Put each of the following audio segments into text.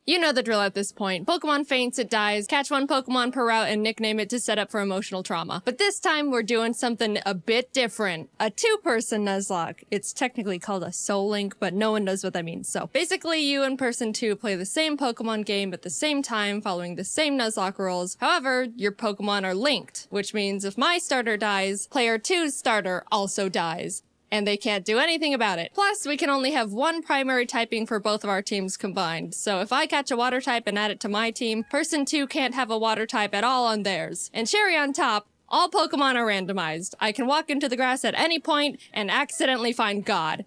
You know the drill at this point. Pokemon faints, it dies, catch one Pokemon per route and nickname it to set up for emotional trauma. But this time we're doing something a bit different. A two-person Nuzlocke. It's technically called a Soul Link, but no one knows what that means. So basically you and person 2 play the same Pokemon game at the same time, following the same Nuzlocke rules. However, your Pokemon are linked, which means if my starter dies, player 2's starter also dies. And they can't do anything about it. Plus, we can only have one primary typing for both of our teams combined. So if I catch a water type and add it to my team, person 2 can't have a water type at all on theirs. And cherry on top, all Pokemon are randomized. I can walk into the grass at any point and accidentally find God.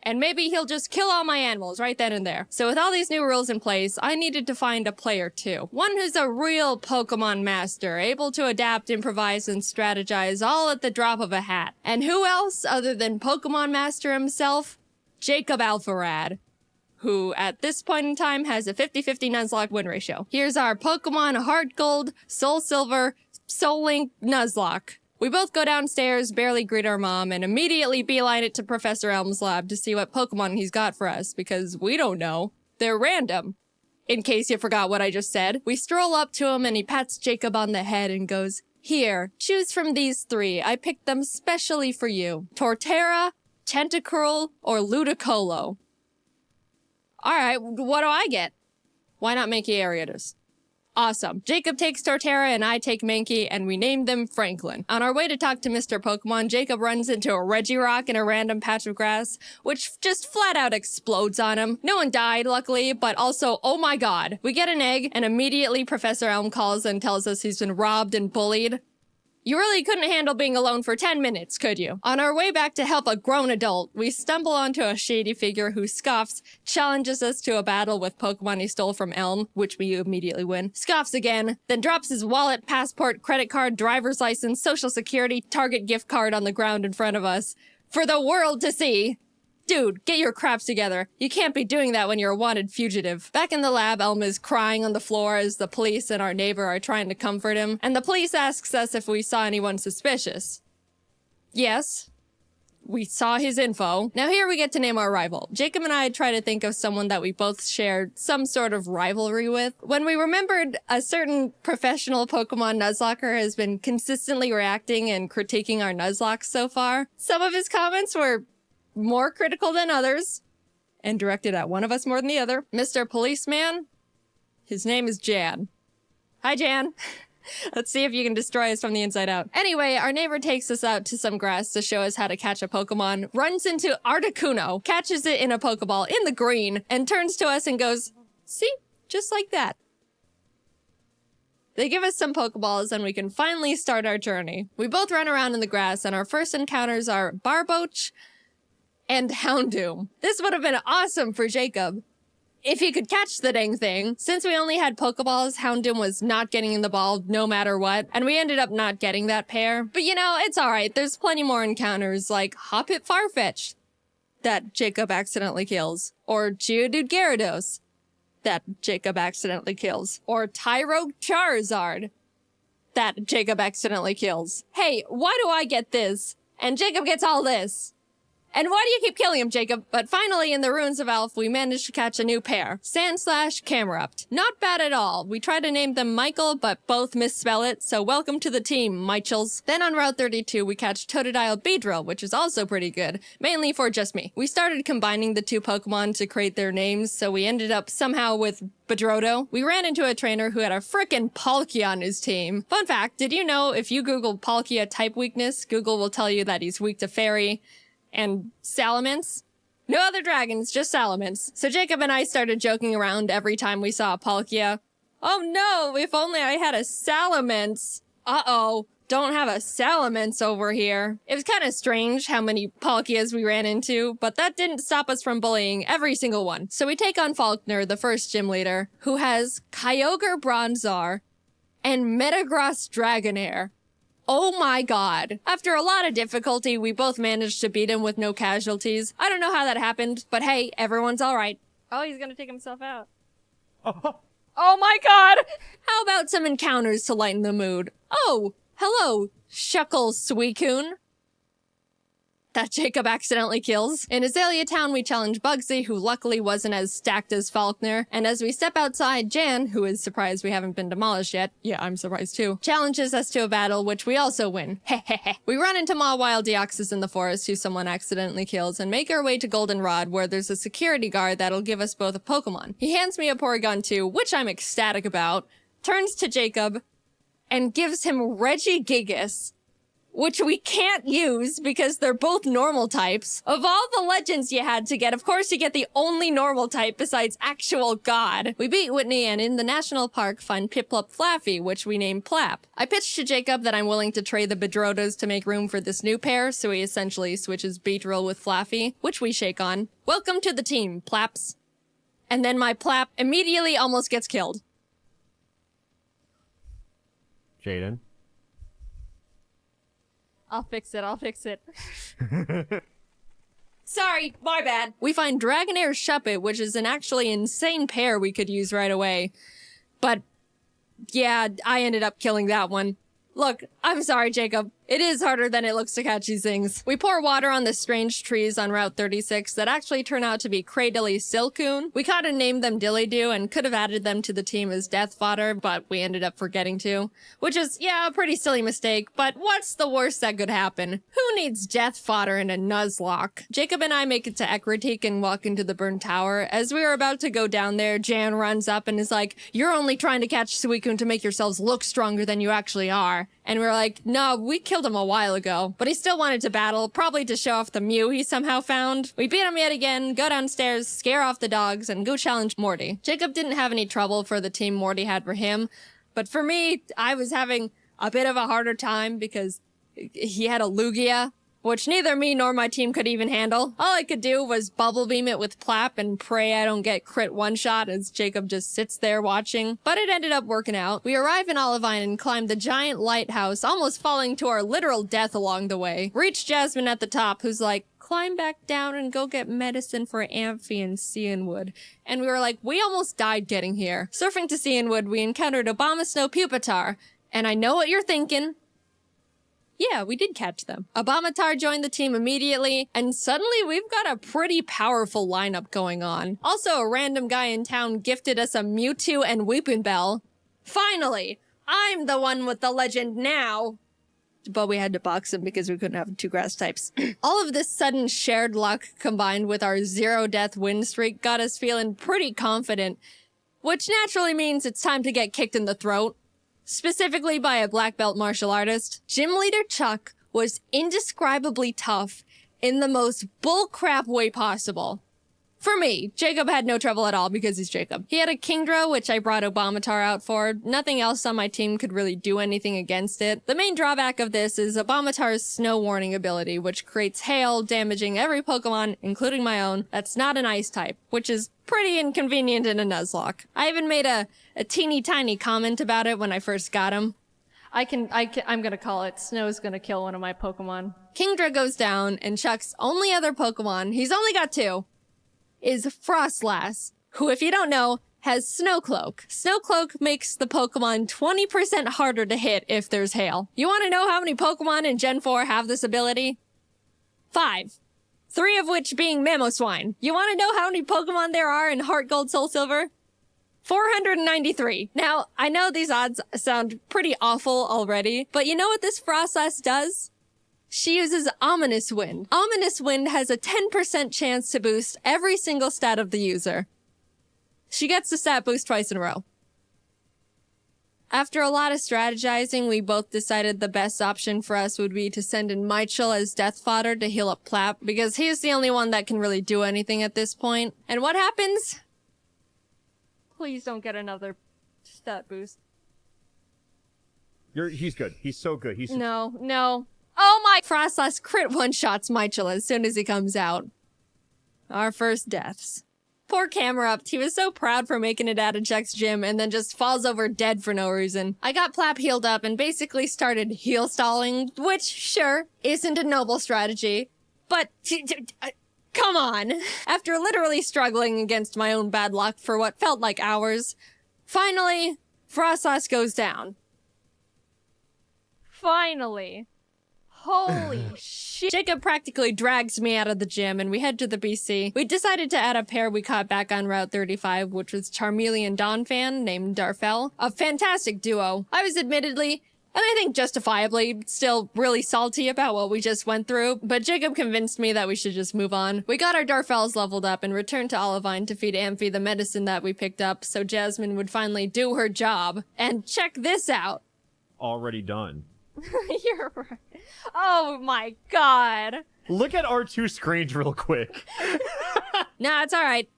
And maybe he'll just kill all my animals right then and there. So with all these new rules in place, I needed to find a player 2. One who's a real Pokemon master, able to adapt, improvise, and strategize all at the drop of a hat. And who else other than Pokemon Master himself? Jacob Alpharad, who at this point in time has a 50-50 Nuzlocke win ratio. Here's our Pokemon Heart Gold, Soul Silver, Soul Link Nuzlocke. We both go downstairs, barely greet our mom, and immediately beeline it to Professor Elm's lab to see what Pokemon he's got for us, because we don't know. They're random. In case you forgot what I just said, we stroll up to him and he pats Jacob on the head and goes, "Here, choose from these 3. I picked them specially for you. Torterra, Tentacruel, or Ludicolo." Alright, what do I get? Why not Mankey Ariatus? Awesome. Jacob takes Torterra and I take Mankey, and we named them Franklin. On our way to talk to Mr. Pokemon, Jacob runs into a Regirock in a random patch of grass, which just flat out explodes on him. No one died, luckily, but also, oh my god. We get an egg, and immediately Professor Elm calls and tells us he's been robbed and bullied. You really couldn't handle being alone for 10 minutes, could you? On our way back to help a grown adult, we stumble onto a shady figure who scoffs, challenges us to a battle with Pokemon he stole from Elm, which we immediately win, scoffs again, then drops his wallet, passport, credit card, driver's license, social security, Target gift card on the ground in front of us, for the world to see. Dude, get your craps together. You can't be doing that when you're a wanted fugitive. Back in the lab, Elm is crying on the floor as the police and our neighbor are trying to comfort him, and the police asks us if we saw anyone suspicious. Yes. We saw his info. Now here we get to name our rival. Jacob and I try to think of someone that we both shared some sort of rivalry with. When we remembered a certain professional Pokemon Nuzlocker has been consistently reacting and critiquing our Nuzlocke so far, some of his comments were more critical than others, and directed at one of us more than the other. Mr. Policeman, his name is Jan. Hi, Jan. Let's see if you can destroy us from the inside out. Anyway, our neighbor takes us out to some grass to show us how to catch a Pokemon, runs into Articuno, catches it in a Pokeball in the green, and turns to us and goes, "See? Just like that." They give us some Pokeballs and we can finally start our journey. We both run around in the grass and our first encounters are Barboach and Houndoom. This would have been awesome for Jacob if he could catch the dang thing. Since we only had Pokeballs, Houndoom was not getting in the ball no matter what, and we ended up not getting that pair. But you know, it's alright. There's plenty more encounters like Hoppip Farfetch that Jacob accidentally kills, or Geodude Gyarados that Jacob accidentally kills, or Tyrogue Charizard that Jacob accidentally kills. Hey, why do I get this? And Jacob gets all this? And why do you keep killing him, Jacob? But finally, in the Ruins of Elf, we managed to catch a new pair. Sandslash, Camerupt. Not bad at all. We tried to name them Michael, but both misspell it, so welcome to the team, Michels. Then on Route 32, we catch Totodile Beedrill, which is also pretty good, mainly for just me. We started combining the two Pokemon to create their names, so we ended up somehow with Bedrodo. We ran into a trainer who had a frickin' Palkia on his team. Fun fact, did you know if you Google Palkia type weakness, Google will tell you that he's weak to Fairy and Salamence? No other dragons, just Salamence. So Jacob and I started joking around every time we saw a Palkia. Oh no, if only I had a Salamence. Uh-oh, don't have a Salamence over here. It was kind of strange how many Palkias we ran into, but that didn't stop us from bullying every single one. So we take on Faulkner, the first gym leader, who has Kyogre Bronzor and Metagross Dragonair. Oh my god. After a lot of difficulty, we both managed to beat him with no casualties. I don't know how that happened, but hey, everyone's alright. Oh, he's gonna take himself out. Oh my god! How about some encounters to lighten the mood? Oh, hello, Shuckle Suicune. that Jacob accidentally kills. In Azalea Town, we challenge Bugsy, who luckily wasn't as stacked as Faulkner. And as we step outside, Jan, who is surprised we haven't been demolished yet, yeah, I'm surprised too, challenges us to a battle, which we also win. Hehehe. We run into Mawile Deoxys in the forest, who someone accidentally kills, and make our way to Goldenrod, where there's a security guard that'll give us both a Pokemon. He hands me a Porygon 2, which I'm ecstatic about, turns to Jacob, and gives him Regigigas, which we can't use because they're both normal types. Of all the legends you had to get, of course you get the only normal type besides actual God. We beat Whitney and in the national park find Piplup Flaffy, which we name Plap. I pitched to Jacob that I'm willing to trade the Bedrotas to make room for this new pair, so he essentially switches Beedrill with Flaffy, which we shake on. Welcome to the team, Plaps. And then my Plap immediately almost gets killed. Jaiden? I'll fix it. Sorry, my bad. We find Dragonair Shuppet, which is an actually insane pair we could use right away. But, yeah, I ended up killing that one. Look, I'm sorry, Jacob. It is harder than it looks to catch these things. We pour water on the strange trees on Route 36 that actually turn out to be Cradilly Silcoon. We kinda named them Dillydoo and could have added them to the team as death fodder, but we ended up forgetting to. Which is, yeah, a pretty silly mistake, but what's the worst that could happen? Who needs death fodder in a Nuzlocke? Jacob and I make it to Ekritik and walk into the burnt tower. As we are about to go down there, Jan runs up and is like, "You're only trying to catch Suicune to make yourselves look stronger than you actually are." And we're like, "No, we killed him a while ago." But he still wanted to battle, probably to show off the Mew he somehow found. We beat him yet again, go downstairs, scare off the dogs, and go challenge Morty. Jacob didn't have any trouble for the team Morty had for him, but for me, I was having a bit of a harder time because he had a Lugia, which neither me nor my team could even handle. All I could do was bubble beam it with Plap and pray I don't get crit one-shot as Jacob just sits there watching. But it ended up working out. We arrive in Olivine and climb the giant lighthouse, almost falling to our literal death along the way. Reach Jasmine at the top, who's like, "Climb back down and go get medicine for Amphi and Cianwood." And we were like, we almost died getting here. Surfing to Cianwood, we encountered Abomasnow Pupitar. And I know what you're thinking. Yeah, we did catch them. Abomatar joined the team immediately, and suddenly we've got a pretty powerful lineup going on. Also, a random guy in town gifted us a Mewtwo and Weepinbell. Finally! I'm the one with the legend now! But we had to box him because we couldn't have 2 grass types. All of this sudden shared luck combined with our 0-death win streak got us feeling pretty confident, which naturally means it's time to get kicked in the throat. Specifically by a black belt martial artist. Gym leader Chuck was indescribably tough in the most bullcrap way possible. For me, Jacob had no trouble at all because he's Jacob. He had a Kingdra, which I brought Abomatar out for. Nothing else on my team could really do anything against it. The main drawback of this is Abomatar's Snow Warning ability, which creates hail, damaging every Pokemon, including my own, that's not an ice type, which is pretty inconvenient in a Nuzlocke. I even made a teeny tiny comment about it when I first got him. I'm gonna call it. Snow's gonna kill one of my Pokemon. Kingdra goes down, and Chuck's only other Pokemon, he's only got 2, is Frostlass, who, if you don't know, has Snowcloak. Snowcloak makes the Pokemon 20% harder to hit if there's hail. You want to know how many Pokemon in Gen 4 have this ability? 5. 3 of which being Mamoswine. You want to know how many Pokemon there are in Heart Gold, Soul Silver? 493. Now, I know these odds sound pretty awful already, but you know what this Frostlass does? She uses Ominous Wind. Ominous Wind has a 10% chance to boost every single stat of the user. She gets the stat boost twice in a row. After a lot of strategizing, we both decided the best option for us would be to send in Michel as death fodder to heal up Plap, because he's the only one that can really do anything at this point. And what happens? Please don't get another stat boost. He's good. He's so good. No. Oh my! Frostlass crit one-shots Michel as soon as he comes out. Our first deaths. Poor Camerupt. He was so proud for making it out of Chuck's gym and then just falls over dead for no reason. I got Plap healed up and basically started heal stalling, which, sure, isn't a noble strategy. But, come on. After literally struggling against my own bad luck for what felt like hours, finally, Frostlass goes down. Finally. Holy shit. Jacob practically drags me out of the gym and we head to the BC. We decided to add a pair we caught back on Route 35, which was Charmeleon Donphan named Darfel. A fantastic duo. I was admittedly, and I think justifiably, still really salty about what we just went through, but Jacob convinced me that we should just move on. We got our Darfels leveled up and returned to Olivine to feed Amphi the medicine that we picked up so Jasmine would finally do her job. And check this out. Already done. You're right. Oh my god. Look at our two screens real quick. Nah, it's alright.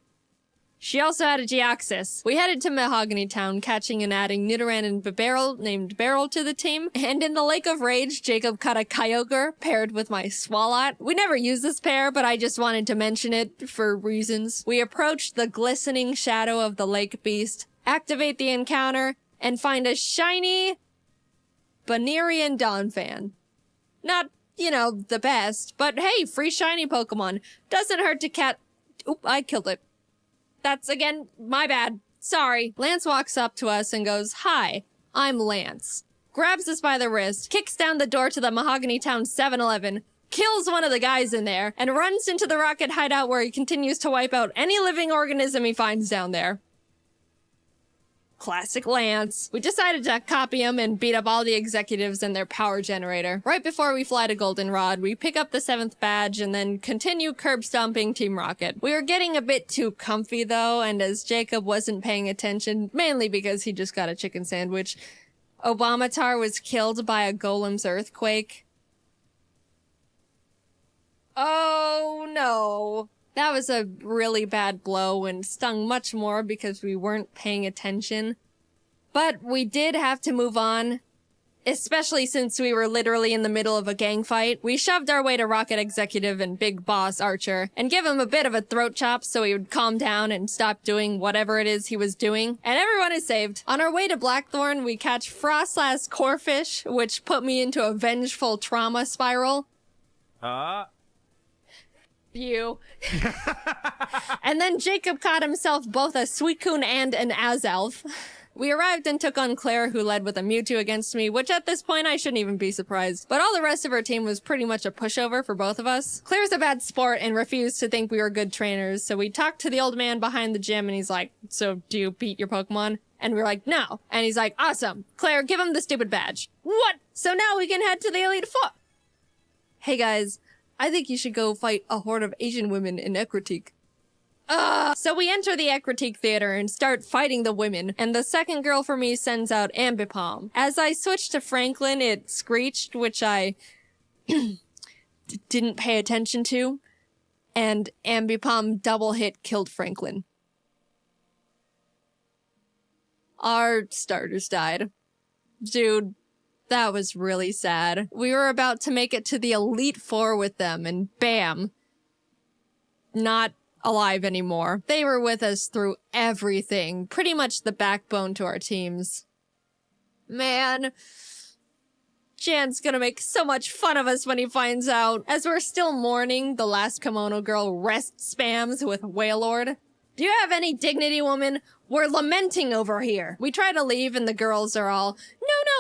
She also had a Geoxys. We headed to Mahogany Town, catching and adding Nidoran and Bibarel named Beryl to the team. And in the Lake of Rage, Jacob caught a Kyogre paired with my Swalot. We never used this pair, but I just wanted to mention it for reasons. We approached the glistening shadow of the lake beast, activate the encounter, and find a shiny Banerian Donphan. Not, you know, the best, but hey, free shiny Pokemon. Doesn't hurt to Oop, I killed it. That's, again, my bad. Sorry. Lance walks up to us and goes, "Hi, I'm Lance." Grabs us by the wrist, kicks down the door to the Mahogany Town 7-Eleven, kills one of the guys in there, and runs into the rocket hideout where he continues to wipe out any living organism he finds down there. Classic Lance. We decided to copy him and beat up all the executives and their power generator. Right before we fly to Goldenrod, we pick up the 7th badge and then continue curb stomping Team Rocket. We were getting a bit too comfy though, and as Jacob wasn't paying attention, mainly because he just got a chicken sandwich, Obamatar was killed by a Golem's earthquake. Oh no. That was a really bad blow and stung much more because we weren't paying attention. But we did have to move on, especially since we were literally in the middle of a gang fight. We shoved our way to Rocket Executive and Big Boss Archer and give him a bit of a throat chop so he would calm down and stop doing whatever it is he was doing. And everyone is saved. On our way to Blackthorn, we catch Frostlass Corfish, which put me into a vengeful trauma spiral. You. And then Jacob caught himself both a Suicune and an Azelf. We arrived and took on Claire, who led with a Mewtwo against me, which at this point I shouldn't even be surprised. But all the rest of our team was pretty much a pushover for both of us. Claire's a bad sport and refused to think we were good trainers, so we talked to the old man behind the gym and he's like, "So do you beat your Pokemon?" And we're like, "No." And he's like, "Awesome. Claire, give him the stupid badge." What? So now we can head to the Elite Four. Hey guys, I think you should go fight a horde of Asian women in Ekritique. So we enter the Ekritique Theater and start fighting the women, and the second girl for me sends out Ambipom. As I switched to Franklin, it screeched, which I didn't pay attention to, and Ambipom double hit killed Franklin. Our starters died. Dude. That was really sad. We were about to make it to the Elite Four with them, and bam. Not alive anymore. They were with us through everything. Pretty much the backbone to our teams. Man. Jan's gonna make so much fun of us when he finds out. As we're still mourning, the last kimono girl rest spams with Wailord. "Do you have any dignity, woman? We're lamenting over here." We try to leave and the girls are all,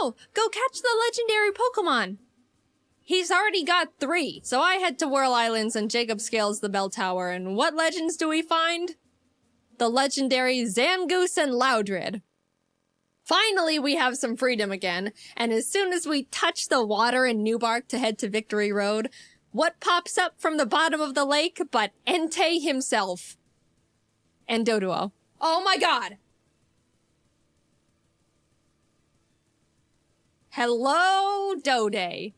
"No, go catch the legendary Pokemon." He's already got 3. So I head to Whirl Islands and Jacob scales the bell tower, and what legends do we find? The legendary Zangoose and Loudred. Finally, we have some freedom again, and as soon as we touch the water in Newbark to head to Victory Road, what pops up from the bottom of the lake but Entei himself? And Doduo. Oh my god! Hello, Dode.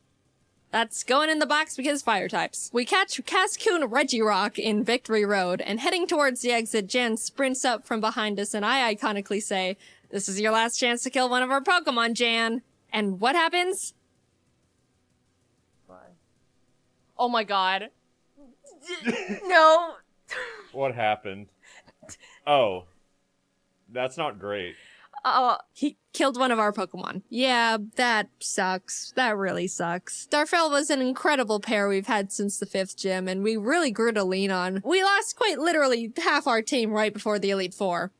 That's going in the box because fire types. We catch Cascoon Regirock in Victory Road, and heading towards the exit, Jan sprints up from behind us, and I iconically say, "This is your last chance to kill one of our Pokemon, Jan." And what happens? Bye. Oh my god. No. What happened? Oh. That's not great. He killed one of our Pokemon. Yeah, that sucks. That really sucks. Darfel was an incredible pair we've had since the 5th gym, and we really grew to lean on. We lost quite literally half our team right before the Elite Four.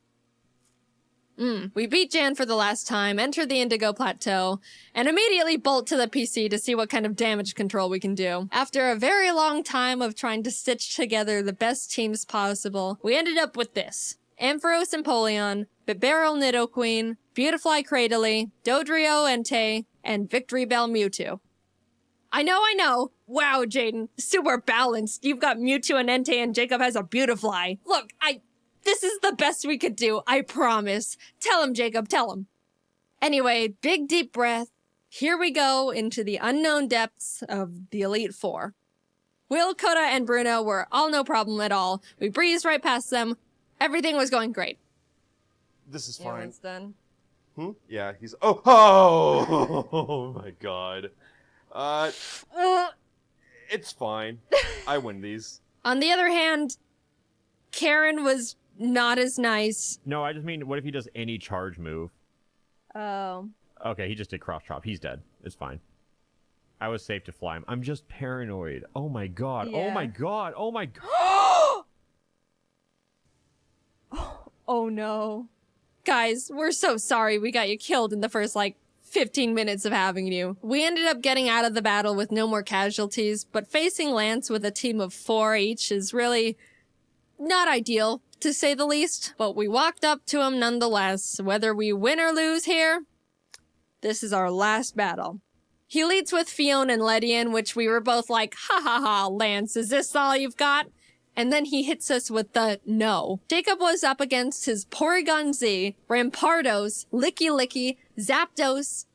We beat Jan for the last time, enter the Indigo Plateau, and immediately bolt to the PC to see what kind of damage control we can do. After a very long time of trying to stitch together the best teams possible, we ended up with this. Ampharos Empoleon, Bibarel Nidoqueen, Beautifly Cradily, Dodrio Entei, and Victory Bell Mewtwo. I know. Wow, Jaiden, super balanced. You've got Mewtwo and Entei and Jacob has a Beautifly. Look, this is the best we could do, I promise. Tell him, Jacob, tell him. Anyway, big deep breath. Here we go into the unknown depths of the Elite Four. Will, Coda, and Bruno were all no problem at all. We breezed right past them. Everything was going great. This is fine. It's done. Yeah, he's... Oh my god. It's fine. I win these. On the other hand, Karen was not as nice. No, I just mean, what if he does any charge move? Oh. Okay, he just did cross chop. He's dead. It's fine. I was safe to fly him. I'm just paranoid. Oh my god. Yeah. Oh my god. Oh my god. Oh no. Guys, we're so sorry we got you killed in the first, 15 minutes of having you. We ended up getting out of the battle with no more casualties, but facing Lance with a team of 4 each is really not ideal, to say the least. But we walked up to him nonetheless. Whether we win or lose here, this is our last battle. He leads with Fiona and Ledian, which we were both like, ha ha ha, Lance, is this all you've got? And then he hits us with the no. Jacob was up against his Porygon Z, Rampardos, Licky Licky, Zapdos,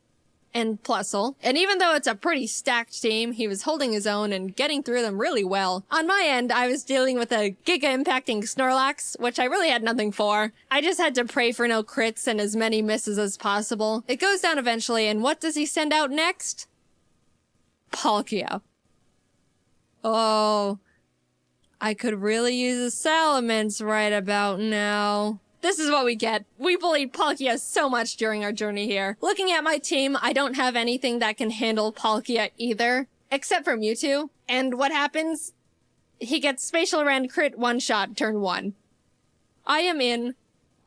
and Plusle. And even though it's a pretty stacked team, he was holding his own and getting through them really well. On my end, I was dealing with a giga-impacting Snorlax, which I really had nothing for. I just had to pray for no crits and as many misses as possible. It goes down eventually, and what does he send out next? Palkia. Oh, I could really use a Salamence right about now. This is what we get. We bullied Palkia so much during our journey here. Looking at my team, I don't have anything that can handle Palkia either, except for Mewtwo. And what happens? He gets Spatial Rend crit one-shot turn 1. I am in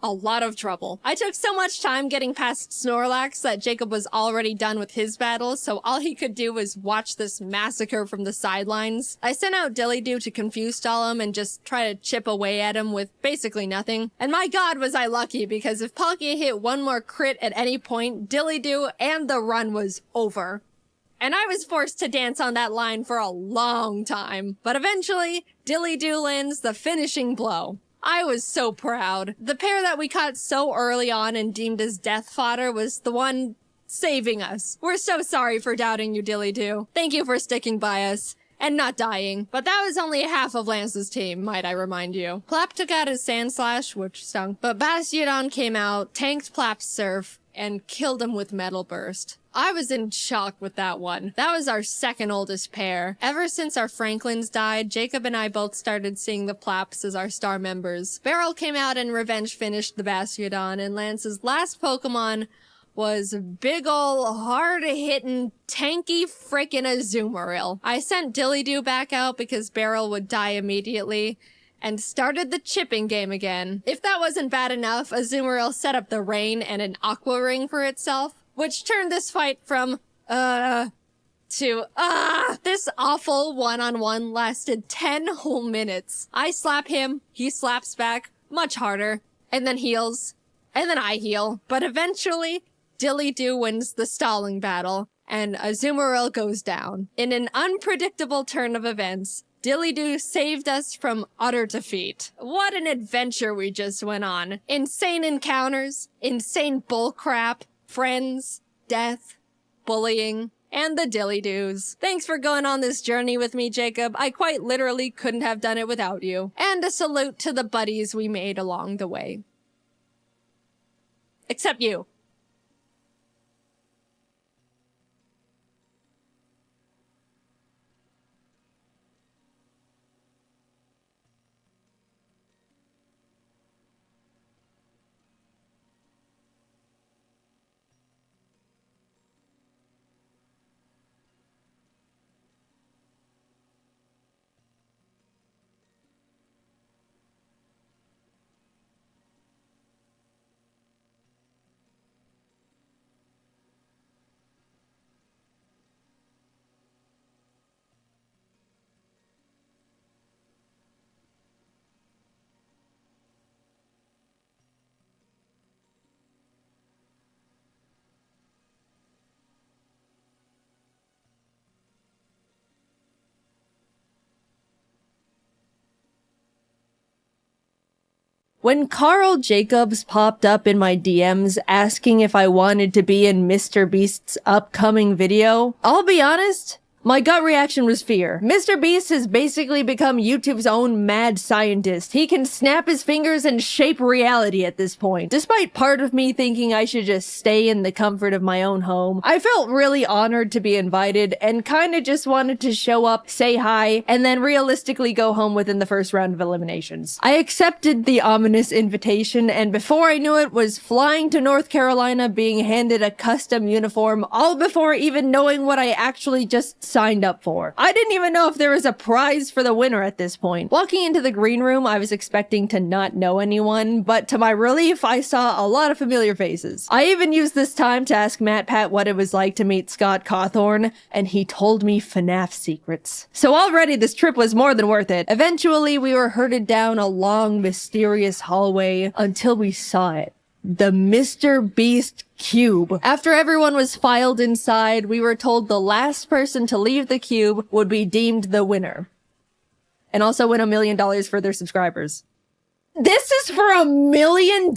a lot of trouble. I took so much time getting past Snorlax that Jacob was already done with his battle, so all he could do was watch this massacre from the sidelines. I sent out Dillydoo to confuse stall him and just try to chip away at him with basically nothing. And my god was I lucky, because if Palkia hit one more crit at any point, Dillydoo and the run was over. And I was forced to dance on that line for a long time. But eventually, Dillydoo lands the finishing blow. I was so proud. The pair that we caught so early on and deemed as death fodder was the one saving us. We're so sorry for doubting you, Dillydoo. Thank you for sticking by us and not dying. But that was only half of Lance's team, might I remind you. Plap took out his Sand Slash, which stunk, but Bastiodon came out, tanked Plap's Surf, and killed him with Metal Burst. I was in shock with that one. That was our second oldest pair. Ever since our Franklins died, Jacob and I both started seeing the Plaps as our star members. Beryl came out and revenge finished the Bastiodon, and Lance's last Pokemon was big ol' hard-hitting, tanky frickin' Azumarill. I sent Dillydoo back out because Beryl would die immediately, and started the chipping game again. If that wasn't bad enough, Azumarill set up the rain and an Aqua Ring for itself, which turned this fight from, to, this awful one-on-one lasted 10 whole minutes. I slap him, he slaps back, much harder, and then heals, and then I heal. But eventually, Dillydoo wins the stalling battle, and Azumarill goes down. In an unpredictable turn of events, Dillydoo saved us from utter defeat. What an adventure we just went on. Insane encounters, insane bullcrap, friends, death, bullying, and the Dillydoos. Thanks for going on this journey with me, Jacob. I quite literally couldn't have done it without you. And a salute to the buddies we made along the way. Except you. When Carl Jacobs popped up in my DMs asking if I wanted to be in Mr. Beast's upcoming video, I'll be honest, my gut reaction was fear. Mr. Beast has basically become YouTube's own mad scientist. He can snap his fingers and shape reality at this point. Despite part of me thinking I should just stay in the comfort of my own home, I felt really honored to be invited and kinda just wanted to show up, say hi, and then realistically go home within the first round of eliminations. I accepted the ominous invitation, and before I knew it, was flying to North Carolina being handed a custom uniform, all before even knowing what I actually just signed up for. I didn't even know if there was a prize for the winner at this point. Walking into the green room, I was expecting to not know anyone, but to my relief, I saw a lot of familiar faces. I even used this time to ask MatPat what it was like to meet Scott Cawthorn, and he told me FNAF secrets. So already this trip was more than worth it. Eventually, we were herded down a long, mysterious hallway until we saw it. The Mr. Beast cube. After everyone was filed inside, we were told the last person to leave the cube would be deemed the winner. And also win $1 million for their subscribers. This is for $1 million?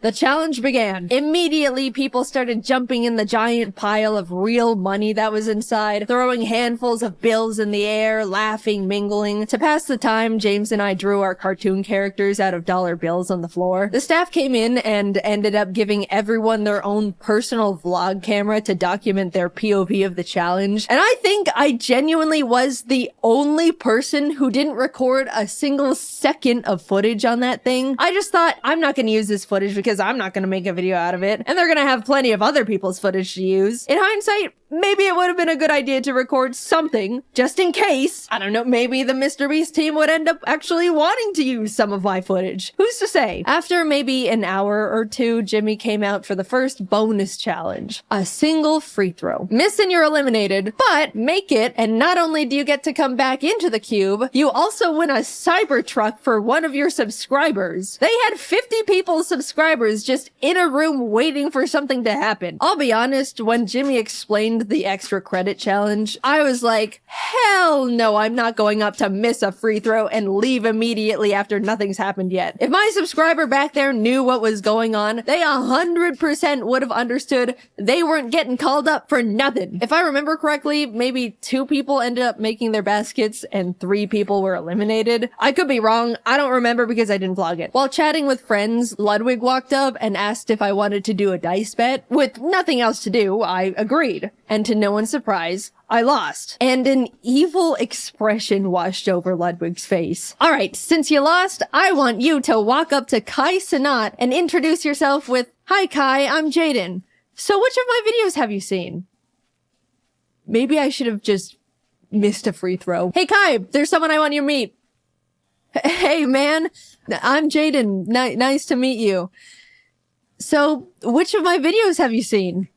The challenge began. Immediately, people started jumping in the giant pile of real money that was inside, throwing handfuls of bills in the air, laughing, mingling. To pass the time, James and I drew our cartoon characters out of dollar bills on the floor. The staff came in and ended up giving everyone their own personal vlog camera to document their POV of the challenge. And I think I genuinely was the only person who didn't record a single second of footage on that thing. I just thought, I'm not going to use this footage because I'm not going to make a video out of it, and they're going to have plenty of other people's footage to use. In hindsight, maybe it would have been a good idea to record something, just in case. I don't know, maybe the Mr. Beast team would end up actually wanting to use some of my footage. Who's to say? After maybe an hour or two, Jimmy came out for the first bonus challenge. A single free throw. Miss and you're eliminated, but make it, and not only do you get to come back into the cube, you also win a Cybertruck for one of your subscribers. They had 50 people's subscribers just in a room waiting for something to happen. I'll be honest, when Jimmy explained the extra credit challenge, I was like, hell no, I'm not going up to miss a free throw and leave immediately after nothing's happened yet. If my subscriber back there knew what was going on, they 100% would have understood they weren't getting called up for nothing. If I remember correctly, maybe 2 people ended up making their baskets and 3 people were eliminated. I could be wrong. I don't remember because I didn't vlog it. While chatting with friends, Ludwig walked up and asked if I wanted to do a dice bet. With nothing else to do, I agreed. And to no one's surprise, I lost. And an evil expression washed over Ludwig's face. Alright, since you lost, I want you to walk up to Kai Sanat and introduce yourself with, "Hi Kai, I'm Jaiden. So which of my videos have you seen?" Maybe I should have just missed a free throw. "Hey Kai, there's someone I want you to meet." "Hey man, I'm Jaiden. Nice to meet you. So, which of my videos have you seen?"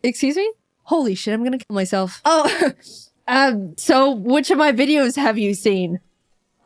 Excuse me? Holy shit, I'm gonna kill myself. "Oh, so which of my videos have you seen?"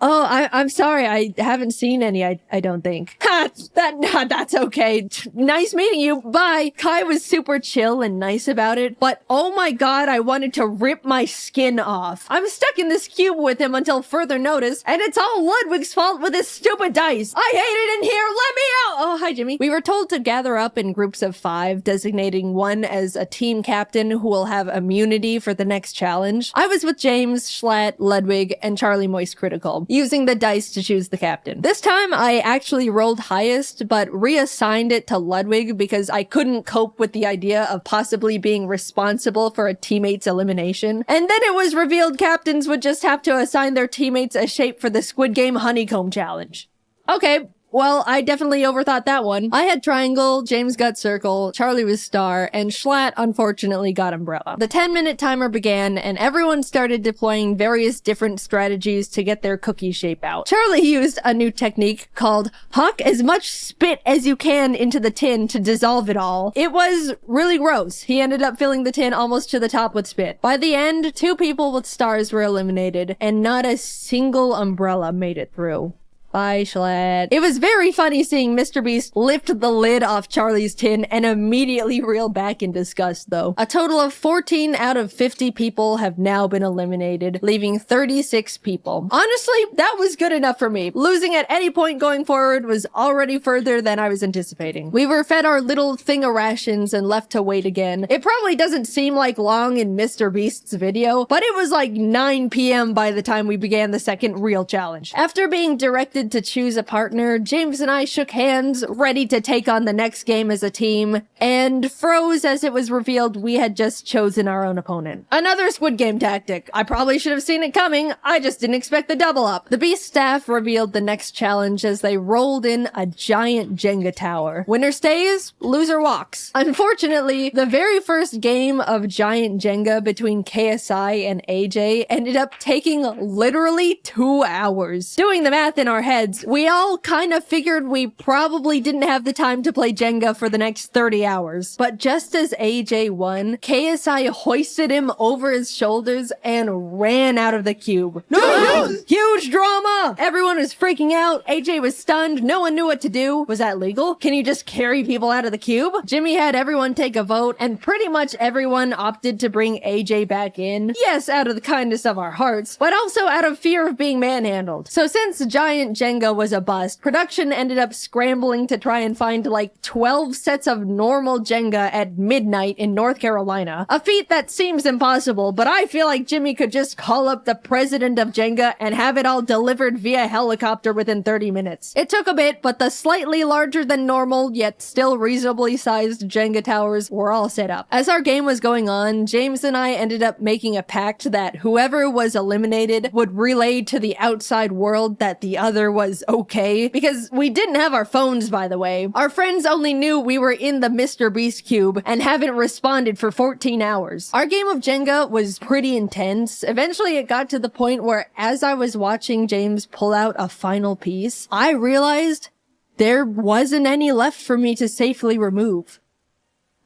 "Oh, I'm sorry, I haven't seen any, I don't think." "Ha! That's okay. Nice meeting you, bye." Kai was super chill and nice about it, but oh my god, I wanted to rip my skin off. I'm stuck in this cube with him until further notice, and it's all Ludwig's fault with his stupid dice. I hate it in here, let me out! Oh, hi Jimmy. We were told to gather up in groups of 5, designating one as a team captain who will have immunity for the next challenge. I was with James, Schlatt, Ludwig, and Charlie Moist Critical, using the dice to choose the captain. This time, I actually rolled highest, but reassigned it to Ludwig because I couldn't cope with the idea of possibly being responsible for a teammate's elimination. And then it was revealed captains would just have to assign their teammates a shape for the Squid Game Honeycomb Challenge. Okay. Well, I definitely overthought that one. I had triangle, James got circle, Charlie was star, and Schlatt unfortunately got umbrella. The 10-minute timer began, and everyone started deploying various different strategies to get their cookie shape out. Charlie used a new technique called huck as much spit as you can into the tin to dissolve it all. It was really gross. He ended up filling the tin almost to the top with spit. By the end, 2 people with stars were eliminated, and not a single umbrella made it through. Bye, Schlatt. It was very funny seeing Mr. Beast lift the lid off Charlie's tin and immediately reel back in disgust, though. A total of 14 out of 50 people have now been eliminated, leaving 36 people. Honestly, that was good enough for me. Losing at any point going forward was already further than I was anticipating. We were fed our little thing of rations and left to wait again. It probably doesn't seem like long in Mr. Beast's video, but it was like 9 p.m. by the time we began the second real challenge. After being directed to choose a partner, James and I shook hands, ready to take on the next game as a team, and froze as it was revealed we had just chosen our own opponent. Another Squid Game tactic. I probably should have seen it coming, I just didn't expect the double up. The Beast staff revealed the next challenge as they rolled in a giant Jenga tower. Winner stays, loser walks. Unfortunately, the very first game of giant Jenga between KSI and AJ ended up taking literally 2 hours. Doing the math in our heads, we all kind of figured we probably didn't have the time to play Jenga for the next 30 hours. But just as AJ won, KSI hoisted him over his shoulders and ran out of the cube. No! Huge drama! Everyone was freaking out. AJ was stunned. No one knew what to do. Was that legal? Can you just carry people out of the cube? Jimmy had everyone take a vote, and pretty much everyone opted to bring AJ back in. Yes, out of the kindness of our hearts, but also out of fear of being manhandled. So since giant Jenga was a bust, production ended up scrambling to try and find like 12 sets of normal Jenga at midnight in North Carolina. A feat that seems impossible, but I feel like Jimmy could just call up the president of Jenga and have it all delivered via helicopter within 30 minutes. It took a bit, but the slightly larger than normal, yet still reasonably sized Jenga towers were all set up. As our game was going on, James and I ended up making a pact that whoever was eliminated would relay to the outside world that the other was okay, because we didn't have our phones, by the way. Our friends only knew we were in the Mr. Beast cube and haven't responded for 14 hours. Our game of Jenga was pretty intense. Eventually it got to the point where as I was watching James pull out a final piece, I realized there wasn't any left for me to safely remove.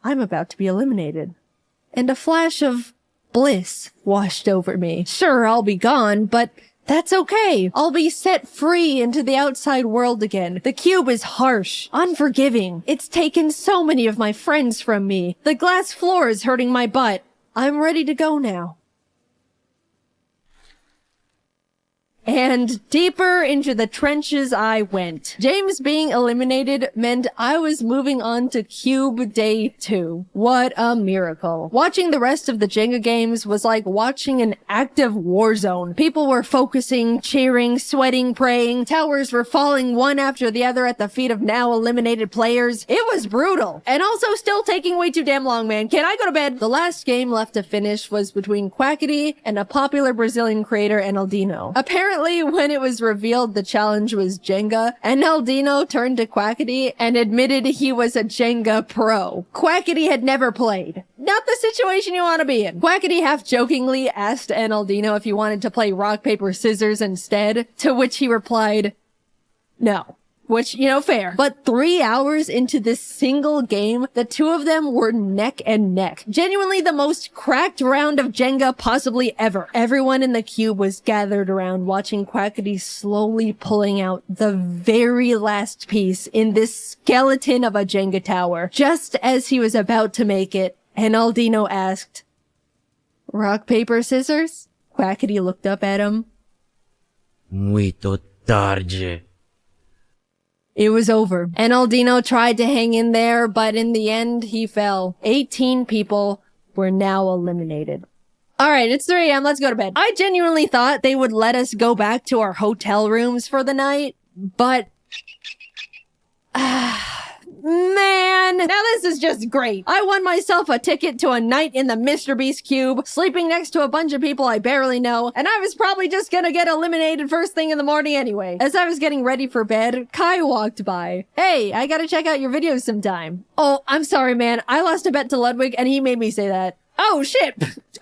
I'm about to be eliminated. And a flash of bliss washed over me. Sure, I'll be gone, but that's okay. I'll be set free into the outside world again. The cube is harsh, unforgiving. It's taken so many of my friends from me. The glass floor is hurting my butt. I'm ready to go now. And deeper into the trenches I went. James being eliminated meant I was moving on to Cube Day 2. What a miracle. Watching the rest of the Jenga games was like watching an active war zone. People were focusing, cheering, sweating, praying. Towers were falling one after the other at the feet of now eliminated players. It was brutal. And also still taking way too damn long, man. Can I go to bed? The last game left to finish was between Quackity and a popular Brazilian creator, Enaldino. Apparently, when it was revealed the challenge was Jenga, Enaldino turned to Quackity and admitted he was a Jenga pro. Quackity had never played. Not the situation you want to be in. Quackity half-jokingly asked Enaldino if he wanted to play rock, paper, scissors instead, to which he replied, no. Which, you know, fair. But 3 hours into this single game, the two of them were neck and neck. Genuinely the most cracked round of Jenga possibly ever. Everyone in the cube was gathered around watching Quackity slowly pulling out the very last piece in this skeleton of a Jenga tower. Just as he was about to make it, Enaldino asked, rock, paper, scissors? Quackity looked up at him. Muito tarde. It was over. Enaldino tried to hang in there, but in the end, he fell. 18 people were now eliminated. Alright, it's 3 a.m. Let's go to bed. I genuinely thought they would let us go back to our hotel rooms for the night, but man, now this is just great. I won myself a ticket to a night in the Mr. Beast cube, sleeping next to a bunch of people I barely know, and I was probably just gonna get eliminated first thing in the morning anyway. As I was getting ready for bed, Kai walked by. Hey, I gotta check out your videos sometime. Oh, I'm sorry, man. I lost a bet to Ludwig and he made me say that. Oh, shit.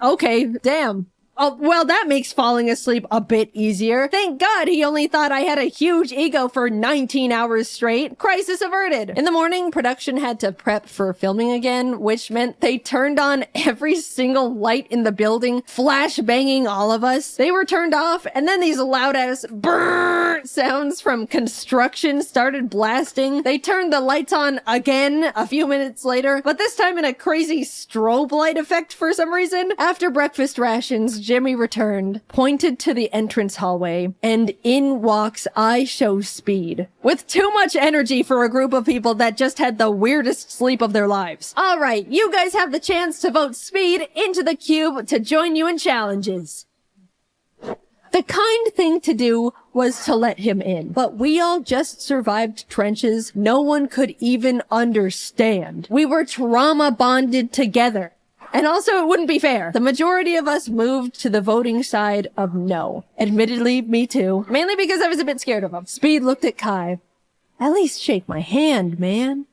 Okay, damn. Oh, well, that makes falling asleep a bit easier. Thank God he only thought I had a huge ego for 19 hours straight. Crisis averted. In the morning, production had to prep for filming again, which meant they turned on every single light in the building, flash banging all of us. They were turned off, and then these loud-ass brrrr sounds from construction started blasting. They turned the lights on again a few minutes later, but this time in a crazy strobe light effect for some reason. After breakfast rations, Jimmy returned, pointed to the entrance hallway, and in walks I Show Speed. With too much energy for a group of people that just had the weirdest sleep of their lives. Alright, you guys have the chance to vote Speed into the cube to join you in challenges. The kind thing to do was to let him in, but we all just survived trenches no one could even understand. We were trauma bonded together. And also, it wouldn't be fair. The majority of us moved to the voting side of no. Admittedly, me too. Mainly because I was a bit scared of him. Speed looked at Kai. At least shake my hand, man.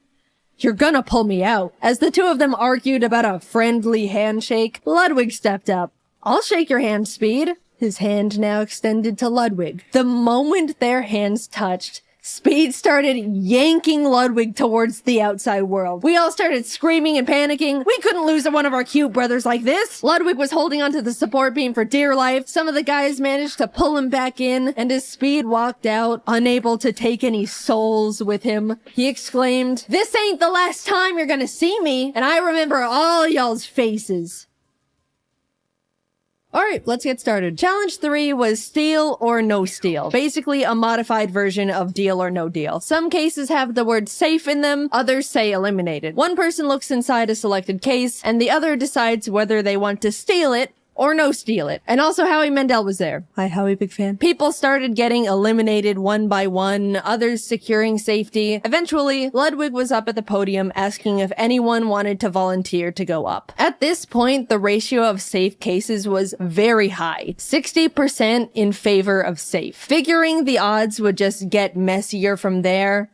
You're gonna pull me out. As the two of them argued about a friendly handshake, Ludwig stepped up. I'll shake your hand, Speed. His hand now extended to Ludwig. The moment their hands touched, Speed started yanking Ludwig towards the outside world. We all started screaming and panicking. We couldn't lose one of our cute brothers like this. Ludwig was holding onto the support beam for dear life. Some of the guys managed to pull him back in, and as Speed walked out, unable to take any souls with him, he exclaimed, "This ain't the last time you're gonna see me, and I remember all y'all's faces." Alright, let's get started. Challenge 3 was steal or no steal. Basically a modified version of deal or no deal. Some cases have the word safe in them, others say eliminated. One person looks inside a selected case, and the other decides whether they want to steal it or no steal it. And also Howie Mandel was there. Hi Howie, big fan. People started getting eliminated one by one, others securing safety. Eventually, Ludwig was up at the podium asking if anyone wanted to volunteer to go up. At this point, the ratio of safe cases was very high, 60% in favor of safe. Figuring the odds would just get messier from there,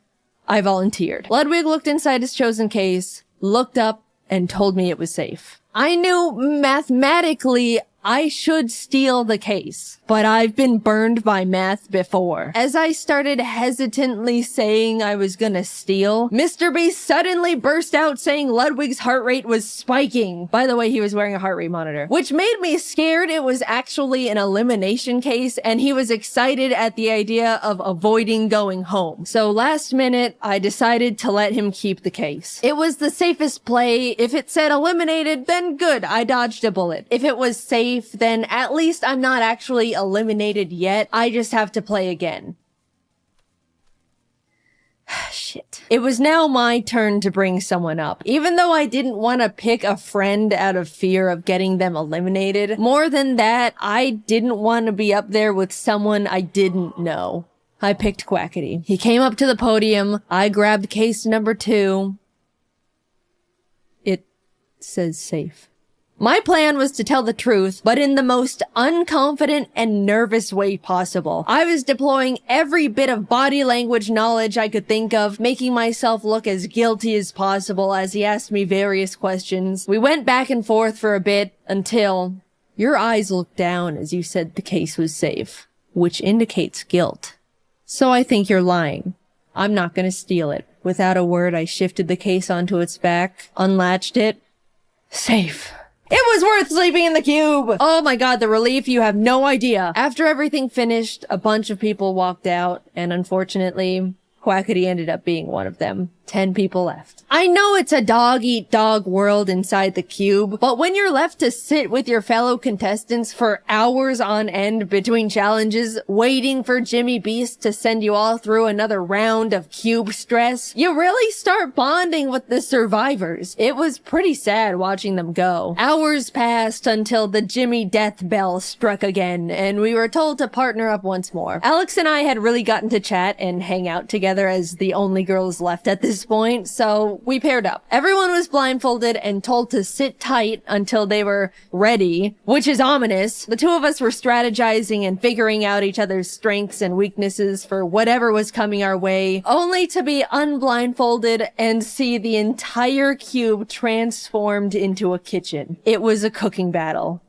I volunteered. Ludwig looked inside his chosen case, looked up, and told me it was safe. I knew mathematically I should steal the case, but I've been burned by math before. As I started hesitantly saying I was gonna steal, Mr. B suddenly burst out saying Ludwig's heart rate was spiking. By the way, he was wearing a heart rate monitor, which made me scared it was actually an elimination case, and he was excited at the idea of avoiding going home. So last minute, I decided to let him keep the case. It was the safest play. If it said eliminated, then good, I dodged a bullet. If it was safe, then at least I'm not actually eliminated yet. I just have to play again. Shit. It was now my turn to bring someone up. Even though I didn't want to pick a friend out of fear of getting them eliminated, more than that, I didn't want to be up there with someone I didn't know. I picked Quackity. He came up to the podium. I grabbed case number 2. It says safe. My plan was to tell the truth, but in the most unconfident and nervous way possible. I was deploying every bit of body language knowledge I could think of, making myself look as guilty as possible as he asked me various questions. We went back and forth for a bit until your eyes looked down as you said the case was safe, which indicates guilt. So I think you're lying. I'm not gonna steal it. Without a word, I shifted the case onto its back, unlatched it. Safe. It was worth sleeping in the cube! Oh my god, the relief, you have no idea. After everything finished, a bunch of people walked out, and unfortunately, Quackity ended up being one of them. 10 people left. I know it's a dog-eat-dog world inside the cube, but when you're left to sit with your fellow contestants for hours on end between challenges, waiting for Jimmy Beast to send you all through another round of cube stress, you really start bonding with the survivors. It was pretty sad watching them go. Hours passed until the Jimmy death bell struck again, and we were told to partner up once more. Alex and I had really gotten to chat and hang out together as the only girls left at this point, so we paired up. Everyone was blindfolded and told to sit tight until they were ready, which is ominous. The two of us were strategizing and figuring out each other's strengths and weaknesses for whatever was coming our way, only to be unblindfolded and see the entire cube transformed into a kitchen. It was a cooking battle.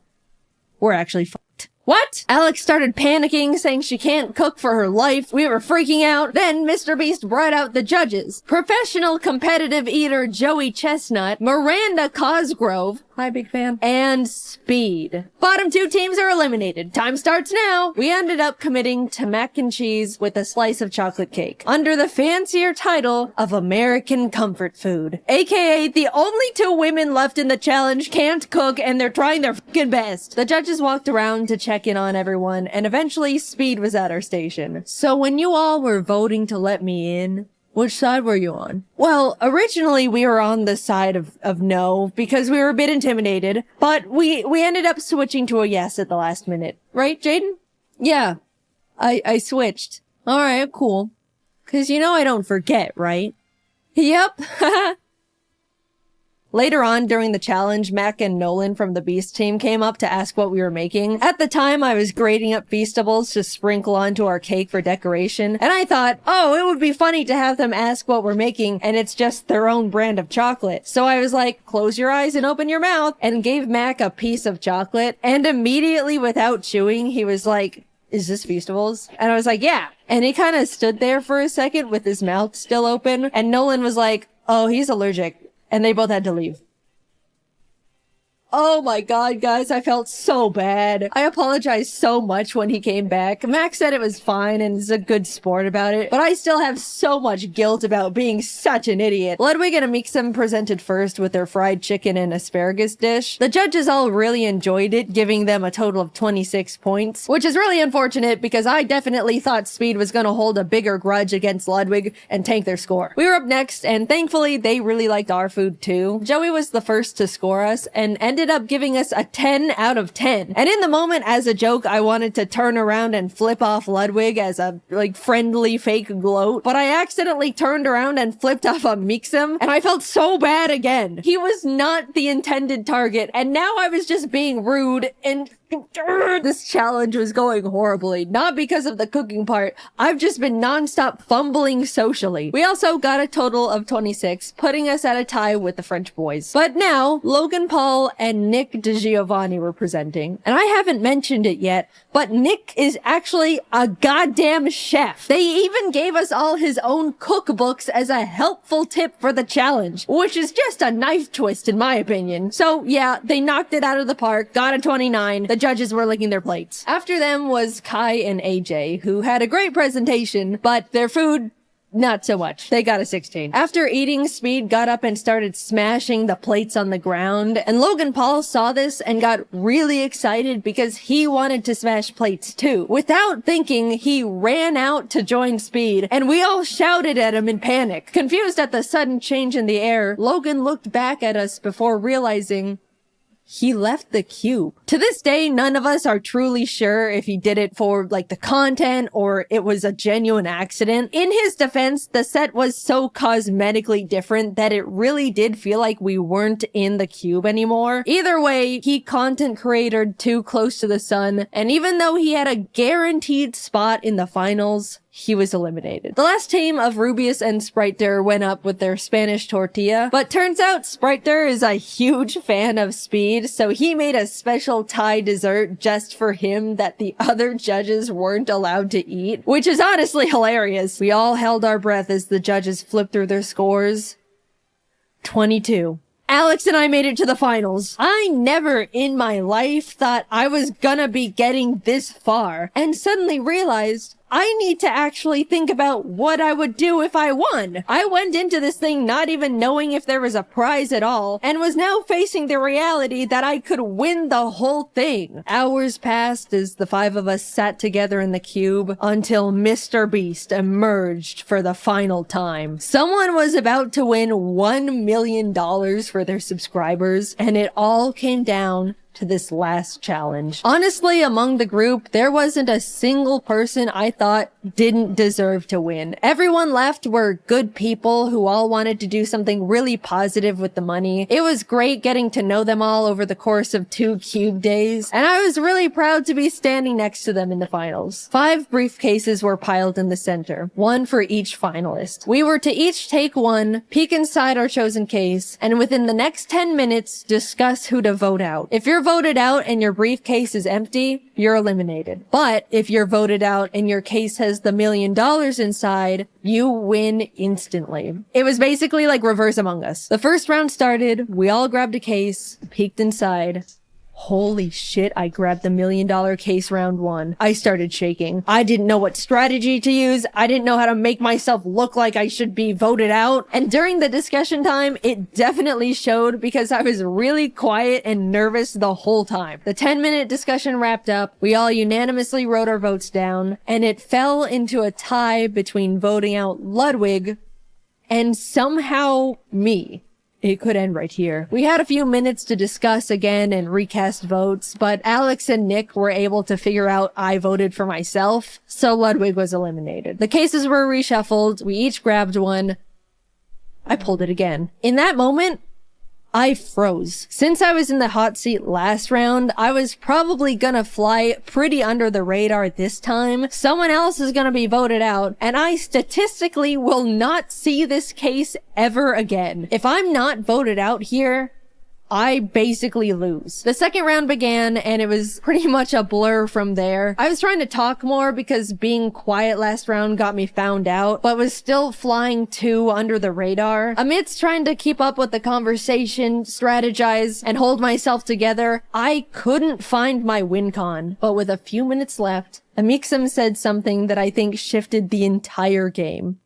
we're actually fucked. What? Alex started panicking, saying she can't cook for her life. We were freaking out. Then Mr. Beast brought out the judges. Professional competitive eater Joey Chestnut, Miranda Cosgrove, hi big fan, and Speed. Bottom 2 teams are eliminated. Time starts now. We ended up committing to mac and cheese with a slice of chocolate cake, under the fancier title of American Comfort Food. AKA the only 2 women left in the challenge can't cook and they're trying their fucking best. The judges walked around to check in on everyone, and eventually Speed was at our station. So when you all were voting to let me in, which side were you on? Well, originally we were on the side of no, because we were a bit intimidated, but we ended up switching to a yes at the last minute. Right, Jaiden? Yeah, I switched. Alright, cool. 'Cause you know I don't forget, right? Yep. Later on, during the challenge, Mac and Nolan from the Beast team came up to ask what we were making. At the time, I was grating up Feastables to sprinkle onto our cake for decoration, and I thought, oh, it would be funny to have them ask what we're making, and it's just their own brand of chocolate. So I was like, close your eyes and open your mouth, and gave Mac a piece of chocolate, and immediately, without chewing, he was like, is this Feastables? And I was like, yeah. And he kind of stood there for a second with his mouth still open, and Nolan was like, oh, he's allergic. And they both had to leave. Oh my god, guys, I felt so bad. I apologized so much when he came back. Max said it was fine and is a good sport about it, but I still have so much guilt about being such an idiot. Ludwig and Amixem presented first with their fried chicken and asparagus dish. The judges all really enjoyed it, giving them a total of 26 points, which is really unfortunate because I definitely thought Speed was gonna hold a bigger grudge against Ludwig and tank their score. We were up next, and thankfully they really liked our food too. Joey was the first to score us and ended up giving us a 10 out of 10. And in the moment, as a joke, I wanted to turn around and flip off Ludwig as a, friendly fake gloat, but I accidentally turned around and flipped off Amixem, and I felt so bad again. He was not the intended target, and now I was just being rude, and this challenge was going horribly. Not because of the cooking part. I've just been non-stop fumbling socially. We also got a total of 26, putting us at a tie with the French boys. But now, Logan Paul and Nick DeGiovanni were presenting. And I haven't mentioned it yet, but Nick is actually a goddamn chef. They even gave us all his own cookbooks as a helpful tip for the challenge, which is just a knife twist in my opinion. So yeah, they knocked it out of the park, got a 29. The judges were licking their plates. After them was Kai and AJ, who had a great presentation, but their food, not so much. They got a 16. After eating, Speed got up and started smashing the plates on the ground, and Logan Paul saw this and got really excited because he wanted to smash plates too. Without thinking, he ran out to join Speed, and we all shouted at him in panic. Confused at the sudden change in the air, Logan looked back at us before realizing he left the cube. To this day, none of us are truly sure if he did it for, the content or it was a genuine accident. In his defense, the set was so cosmetically different that it really did feel like we weren't in the cube anymore. Either way, he content created too close to the sun, and even though he had a guaranteed spot in the finals, he was eliminated. The last team of Rubius and Spriter went up with their Spanish tortilla, but turns out Spriter is a huge fan of Speed, so he made a special Thai dessert just for him that the other judges weren't allowed to eat, which is honestly hilarious. We all held our breath as the judges flipped through their scores. 22. Alex and I made it to the finals. I never in my life thought I was gonna be getting this far, and suddenly realized I need to actually think about what I would do if I won. I went into this thing not even knowing if there was a prize at all, and was now facing the reality that I could win the whole thing. Hours passed as the 5 of us sat together in the cube until Mr. Beast emerged for the final time. Someone was about to win $1 million for their subscribers, and it all came down to this last challenge. Honestly, among the group, there wasn't a single person I thought didn't deserve to win. Everyone left were good people who all wanted to do something really positive with the money. It was great getting to know them all over the course of 2 cube days, and I was really proud to be standing next to them in the finals. 5 briefcases were piled in the center, one for each finalist. We were to each take one, peek inside our chosen case, and within the next 10 minutes, discuss who to vote out. If you're voted out and your briefcase is empty, you're eliminated. But if you're voted out and your case has the $1 million inside, you win instantly. It was basically like reverse Among Us. The first round started, we all grabbed a case, peeked inside. Holy shit, I grabbed the $1 million case round 1. I started shaking. I didn't know what strategy to use. I didn't know how to make myself look like I should be voted out. And during the discussion time, it definitely showed because I was really quiet and nervous the whole time. The 10-minute discussion wrapped up. We all unanimously wrote our votes down, and it fell into a tie between voting out Ludwig and somehow me. It could end right here. We had a few minutes to discuss again and recast votes, but Alex and Nick were able to figure out I voted for myself, so Ludwig was eliminated. The cases were reshuffled. We each grabbed one. I pulled it again. In that moment, I froze. Since I was in the hot seat last round, I was probably gonna fly pretty under the radar this time. Someone else is gonna be voted out, and I statistically will not see this case ever again. If I'm not voted out here, I basically lose. The second round began, and it was pretty much a blur from there. I was trying to talk more because being quiet last round got me found out, but was still flying too under the radar. Amidst trying to keep up with the conversation, strategize, and hold myself together, I couldn't find my win con. But with a few minutes left, Amixem said something that I think shifted the entire game.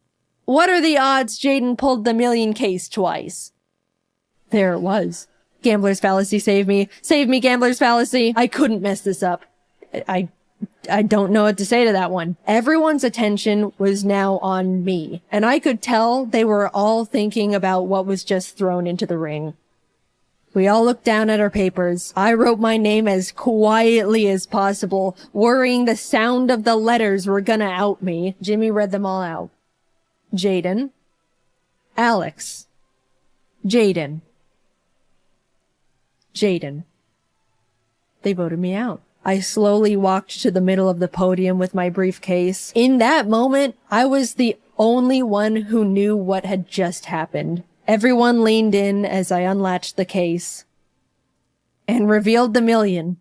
What are the odds Jaiden pulled the $1 million case twice? There it was. Gambler's fallacy, save me. Save me, gambler's fallacy. I couldn't mess this up. I don't know what to say to that one. Everyone's attention was now on me, and I could tell they were all thinking about what was just thrown into the ring. We all looked down at our papers. I wrote my name as quietly as possible, worrying the sound of the letters were gonna out me. Jimmy read them all out. Jaiden. Alex. Jaiden. Jaiden. They voted me out. I slowly walked to the middle of the podium with my briefcase. In that moment, I was the only one who knew what had just happened. Everyone leaned in as I unlatched the case and revealed the $1 million.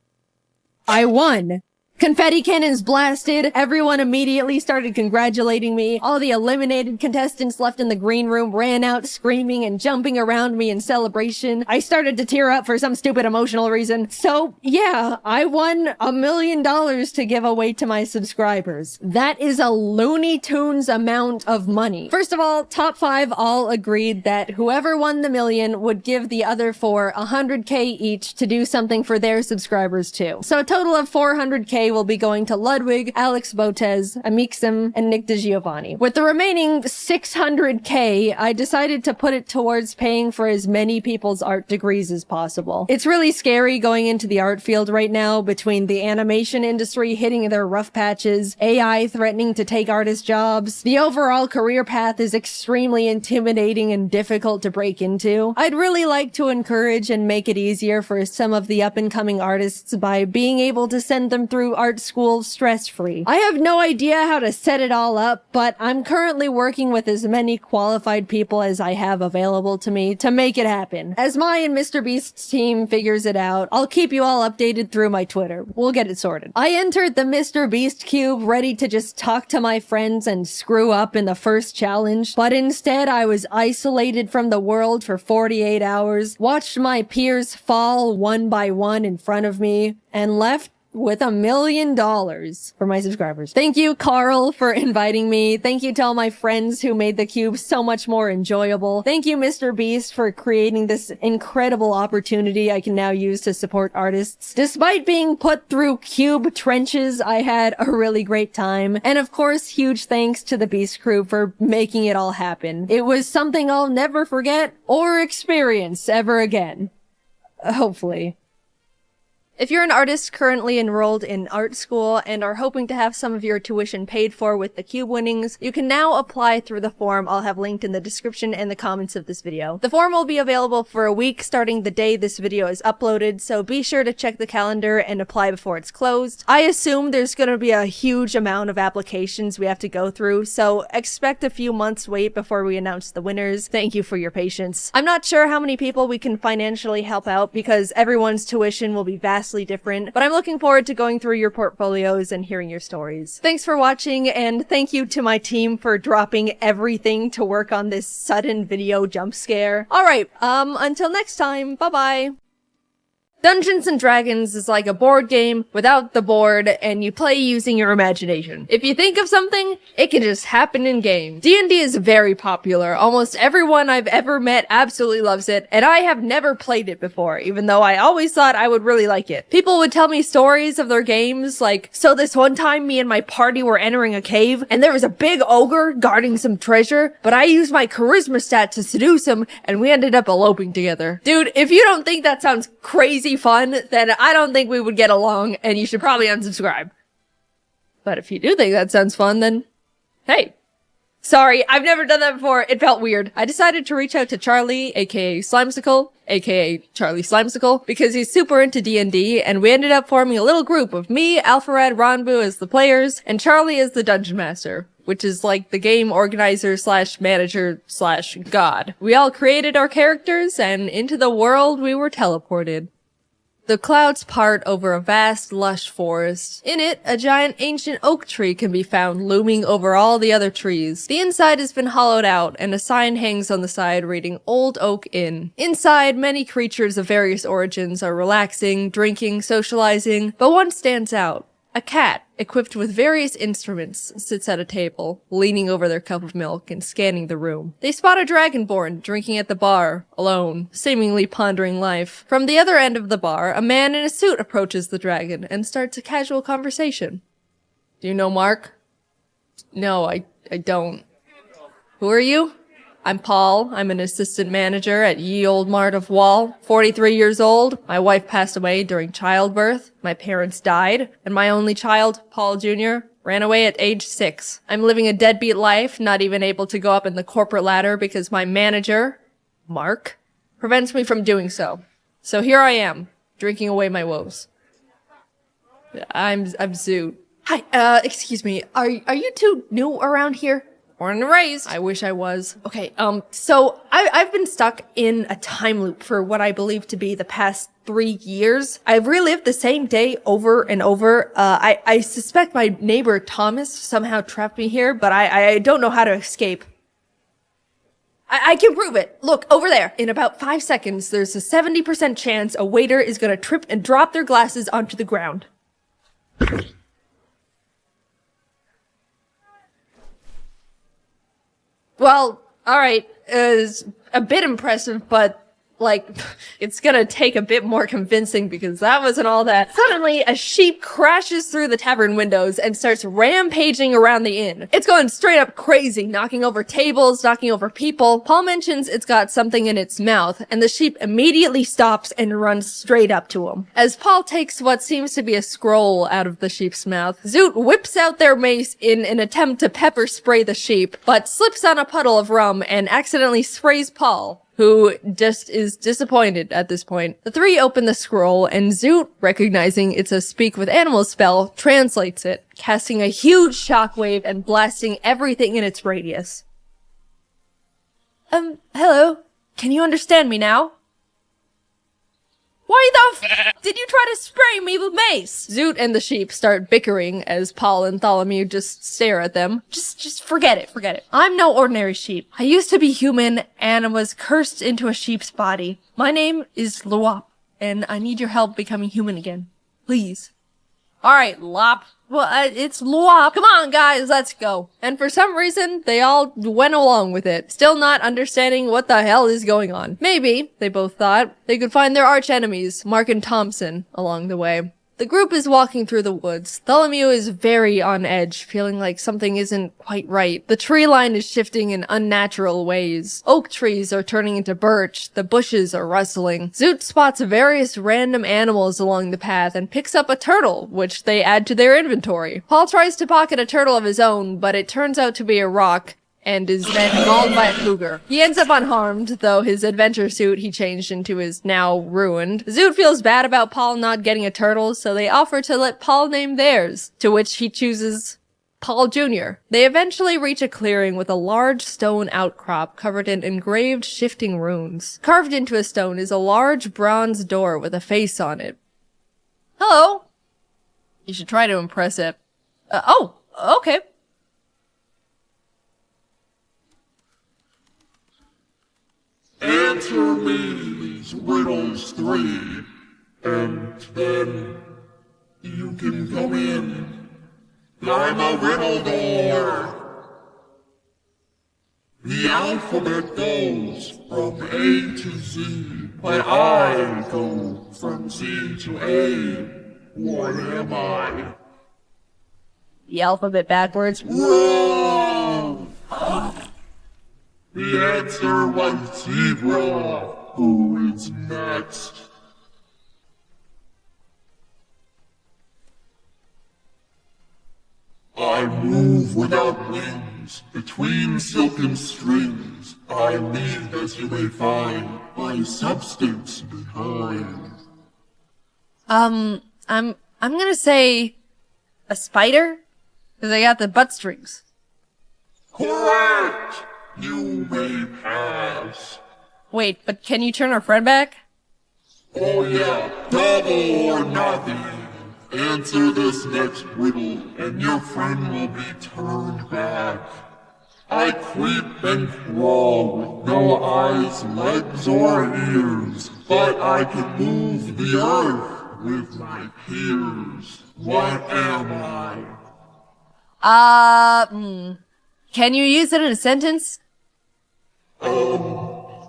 I won! Confetti cannons blasted. Everyone immediately started congratulating me. All the eliminated contestants left in the green room ran out screaming and jumping around me in celebration. I started to tear up for some stupid emotional reason. So yeah, I won $1 million to give away to my subscribers. That is a Looney Tunes amount of money. First of all, top 5 all agreed that whoever won the $1 million would give the other 4 $100K each to do something for their subscribers too. So a total of $400K will be going to Ludwig, Alex Botez, Amixem, and Nick DeGiovanni. With the remaining $600K, I decided to put it towards paying for as many people's art degrees as possible. It's really scary going into the art field right now between the animation industry hitting their rough patches, AI threatening to take artist jobs. The overall career path is extremely intimidating and difficult to break into. I'd really like to encourage and make it easier for some of the up-and-coming artists by being able to send them through art school stress-free. I have no idea how to set it all up, but I'm currently working with as many qualified people as I have available to me to make it happen. As my and Mr. Beast's team figures it out, I'll keep you all updated through my Twitter. We'll get it sorted. I entered the Mr. Beast cube ready to just talk to my friends and screw up in the first challenge, but instead I was isolated from the world for 48 hours, watched my peers fall one by one in front of me, and left with $1 million for my subscribers. Thank you, Carl, for inviting me. Thank you to all my friends who made the cube so much more enjoyable. Thank you, Mr. Beast, for creating this incredible opportunity I can now use to support artists. Despite being put through cube trenches, I had a really great time. And of course, huge thanks to the Beast crew for making it all happen. It was something I'll never forget or experience ever again. Hopefully. If you're an artist currently enrolled in art school and are hoping to have some of your tuition paid for with the cube winnings, you can now apply through the form I'll have linked in the description and the comments of this video. The form will be available for a week starting the day this video is uploaded, so be sure to check the calendar and apply before it's closed. I assume there's gonna be a huge amount of applications we have to go through, so expect a few months wait before we announce the winners. Thank you for your patience. I'm not sure how many people we can financially help out because everyone's tuition will be vastly different, but I'm looking forward to going through your portfolios and hearing your stories. Thanks for watching, and thank you to my team for dropping everything to work on this sudden video jump scare. Alright, until next time, bye-bye. Dungeons & Dragons is like a board game without the board, and you play using your imagination. If you think of something, it can just happen in game. D&D is very popular. Almost everyone I've ever met absolutely loves it, and I have never played it before, even though I always thought I would really like it. People would tell me stories of their games, like, so this one time me and my party were entering a cave, and there was a big ogre guarding some treasure, but I used my charisma stat to seduce him, and we ended up eloping together. Dude, if you don't think that sounds crazy fun, then I don't think we would get along, and you should probably unsubscribe. But if you do think that sounds fun, then hey. Sorry, I've never done that before. It felt weird. I decided to reach out to Charlie, aka Slimesicle, aka Charlie Slimesicle, because he's super into D&D, and we ended up forming a little group of me, Alpharad, Ronbu as the players, and Charlie as the Dungeon Master, which is like the game organizer slash manager slash god. We all created our characters, and into the world we were teleported. The clouds part over a vast, lush forest. In it, a giant ancient oak tree can be found looming over all the other trees. The inside has been hollowed out, and a sign hangs on the side reading Old Oak Inn. Inside, many creatures of various origins are relaxing, drinking, socializing, but one stands out. A cat, equipped with various instruments, sits at a table, leaning over their cup of milk and scanning the room. They spot a dragonborn drinking at the bar, alone, seemingly pondering life. From the other end of the bar, a man in a suit approaches the dragon and starts a casual conversation. Do you know Mark? No, I don't. Who are you? I'm Paul. I'm an assistant manager at Ye Old Mart of Wall. 43 years old. My wife passed away during childbirth. My parents died. And my only child, Paul Jr., ran away at age 6. I'm living a deadbeat life, not even able to go up in the corporate ladder because my manager, Mark, prevents me from doing so. So here I am, drinking away my woes. I'm Zoot. Hi, excuse me. Are you two new around here? Born and raised. I wish I was. Okay, so I've been stuck in a time loop for what I believe to be the past 3 years. I've relived the same day over and over. I suspect my neighbor Thomas somehow trapped me here, but I don't know how to escape. I can prove it. Look, over there. In about 5 seconds, there's a 70% chance a waiter is gonna trip and drop their glasses onto the ground. Well, alright, it's a bit impressive, but, like, it's gonna take a bit more convincing because that wasn't all that. Suddenly, a sheep crashes through the tavern windows and starts rampaging around the inn. It's going straight up crazy, knocking over tables, knocking over people. Paul mentions it's got something in its mouth, and the sheep immediately stops and runs straight up to him. As Paul takes what seems to be a scroll out of the sheep's mouth, Zoot whips out their mace in an attempt to pepper spray the sheep, but slips on a puddle of rum and accidentally sprays Paul, who just is disappointed at this point. The three open the scroll, and Zoot, recognizing it's a speak with animals spell, translates it, casting a huge shockwave and blasting everything in its radius. Hello? Can you understand me now? Why the f did you try to spray me with mace? Zoot and the sheep start bickering as Paul and Tholomew just stare at them. Just forget it, forget it. I'm no ordinary sheep. I used to be human and was cursed into a sheep's body. My name is Luop, and I need your help becoming human again. Please. Alright, Lop. Well, it's Luop. Come on, guys, let's go. And for some reason, they all went along with it, still not understanding what the hell is going on. Maybe, they both thought, they could find their arch enemies, Mark and Thompson, along the way. The group is walking through the woods. Bartholomew is very on edge, feeling like something isn't quite right. The tree line is shifting in unnatural ways. Oak trees are turning into birch. The bushes are rustling. Zoot spots various random animals along the path and picks up a turtle, which they add to their inventory. Paul tries to pocket a turtle of his own, but it turns out to be a rock, and is then mauled by a cougar. He ends up unharmed, though his adventure suit he changed into is now ruined. Zoot feels bad about Paul not getting a turtle, so they offer to let Paul name theirs, to which he chooses Paul Jr. They eventually reach a clearing with a large stone outcrop covered in engraved shifting runes. Carved into a stone is a large bronze door with a face on it. Hello! You should try to impress it. Oh, okay. Answer me these riddles 3, and then you can come in. I'm a riddle door. The alphabet goes from A to Z, but I go from Z to A. What am I? The alphabet backwards. Wrong! The answer was zebra. Who is next? I move without wings, between silken strings. I lead, as you may find, my substance behind. I'm gonna say a spider, because I got the butt strings. Correct! You may pass. Wait, but can you turn our friend back? Oh yeah, double or nothing. Answer this next riddle, and your friend will be turned back. I creep and crawl with no eyes, legs, or ears, but I can move the earth with my peers. What am I? Can you use it in a sentence?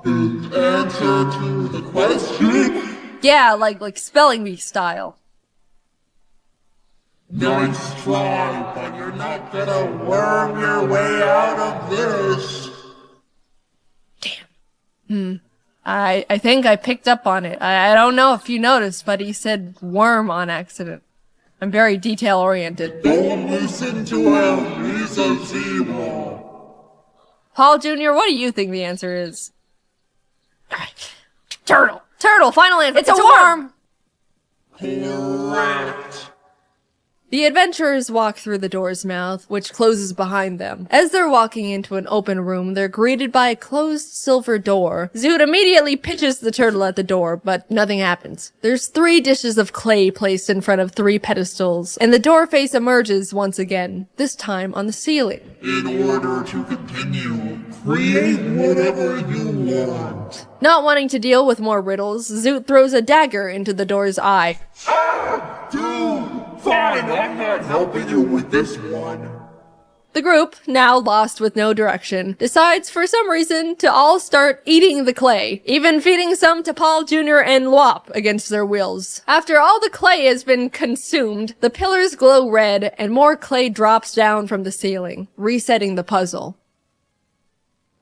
The answer to the question? Yeah, like spelling bee style. Nice try, but you're not gonna worm your way out of this. I think I picked up on it. I don't know if you noticed, but he said worm on accident. I'm very detail-oriented. Don't listen to him, he's a zebra. Paul Jr., what do you think the answer is? Turtle! Turtle, final answer! It's a worm! Correct. The adventurers walk through the door's mouth, which closes behind them. As they're walking into an open room, they're greeted by a closed silver door. Zoot immediately pitches the turtle at the door, but nothing happens. There's 3 dishes of clay placed in front of 3 pedestals, and the door face emerges once again, this time on the ceiling. In order to continue, create whatever you want. Not wanting to deal with more riddles, Zoot throws a dagger into the door's eye. Dude! Fine, I'm not helping you with this one. The group, now lost with no direction, decides for some reason to all start eating the clay, even feeding some to Paul Jr. and Lwop against their wills. After all the clay has been consumed, the pillars glow red and more clay drops down from the ceiling, resetting the puzzle.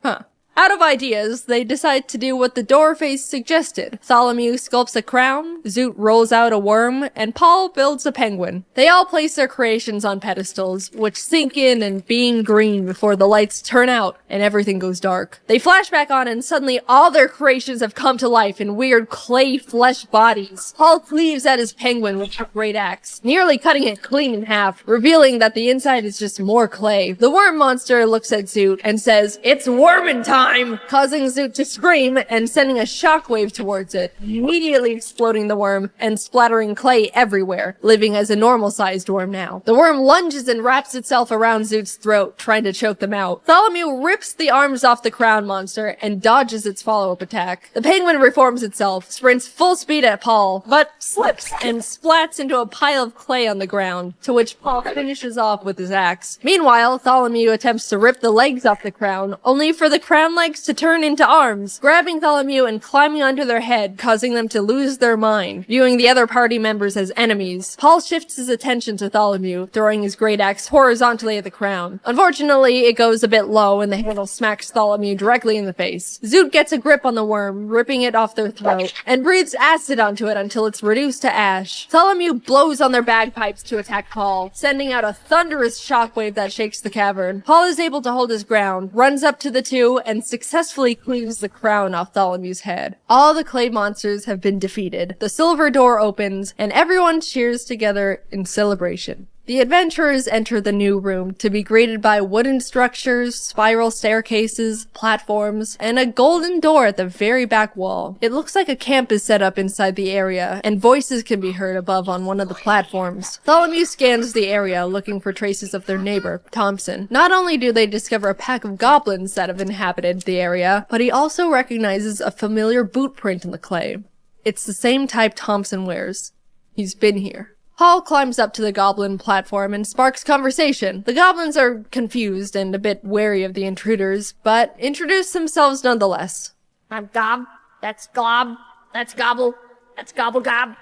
Huh. Out of ideas, they decide to do what the door face suggested. Bartholomew sculpts a crown, Zoot rolls out a worm, and Paul builds a penguin. They all place their creations on pedestals, which sink in and beam green before the lights turn out and everything goes dark. They flash back on and suddenly all their creations have come to life in weird clay flesh bodies. Paul cleaves at his penguin with a great axe, nearly cutting it clean in half, revealing that the inside is just more clay. The worm monster looks at Zoot and says, "It's wormin' time!" Causing Zoot to scream and sending a shockwave towards it, immediately exploding the worm and splattering clay everywhere, living as a normal-sized worm now. The worm lunges and wraps itself around Zoot's throat, trying to choke them out. Bartholomew rips the arms off the crown monster and dodges its follow-up attack. The penguin reforms itself, sprints full speed at Paul, but slips and splats into a pile of clay on the ground, to which Paul finishes off with his axe. Meanwhile, Bartholomew attempts to rip the legs off the crown, only for the crown legs to turn into arms, grabbing Tholomew and climbing onto their head, causing them to lose their mind, viewing the other party members as enemies. Paul shifts his attention to Tholomew, throwing his great axe horizontally at the crown. Unfortunately, it goes a bit low and the handle smacks Tholomew directly in the face. Zoot gets a grip on the worm, ripping it off their throat, and breathes acid onto it until it's reduced to ash. Tholomew blows on their bagpipes to attack Paul, sending out a thunderous shockwave that shakes the cavern. Paul is able to hold his ground, runs up to the two, and successfully cleaves the crown off Tholomew's head. All the clay monsters have been defeated. The silver door opens, and everyone cheers together in celebration. The adventurers enter the new room to be greeted by wooden structures, spiral staircases, platforms, and a golden door at the very back wall. It looks like a camp is set up inside the area, and voices can be heard above on one of the platforms. Tholomew scans the area looking for traces of their neighbor, Thompson. Not only do they discover a pack of goblins that have inhabited the area, but he also recognizes a familiar boot print in the clay. It's the same type Thompson wears. He's been here. Paul climbs up to the goblin platform and sparks conversation. The goblins are confused and a bit wary of the intruders, but introduce themselves nonetheless. I'm Gob, that's Glob, that's Gobble, that's Gobble Gob,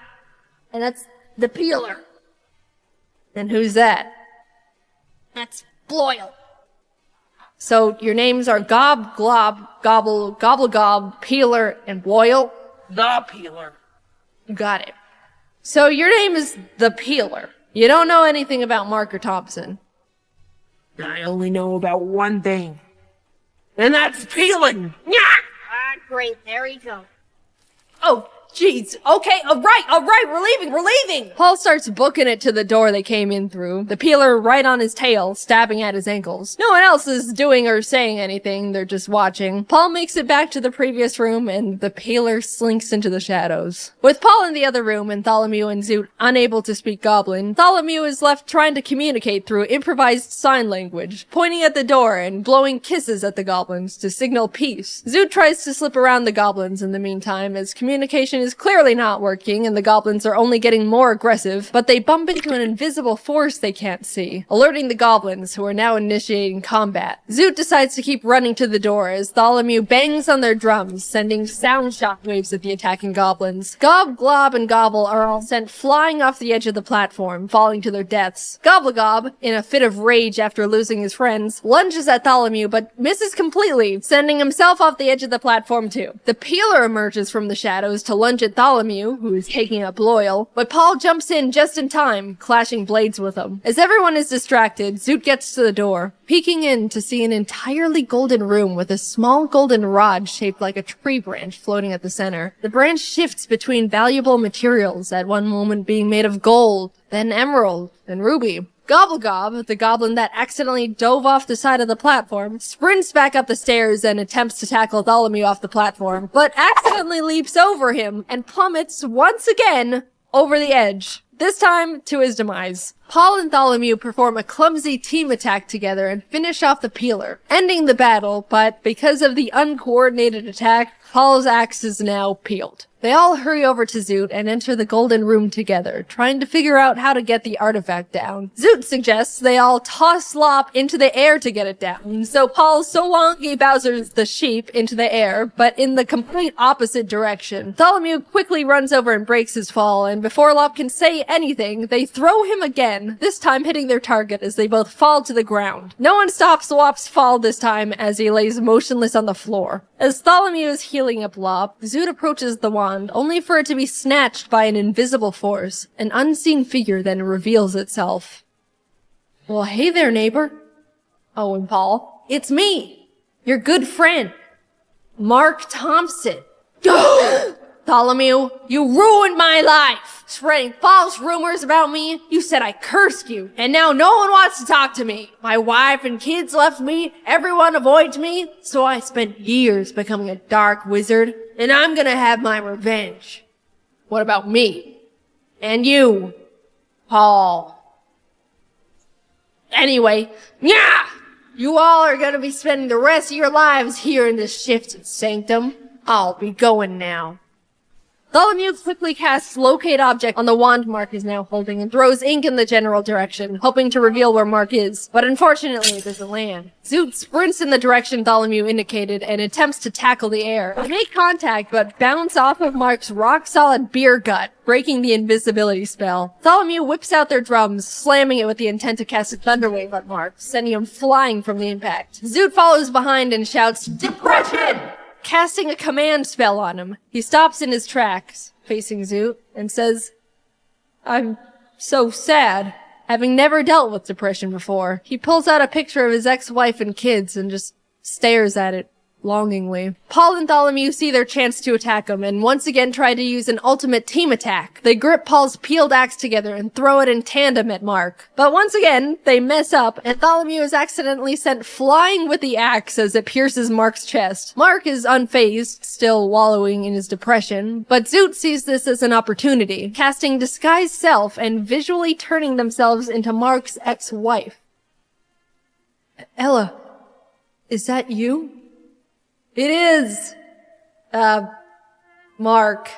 and that's the Peeler. And who's that? That's Bloyle. So your names are Gob, Glob, Gobble, Gobble Gob, Peeler, and Boyle? The Peeler. Got it. So your name is the Peeler. You don't know anything about Mark or Thompson. I only know about one thing. And that's peeling! Yeah! Ah, great, there you go. Oh, jeez. Okay, all right, we're leaving! Paul starts booking it to the door they came in through, the Peeler right on his tail, stabbing at his ankles. No one else is doing or saying anything, they're just watching. Paul makes it back to the previous room, and the Peeler slinks into the shadows. With Paul in the other room and Tholomew and Zoot unable to speak Goblin, Tholomew is left trying to communicate through improvised sign language, pointing at the door and blowing kisses at the goblins to signal peace. Zoot tries to slip around the goblins in the meantime, as communication is clearly not working and the goblins are only getting more aggressive, but they bump into an invisible force they can't see, alerting the goblins, who are now initiating combat. Zoot decides to keep running to the door as Tholomew bangs on their drums, sending sound shockwaves at the attacking goblins. Gob, Glob, and Gobble are all sent flying off the edge of the platform, falling to their deaths. Gobblegob, in a fit of rage after losing his friends, lunges at Tholomew but misses completely, sending himself off the edge of the platform too. The Peeler emerges from the shadows to lunge at Tholomew, who is taking up Loyal, but Paul jumps in just in time, clashing blades with him. As everyone is distracted, Zoot gets to the door, peeking in to see an entirely golden room with a small golden rod shaped like a tree branch floating at the center. The branch shifts between valuable materials, at one moment being made of gold, then emerald, and ruby. Gobblegob, the goblin that accidentally dove off the side of the platform, sprints back up the stairs and attempts to tackle Tholomew off the platform, but accidentally leaps over him and plummets once again over the edge, this time to his demise. Paul and Tholomew perform a clumsy team attack together and finish off the Peeler, ending the battle, but because of the uncoordinated attack, Paul's axe is now peeled. They all hurry over to Zoot and enter the golden room together, trying to figure out how to get the artifact down. Zoot suggests they all toss Lop into the air to get it down, so Paul Solongi Bowser's the sheep into the air, but in the complete opposite direction. Tholomew quickly runs over and breaks his fall, and before Lop can say anything, they throw him again, this time hitting their target as they both fall to the ground. No one stops Lop's fall this time as he lays motionless on the floor. As Tholomew is healing up Lop, Zoot approaches the wand, only for it to be snatched by an invisible force. An unseen figure then reveals itself. Well, hey there, neighbor. Oh, and Paul. It's me, your good friend, Mark Thompson. Tholomew, you ruined my life, spreading false rumors about me. You said I cursed you, and now no one wants to talk to me. My wife and kids left me, everyone avoids me, so I spent years becoming a dark wizard, and I'm gonna have my revenge. What about me? And you, Paul? Anyway, yeah! You all are gonna be spending the rest of your lives here in this shifted sanctum. I'll be going now. Bartholomew quickly casts locate object on the wand Mark is now holding and throws ink in the general direction, hoping to reveal where Mark is. But unfortunately, it doesn't land. Zoot sprints in the direction Bartholomew indicated and attempts to tackle the air. They make contact, but bounce off of Mark's rock-solid beer gut, breaking the invisibility spell. Bartholomew whips out their drums, slamming it with the intent to cast a thunderwave on Mark, sending him flying from the impact. Zoot follows behind and shouts, "Depression!" casting a command spell on him. He stops in his tracks, facing Zoot, and says, "I'm so sad." Having never dealt with depression before, he pulls out a picture of his ex-wife and kids and just stares at it longingly. Paul and Bartholomew see their chance to attack him and once again try to use an ultimate team attack. They grip Paul's peeled axe together and throw it in tandem at Mark. But once again, they mess up and Bartholomew is accidentally sent flying with the axe as it pierces Mark's chest. Mark is unfazed, still wallowing in his depression, but Zoot sees this as an opportunity, casting Disguise Self and visually turning themselves into Mark's ex-wife. "Ella, is that you?" "It is. Mark."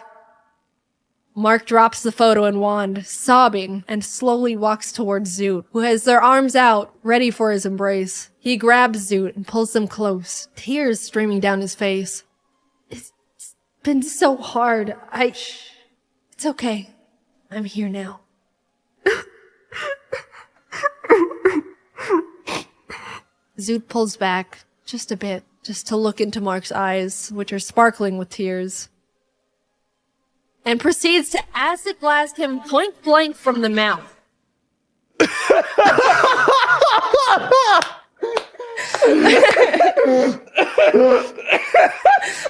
Mark drops the photo and wand, sobbing, and slowly walks towards Zoot, who has their arms out, ready for his embrace. He grabs Zoot and pulls them close, tears streaming down his face. "It's been so hard. It's okay. I'm here now." Zoot pulls back, just a bit, just to look into Mark's eyes, which are sparkling with tears, and proceeds to acid blast him point blank from the mouth.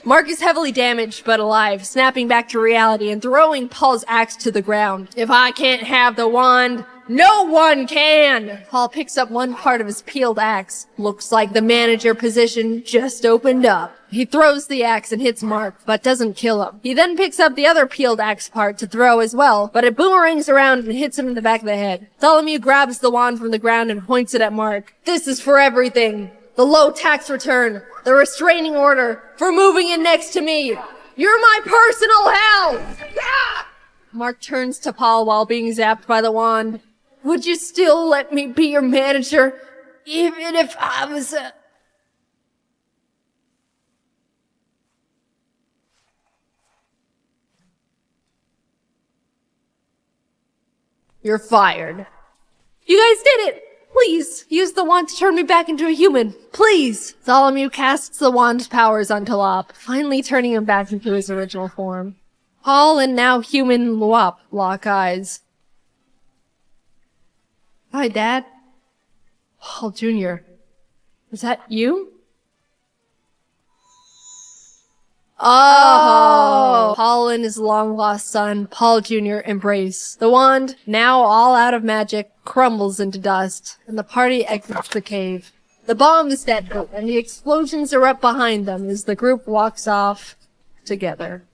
Mark is heavily damaged but alive, snapping back to reality and throwing Paul's axe to the ground. "If I can't have the wand, no one can!" Paul picks up one part of his peeled axe. Looks like the manager position just opened up. He throws the axe and hits Mark, but doesn't kill him. He then picks up the other peeled axe part to throw as well, but it boomerangs around and hits him in the back of the head. Bartholomew grabs the wand from the ground and points it at Mark. "This is for everything. The low tax return, the restraining order, for moving in next to me. You're my personal hell!" Ah! Mark turns to Paul while being zapped by the wand. "Would you still let me be your manager, even if I was a..." "You're fired." "You guys did it! Please, use the wand to turn me back into a human. Please!" Bartholomew casts the wand's powers onto Lop, finally turning him back into his original form. Paul and now human Lop lock eyes. "Hi, Dad." "Paul Jr. Is that you?" Oh! Paul and his long-lost son, Paul Jr., embrace. The wand, now all out of magic, crumbles into dust, and the party exits the cave. The bomb is detonated, and the explosions erupt behind them as the group walks off together.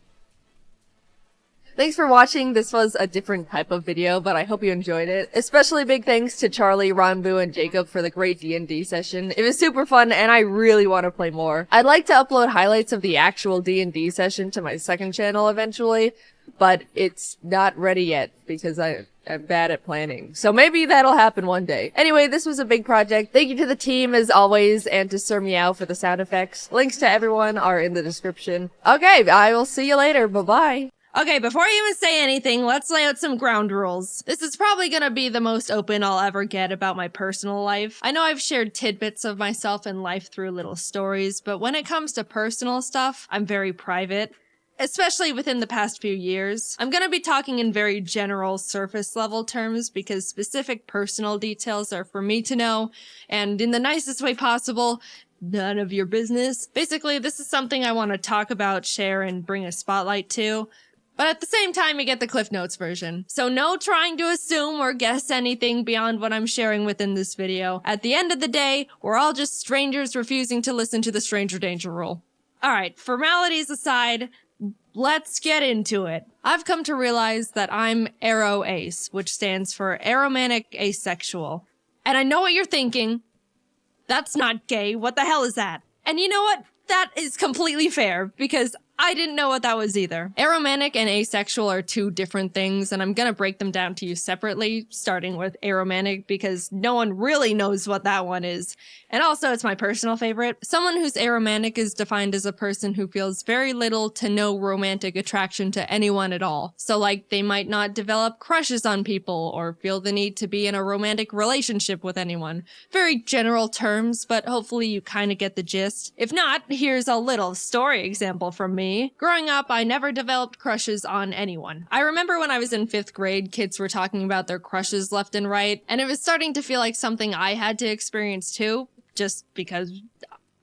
Thanks for watching. This was a different type of video, but I hope you enjoyed it. Especially big thanks to Charlie, Ranbu, and Jacob for the great D&D session. It was super fun, and I really want to play more. I'd like to upload highlights of the actual D&D session to my second channel eventually, but it's not ready yet because I'm bad at planning. So maybe that'll happen one day. Anyway, this was a big project. Thank you to the team as always, and to Sir Meow for the sound effects. Links to everyone are in the description. Okay, I will see you later. Bye-bye. Okay, before I even say anything, let's lay out some ground rules. This is probably gonna be the most open I'll ever get about my personal life. I know I've shared tidbits of myself and life through little stories, but when it comes to personal stuff, I'm very private. Especially within the past few years. I'm gonna be talking in very general surface level terms because specific personal details are for me to know, and in the nicest way possible, none of your business. Basically, this is something I want to talk about, share, and bring a spotlight to. But at the same time, you get the Cliff Notes version. So no trying to assume or guess anything beyond what I'm sharing within this video. At the end of the day, we're all just strangers refusing to listen to the stranger danger rule. Alright, formalities aside, let's get into it. I've come to realize that I'm aro-ace, which stands for aromantic asexual. And I know what you're thinking. That's not gay. What the hell is that? And you know what? that is completely fair because I didn't know what that was either. Aromantic and asexual are two different things, and I'm gonna break them down to you separately, starting with aromantic because no one really knows what that one is. And also, it's my personal favorite. Someone who's aromantic is defined as a person who feels very little to no romantic attraction to anyone at all. So like, they might not develop crushes on people or feel the need to be in a romantic relationship with anyone. Very general terms, but hopefully you kind of get the gist. If not, here's a little story example from me. Growing up, I never developed crushes on anyone. I remember when I was in 5th grade, kids were talking about their crushes left and right, and it was starting to feel like something I had to experience too, just because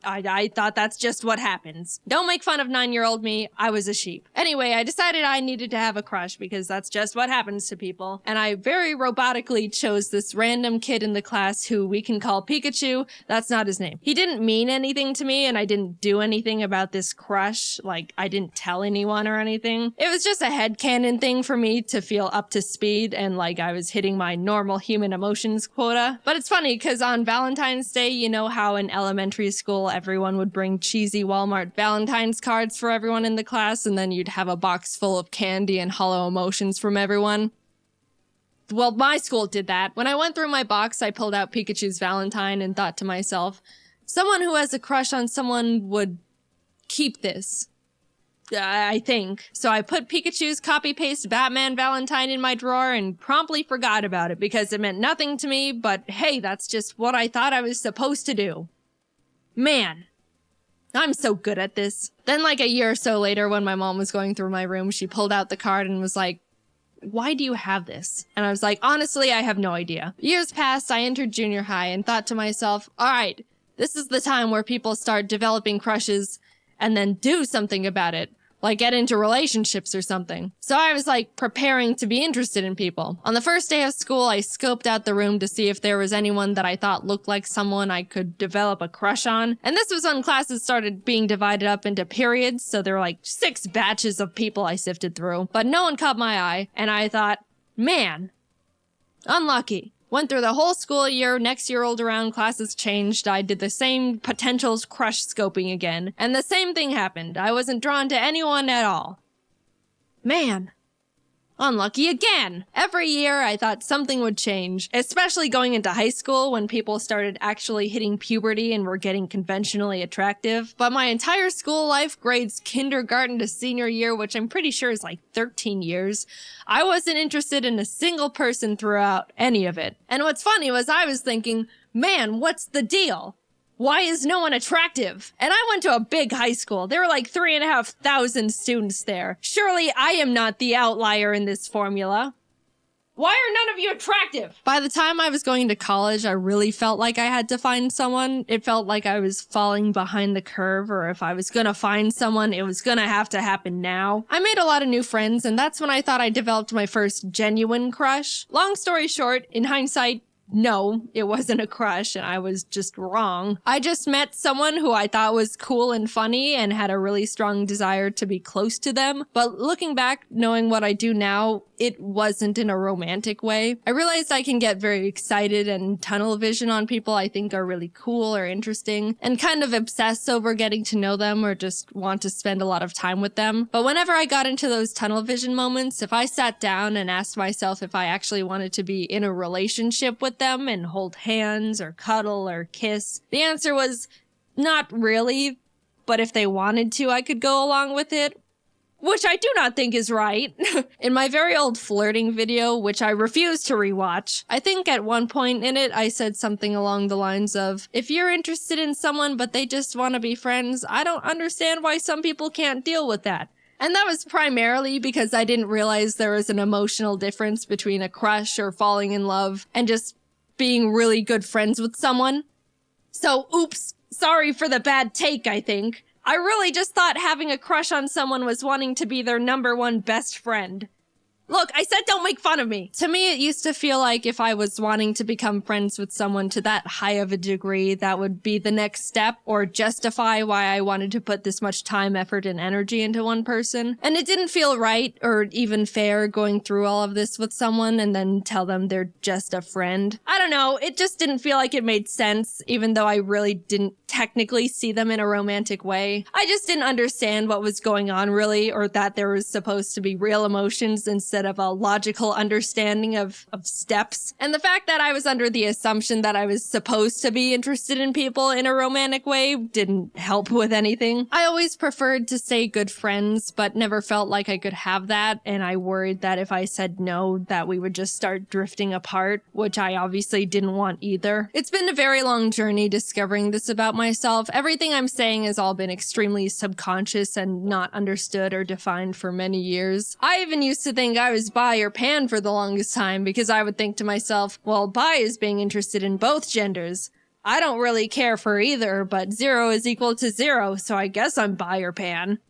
I thought that's just what happens. Don't make fun of 9-year-old me, I was a sheep. Anyway, I decided I needed to have a crush because that's just what happens to people. And I very robotically chose this random kid in the class who we can call Pikachu. That's not his name. He didn't mean anything to me and I didn't do anything about this crush. Like, I didn't tell anyone or anything. It was just a headcanon thing for me to feel up to speed and like I was hitting my normal human emotions quota. But it's funny because on Valentine's Day, you know how in elementary school everyone would bring cheesy Walmart Valentine's cards for everyone in the class, and then you'd have a box full of candy and hollow emotions from everyone. Well, my school did that. When I went through my box, I pulled out Pikachu's Valentine and thought to myself, someone who has a crush on someone would keep this. I think. So I put Pikachu's copy-paste Batman Valentine in my drawer and promptly forgot about it because it meant nothing to me, but hey, that's just what I thought I was supposed to do. Man, I'm so good at this. Then like a year or so later when my mom was going through my room, she pulled out the card and was like, why do you have this? And I was like, honestly, I have no idea. Years passed, I entered junior high and thought to myself, all right, this is the time where people start developing crushes and then do something about it. Like get into relationships or something. So I was like preparing to be interested in people. On the first day of school, I scoped out the room to see if there was anyone that I thought looked like someone I could develop a crush on. And this was when classes started being divided up into periods, so there were like 6 batches of people I sifted through. But no one caught my eye, and I thought, man, unlucky. Went through the whole school year, next year rolled around, classes changed, I did the same potentials crush scoping again, and the same thing happened. I wasn't drawn to anyone at all. Man. Unlucky again. Every year I thought something would change, especially going into high school when people started actually hitting puberty and were getting conventionally attractive. But my entire school life, grades kindergarten to senior year, which I'm pretty sure is like 13 years, I wasn't interested in a single person throughout any of it. And what's funny was I was thinking, man, what's the deal? Why is no one attractive? And I went to a big high school. There were like 3,500 students there. Surely I am not the outlier in this formula. Why are none of you attractive? By the time I was going to college, I really felt like I had to find someone. It felt like I was falling behind the curve, or if I was gonna find someone, it was gonna have to happen now. I made a lot of new friends, and that's when I thought I developed my first genuine crush. Long story short, in hindsight, no, it wasn't a crush and I was just wrong. I just met someone who I thought was cool and funny and had a really strong desire to be close to them. But looking back, knowing what I do now, it wasn't in a romantic way. I realized I can get very excited and tunnel vision on people I think are really cool or interesting and kind of obsess over getting to know them or just want to spend a lot of time with them. But whenever I got into those tunnel vision moments, if I sat down and asked myself if I actually wanted to be in a relationship with them and hold hands or cuddle or kiss, the answer was not really, but if they wanted to, I could go along with it. Which I do not think is right. In my very old flirting video, which I refuse to rewatch, I think at one point in it I said something along the lines of, if you're interested in someone but they just want to be friends, I don't understand why some people can't deal with that. And that was primarily because I didn't realize there was an emotional difference between a crush or falling in love and just being really good friends with someone. So, oops, sorry for the bad take, I think. I really just thought having a crush on someone was wanting to be their #1 best friend. Look, I said don't make fun of me. To me, it used to feel like if I was wanting to become friends with someone to that high of a degree, that would be the next step or justify why I wanted to put this much time, effort, and energy into one person. And it didn't feel right or even fair going through all of this with someone and then tell them they're just a friend. I don't know, it just didn't feel like it made sense, even though I really didn't technically see them in a romantic way. I just didn't understand what was going on really, or that there was supposed to be real emotions instead of a logical understanding of steps. And the fact that I was under the assumption that I was supposed to be interested in people in a romantic way didn't help with anything. I always preferred to stay good friends, but never felt like I could have that, and I worried that if I said no, that we would just start drifting apart, which I obviously didn't want either. It's been a very long journey discovering this about myself. Everything I'm saying has all been extremely subconscious and not understood or defined for many years. I even used to think I was bi or pan for the longest time because I would think to myself, well, bi is being interested in both genders. I don't really care for either, but 0 is equal to 0, so I guess I'm bi or pan.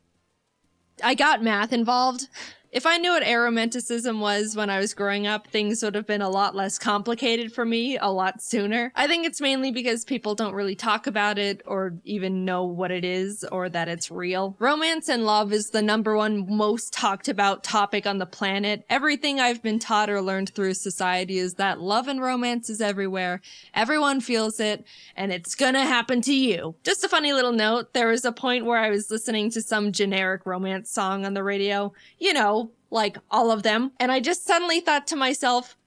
I got math involved. If I knew what aromanticism was when I was growing up, things would have been a lot less complicated for me a lot sooner. I think it's mainly because people don't really talk about it or even know what it is or that it's real. Romance and love is the #1 most talked about topic on the planet. Everything I've been taught or learned through society is that love and romance is everywhere. Everyone feels it, and it's gonna happen to you. Just a funny little note, there was a point where I was listening to some generic romance song on the radio. You know, like all of them. And I just suddenly thought to myself,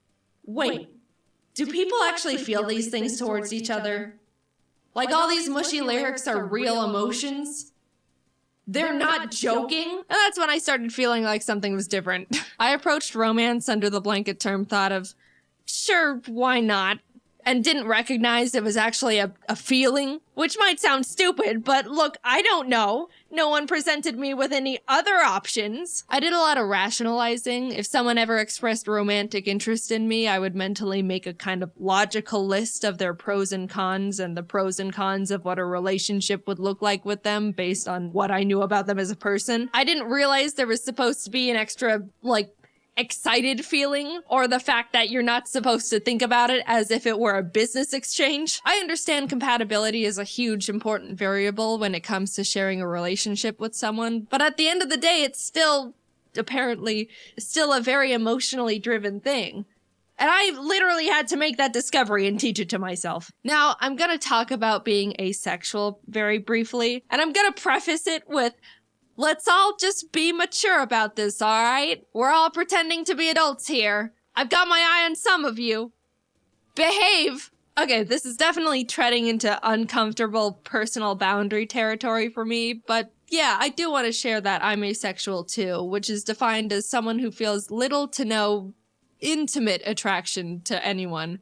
wait, do people actually feel these things towards each other? Like all these mushy lyrics are real emotions? They're not joking? And that's when I started feeling like something was different. I approached romance under the blanket term thought of, sure, why not? And didn't recognize it was actually a feeling, which might sound stupid, but look, I don't know. No one presented me with any other options. I did a lot of rationalizing. If someone ever expressed romantic interest in me, I would mentally make a kind of logical list of their pros and cons and the pros and cons of what a relationship would look like with them based on what I knew about them as a person. I didn't realize there was supposed to be an extra, excited feeling, or the fact that you're not supposed to think about it as if it were a business exchange. I understand compatibility is a huge important variable when it comes to sharing a relationship with someone, but at the end of the day, it's still, apparently, still a very emotionally driven thing. And I literally had to make that discovery and teach it to myself. Now, I'm gonna talk about being asexual very briefly, and I'm gonna preface it with, let's all just be mature about this, alright? We're all pretending to be adults here. I've got my eye on some of you. Behave! Okay, this is definitely treading into uncomfortable personal boundary territory for me, but yeah, I do want to share that I'm asexual too, which is defined as someone who feels little to no intimate attraction to anyone.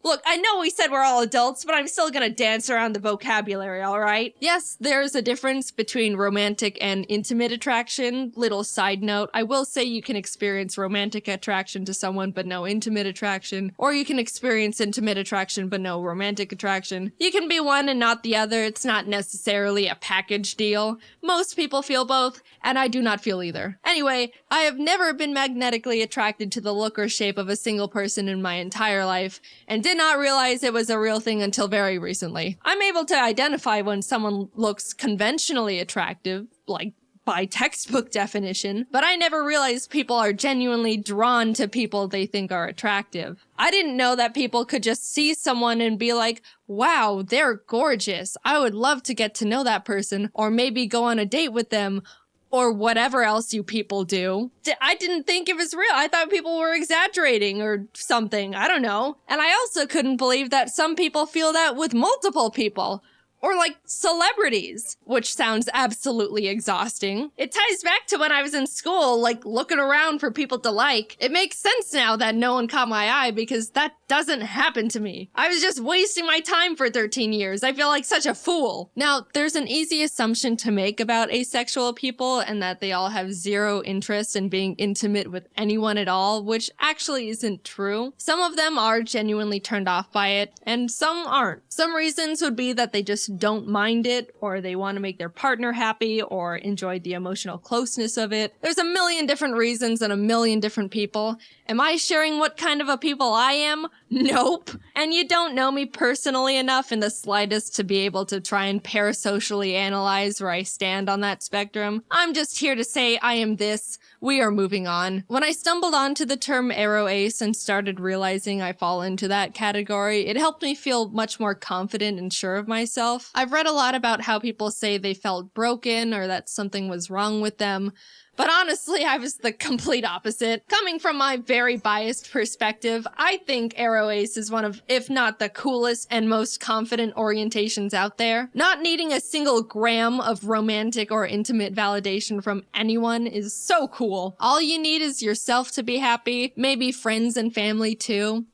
Look, I know we said we're all adults, but I'm still gonna dance around the vocabulary, alright? Yes, there's a difference between romantic and intimate attraction. Little side note, I will say you can experience romantic attraction to someone but no intimate attraction, or you can experience intimate attraction but no romantic attraction. You can be one and not the other. It's not necessarily a package deal. Most people feel both, and I do not feel either. Anyway, I have never been magnetically attracted to the look or shape of a single person in my entire life, and did not realize it was a real thing until very recently. I'm able to identify when someone looks conventionally attractive, like by textbook definition, but I never realized people are genuinely drawn to people they think are attractive. I didn't know that people could just see someone and be like, wow, they're gorgeous. I would love to get to know that person, or maybe go on a date with them, or whatever else you people do. I didn't think it was real. I thought people were exaggerating or something. I don't know. And I also couldn't believe that some people feel that with multiple people. Or like celebrities, which sounds absolutely exhausting. It ties back to when I was in school, like looking around for people to like. It makes sense now that no one caught my eye because that doesn't happen to me. I was just wasting my time for 13 years. I feel like such a fool. Now, there's an easy assumption to make about asexual people and that they all have zero interest in being intimate with anyone at all, which actually isn't true. Some of them are genuinely turned off by it, and some aren't. Some reasons would be that they just just don't mind it, or they want to make their partner happy, or enjoy the emotional closeness of it. There's a million different reasons and a million different people. Am I sharing what kind of a people I am? Nope. And you don't know me personally enough in the slightest to be able to try and parasocially analyze where I stand on that spectrum. I'm just here to say I am this. We are moving on. When I stumbled onto the term aro ace and started realizing I fall into that category, it helped me feel much more confident and sure of myself. I've read a lot about how people say they felt broken or that something was wrong with them. But honestly, I was the complete opposite. Coming from my very biased perspective, I think aro ace is one of, if not the coolest and most confident orientations out there. Not needing a single gram of romantic or intimate validation from anyone is so cool. All you need is yourself to be happy, maybe friends and family too.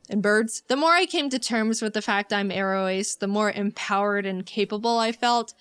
And birds. The more I came to terms with the fact I'm aro ace, the more empowered and capable I felt.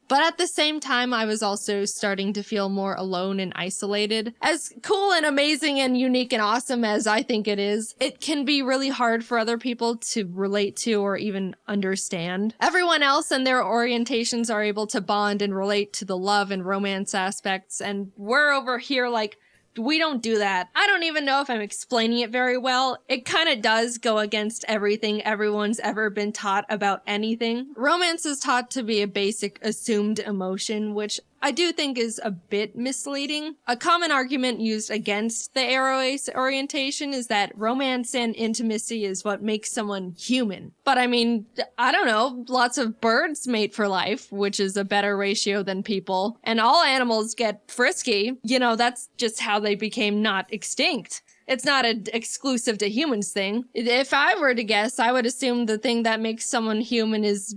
But at the same time, I was also starting to feel more alone and isolated. As cool and amazing and unique and awesome as I think it is, it can be really hard for other people to relate to or even understand. Everyone else and their orientations are able to bond and relate to the love and romance aspects, and we're over here like, we don't do that. I don't even know if I'm explaining it very well. It kind of does go against everything everyone's ever been taught about anything. Romance is taught to be a basic assumed emotion, which I do think is a bit misleading. A common argument used against the aro ace orientation is that romance and intimacy is what makes someone human. But I mean, I don't know, lots of birds mate for life, which is a better ratio than people, and all animals get frisky. You know, that's just how they became not extinct. It's not an exclusive to humans thing. If I were to guess, I would assume the thing that makes someone human is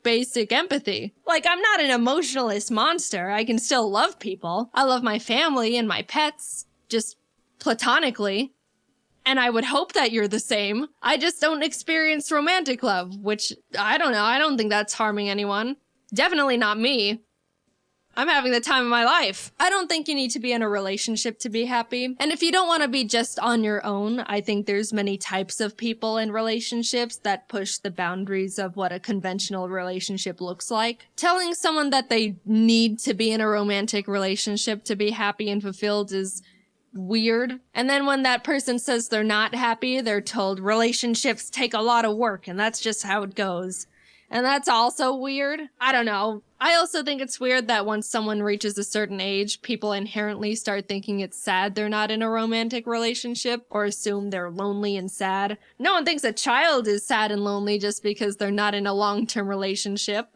basic empathy. Like, I'm not an emotionalist monster. I can still love people. I love my family and my pets, just platonically. And I would hope that you're the same. I just don't experience romantic love, which, I don't know, I don't think that's harming anyone. Definitely not me. I'm having the time of my life. I don't think you need to be in a relationship to be happy. And if you don't want to be just on your own, I think there's many types of people in relationships that push the boundaries of what a conventional relationship looks like. Telling someone that they need to be in a romantic relationship to be happy and fulfilled is weird. And then when that person says they're not happy, they're told relationships take a lot of work and that's just how it goes. And that's also weird. I don't know. I also think it's weird that once someone reaches a certain age, people inherently start thinking it's sad they're not in a romantic relationship or assume they're lonely and sad. No one thinks a child is sad and lonely just because they're not in a long-term relationship.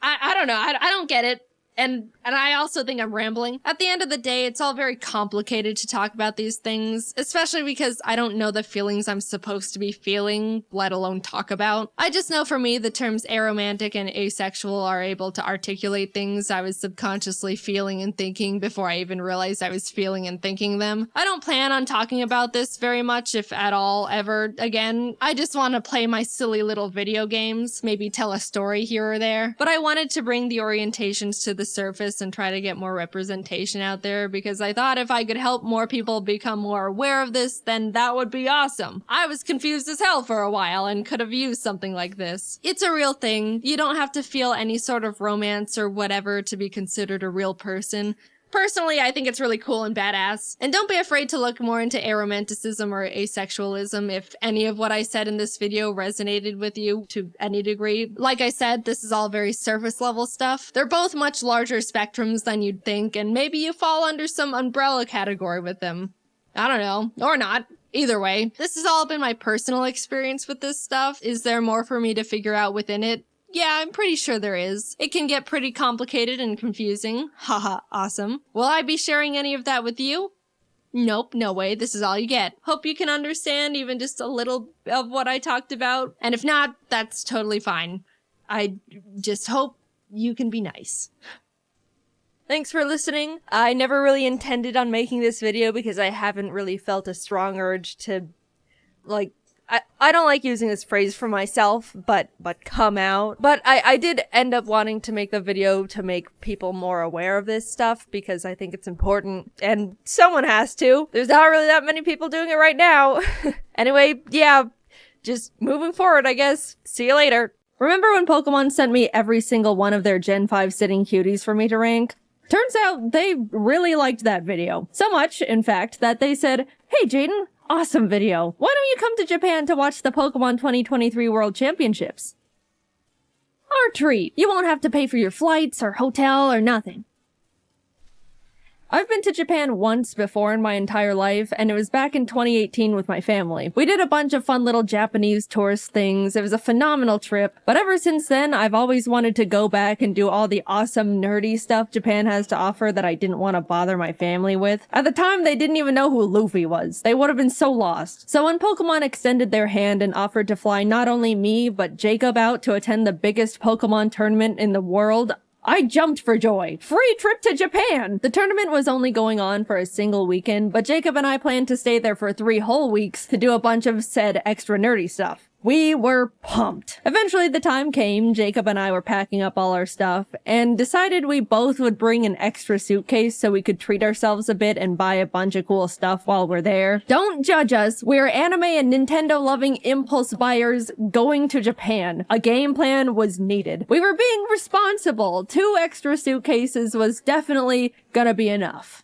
I don't know. I don't get it. And I also think I'm rambling. At the end of the day, it's all very complicated to talk about these things, especially because I don't know the feelings I'm supposed to be feeling, let alone talk about. I just know for me, the terms aromantic and asexual are able to articulate things I was subconsciously feeling and thinking before I even realized I was feeling and thinking them. I don't plan on talking about this very much, if at all, ever again. I just want to play my silly little video games, maybe tell a story here or there. But I wanted to bring the orientations to the surface and try to get more representation out there because I thought if I could help more people become more aware of this, then that would be awesome. I was confused as hell for a while and could have used something like this. It's a real thing. You don't have to feel any sort of romance or whatever to be considered a real person. Personally, I think it's really cool and badass. And don't be afraid to look more into aromanticism or asexualism if any of what I said in this video resonated with you to any degree. Like I said, this is all very surface level stuff. They're both much larger spectrums than you'd think, and maybe you fall under some umbrella category with them. I don't know. Or not. Either way, this has all been my personal experience with this stuff. Is there more for me to figure out within it? Yeah, I'm pretty sure there is. It can get pretty complicated and confusing. Haha, awesome. Will I be sharing any of that with you? Nope, no way. This is all you get. Hope you can understand even just a little of what I talked about. And if not, that's totally fine. I just hope you can be nice. Thanks for listening. I never really intended on making this video because I haven't really felt a strong urge to, like, I don't like using this phrase for myself, but come out. But I did end up wanting to make the video to make people more aware of this stuff because I think it's important and someone has to. There's not really that many people doing it right now. Anyway, yeah, just moving forward, I guess. See you later. Remember when Pokemon sent me every single one of their Gen 5 sitting cuties for me to rank? Turns out they really liked that video. So much, in fact, that they said, "Hey Jaiden, awesome video. Why don't you come to Japan to watch the Pokemon 2023 World Championships?" Our treat. You won't have to pay for your flights or hotel or nothing. I've been to Japan once before in my entire life, and it was back in 2018 with my family. We did a bunch of fun little Japanese tourist things. It was a phenomenal trip, but ever since then, I've always wanted to go back and do all the awesome nerdy stuff Japan has to offer that I didn't want to bother my family with. At the time, they didn't even know who Luffy was. They would have been so lost. So when Pokemon extended their hand and offered to fly not only me, but Jacob out to attend the biggest Pokemon tournament in the world, I jumped for joy. Free trip to Japan! The tournament was only going on for a single weekend, but Jacob and I planned to stay there for 3 whole weeks to do a bunch of said extra nerdy stuff. We were pumped. Eventually the time came, Jacob and I were packing up all our stuff, and decided we both would bring an extra suitcase so we could treat ourselves a bit and buy a bunch of cool stuff while we're there. Don't judge us, we're anime and Nintendo loving impulse buyers going to Japan. A game plan was needed. We were being responsible. 2 extra suitcases was definitely gonna be enough.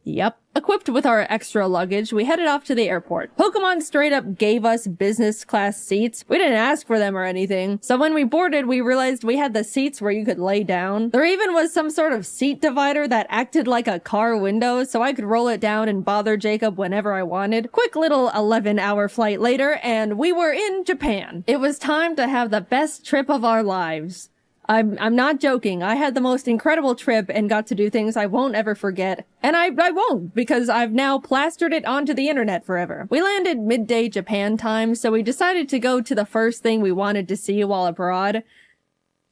Yep. Equipped with our extra luggage, we headed off to the airport. Pokemon straight up gave us business class seats. We didn't ask for them or anything. So when we boarded, we realized we had the seats where you could lay down. There even was some sort of seat divider that acted like a car window, so I could roll it down and bother Jacob whenever I wanted. Quick little 11-hour flight later, and we were in Japan. It was time to have the best trip of our lives. I'm not joking. I had the most incredible trip and got to do things I won't ever forget. And I won't, because I've now plastered it onto the internet forever. We landed midday Japan time, so we decided to go to the first thing we wanted to see while abroad.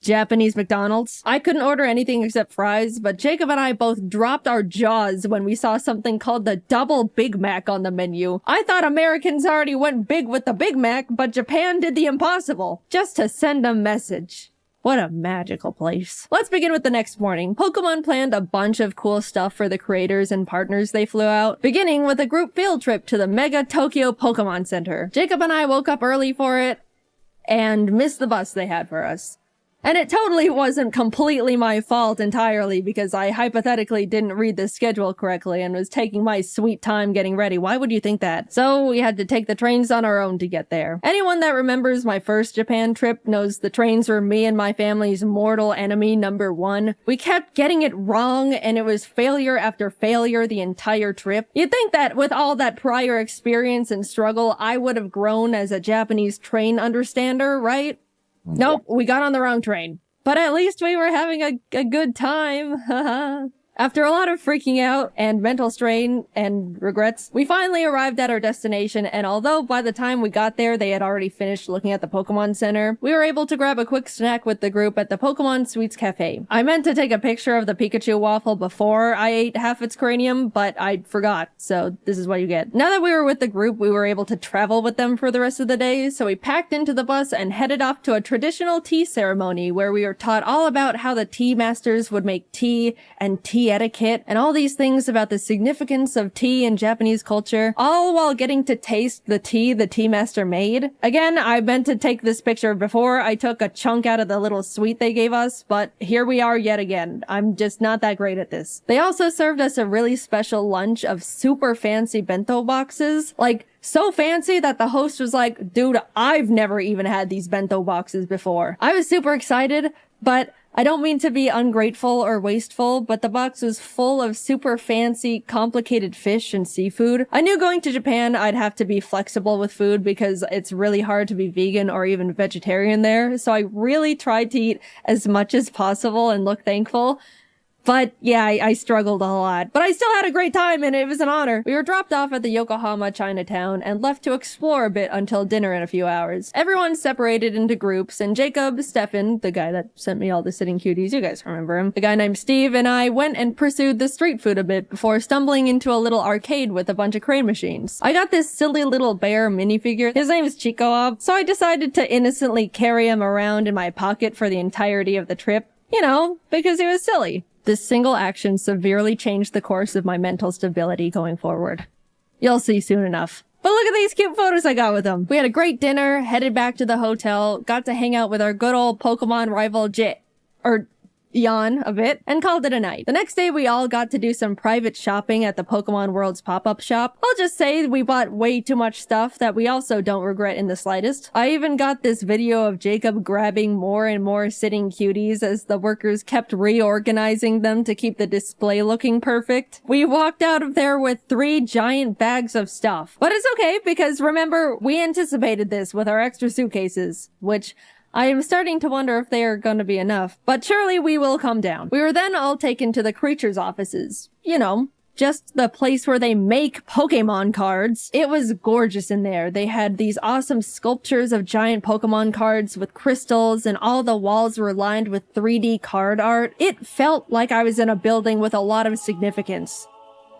Japanese McDonald's. I couldn't order anything except fries, but Jacob and I both dropped our jaws when we saw something called the Double Big Mac on the menu. I thought Americans already went big with the Big Mac, but Japan did the impossible, just to send a message. What a magical place. Let's begin with the next morning. Pokemon planned a bunch of cool stuff for the creators and partners they flew out, beginning with a group field trip to the Mega Tokyo Pokemon Center. Jacob and I woke up early for it and missed the bus they had for us. And it totally wasn't completely my fault entirely, because I hypothetically didn't read the schedule correctly and was taking my sweet time getting ready. Why would you think that? So we had to take the trains on our own to get there. Anyone that remembers my first Japan trip knows the trains were me and my family's mortal enemy number 1. We kept getting it wrong, and it was failure after failure the entire trip. You'd think that with all that prior experience and struggle, I would have grown as a Japanese train understander, right? Nope, we got on the wrong train. But at least we were having a good time, haha. After a lot of freaking out and mental strain and regrets, we finally arrived at our destination, and although by the time we got there they had already finished looking at the Pokemon Center, we were able to grab a quick snack with the group at the Pokemon Sweets Cafe. I meant to take a picture of the Pikachu waffle before I ate half its cranium, but I forgot, so this is what you get. Now that we were with the group, we were able to travel with them for the rest of the day, so we packed into the bus and headed off to a traditional tea ceremony where we were taught all about how the tea masters would make tea and tea etiquette, and all these things about the significance of tea in Japanese culture, all while getting to taste the tea master made. Again, I meant to take this picture before I took a chunk out of the little sweet they gave us, but here we are yet again. I'm just not that great at this. They also served us a really special lunch of super fancy bento boxes, like so fancy that the host was like, "Dude, I've never even had these bento boxes before." I was super excited, but I don't mean to be ungrateful or wasteful, but the box was full of super fancy, complicated fish and seafood. I knew going to Japan I'd have to be flexible with food because it's really hard to be vegan or even vegetarian there, so I really tried to eat as much as possible and look thankful. But yeah, I struggled a lot. But I still had a great time, and it was an honor. We were dropped off at the Yokohama Chinatown and left to explore a bit until dinner in a few hours. Everyone separated into groups, and Jacob, Stefan, the guy that sent me all the sitting cuties, you guys remember him, the guy named Steve, and I went and pursued the street food a bit before stumbling into a little arcade with a bunch of crane machines. I got this silly little bear minifigure. His name is Chico, so I decided to innocently carry him around in my pocket for the entirety of the trip. You know, because he was silly. This single action severely changed the course of my mental stability going forward. You'll see soon enough. But look at these cute photos I got with them. We had a great dinner, headed back to the hotel, got to hang out with our good old Pokemon rival Jan a bit, and called it a night. The next day, we all got to do some private shopping at the Pokemon World's pop-up shop. I'll just say we bought way too much stuff that we also don't regret in the slightest. I even got this video of Jacob grabbing more and more sitting cuties as the workers kept reorganizing them to keep the display looking perfect. We walked out of there with 3 giant bags of stuff. But it's okay, because remember, we anticipated this with our extra suitcases, which I am starting to wonder if they are going to be enough, but surely we will come down. We were then all taken to the creatures' offices. You know, just the place where they make Pokemon cards. It was gorgeous in there. They had these awesome sculptures of giant Pokemon cards with crystals, and all the walls were lined with 3D card art. It felt like I was in a building with a lot of significance.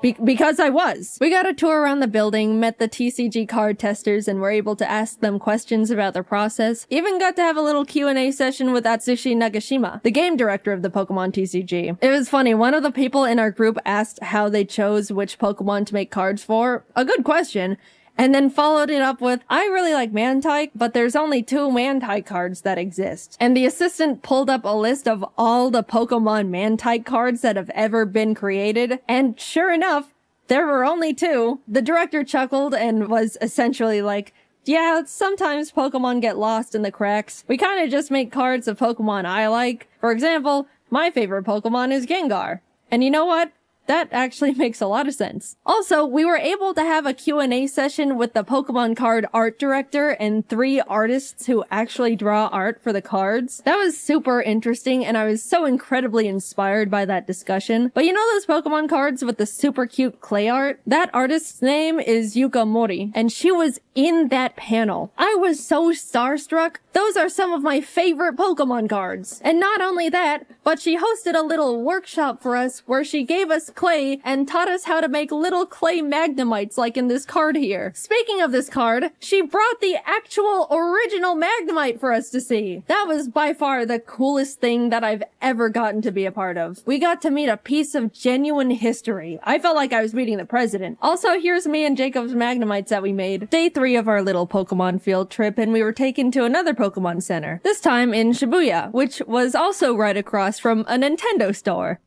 Because I was. We got a tour around the building, met the TCG card testers, and were able to ask them questions about their process. Even got to have a little Q&A session with Atsushi Nagashima, the game director of the Pokemon TCG. It was funny, one of the people in our group asked how they chose which Pokemon to make cards for. A good question. And then followed it up with, I really like Mantike, but there's only 2 Mantike cards that exist. And the assistant pulled up a list of all the Pokemon Mantike cards that have ever been created. And sure enough, there were only 2. The director chuckled and was essentially like, yeah, sometimes Pokemon get lost in the cracks. We kind of just make cards of Pokemon I like. For example, my favorite Pokemon is Gengar. And you know what? That actually makes a lot of sense. Also, we were able to have a Q&A session with the Pokemon card art director and 3 artists who actually draw art for the cards. That was super interesting, and I was so incredibly inspired by that discussion. But you know those Pokemon cards with the super cute clay art? That artist's name is Yuka Mori, and she was in that panel. I was so starstruck. Those are some of my favorite Pokemon cards. And not only that, but she hosted a little workshop for us where she gave us clay and taught us how to make little clay Magnemites like in this card here. Speaking of this card, she brought the actual original Magnemite for us to see. That was by far the coolest thing that I've ever gotten to be a part of. We got to meet a piece of genuine history. I felt like I was meeting the president. Also, here's me and Jacob's Magnemites that we made. Day 3 of our little Pokemon field trip, and we were taken to another Pokemon Center. This time in Shibuya, which was also right across from a Nintendo store.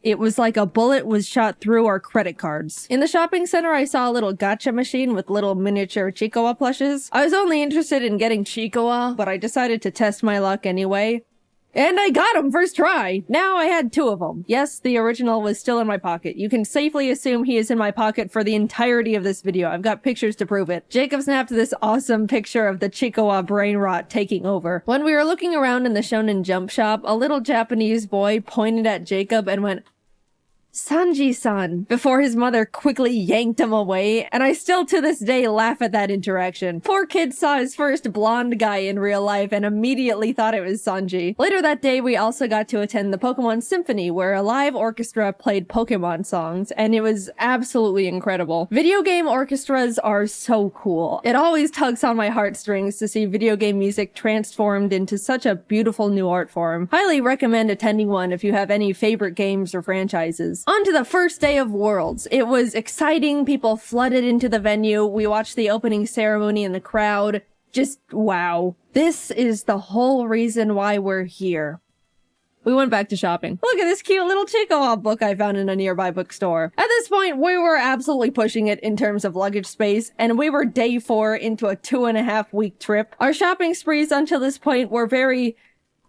It was like a bullet was shot through our credit cards. In the shopping center, I saw a little gacha machine with little miniature Chiikawa plushes. I was only interested in getting Chiikawa, but I decided to test my luck anyway. And I got him first try! Now I had 2 of them. Yes, the original was still in my pocket. You can safely assume he is in my pocket for the entirety of this video. I've got pictures to prove it. Jacob snapped this awesome picture of the Chiikawa brain rot taking over. When we were looking around in the Shonen Jump shop, a little Japanese boy pointed at Jacob and went, Sanji-san, before his mother quickly yanked him away, and I still to this day laugh at that interaction. Poor kid saw his first blonde guy in real life and immediately thought it was Sanji. Later that day, we also got to attend the Pokemon Symphony, where a live orchestra played Pokemon songs, and it was absolutely incredible. Video game orchestras are so cool. It always tugs on my heartstrings to see video game music transformed into such a beautiful new art form. Highly recommend attending one if you have any favorite games or franchises. On to the first day of Worlds. It was exciting. People flooded into the venue. We watched the opening ceremony in the crowd. Just wow. This is the whole reason why we're here. We went back to shopping. Look at this cute little Chiikawa book I found in a nearby bookstore. At this point, we were absolutely pushing it in terms of luggage space, and we were day 4 into a 2.5-week trip. Our shopping sprees until this point were very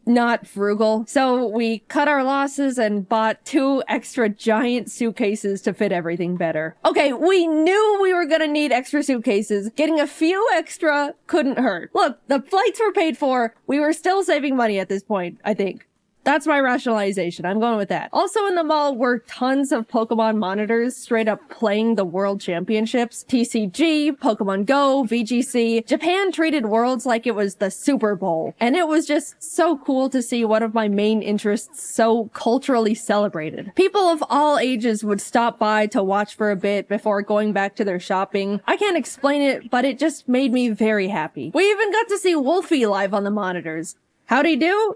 not frugal. So we cut our losses and bought 2 extra giant suitcases to fit everything better. Okay, we knew we were gonna need extra suitcases. Getting a few extra couldn't hurt. Look, the flights were paid for. We were still saving money at this point, I think. That's my rationalization. I'm going with that. Also in the mall were tons of Pokemon monitors straight up playing the World Championships. TCG, Pokemon Go, VGC. Japan treated Worlds like it was the Super Bowl. And it was just so cool to see one of my main interests so culturally celebrated. People of all ages would stop by to watch for a bit before going back to their shopping. I can't explain it, but it just made me very happy. We even got to see Wolfie live on the monitors. How'd he do?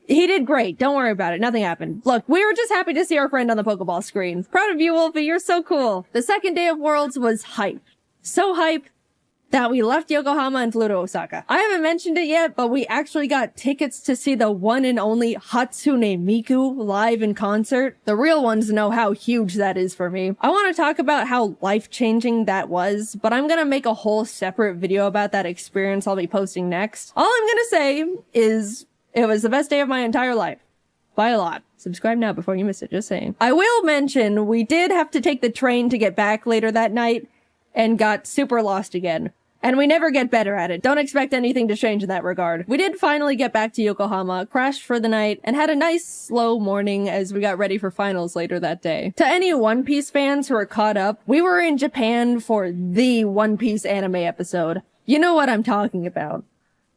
He did great. Don't worry about it. Nothing happened. Look, we were just happy to see our friend on the Pokeball screen. Proud of you, Wolfie. You're so cool. The second day of Worlds was hype. So hype that we left Yokohama and flew to Osaka. I haven't mentioned it yet, but we actually got tickets to see the one and only Hatsune Miku live in concert. The real ones know how huge that is for me. I want to talk about how life-changing that was, but I'm gonna make a whole separate video about that experience I'll be posting next. All I'm gonna say is it was the best day of my entire life. By a lot. Subscribe now before you miss it, just saying. I will mention we did have to take the train to get back later that night and got super lost again. And we never get better at it. Don't expect anything to change in that regard. We did finally get back to Yokohama, crashed for the night, and had a nice slow morning as we got ready for finals later that day. To any One Piece fans who are caught up, we were in Japan for the One Piece anime episode. You know what I'm talking about.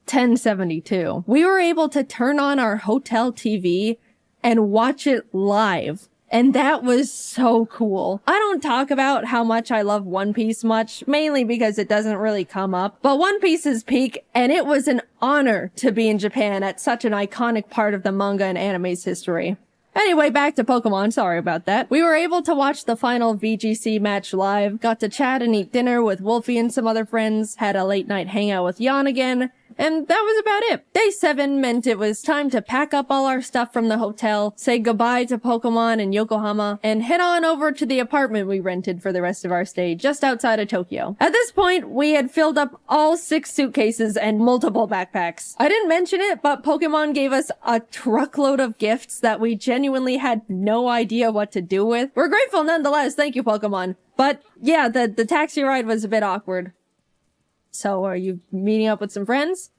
1072. We were able to turn on our hotel TV and watch it live. And that was so cool. I don't talk about how much I love One Piece much, mainly because it doesn't really come up. But One Piece is peak, and it was an honor to be in Japan at such an iconic part of the manga and anime's history. Anyway, back to Pokemon, sorry about that. We were able to watch the final VGC match live, got to chat and eat dinner with Wolfie and some other friends, had a late night hangout with Jan again, and that was about it. Day 7 meant it was time to pack up all our stuff from the hotel, say goodbye to Pokemon and Yokohama, and head on over to the apartment we rented for the rest of our stay just outside of Tokyo. At this point, we had filled up all 6 suitcases and multiple backpacks. I didn't mention it, but Pokemon gave us a truckload of gifts that we genuinely had no idea what to do with. We're grateful nonetheless, thank you Pokemon. But yeah, the taxi ride was a bit awkward. So, are you meeting up with some friends?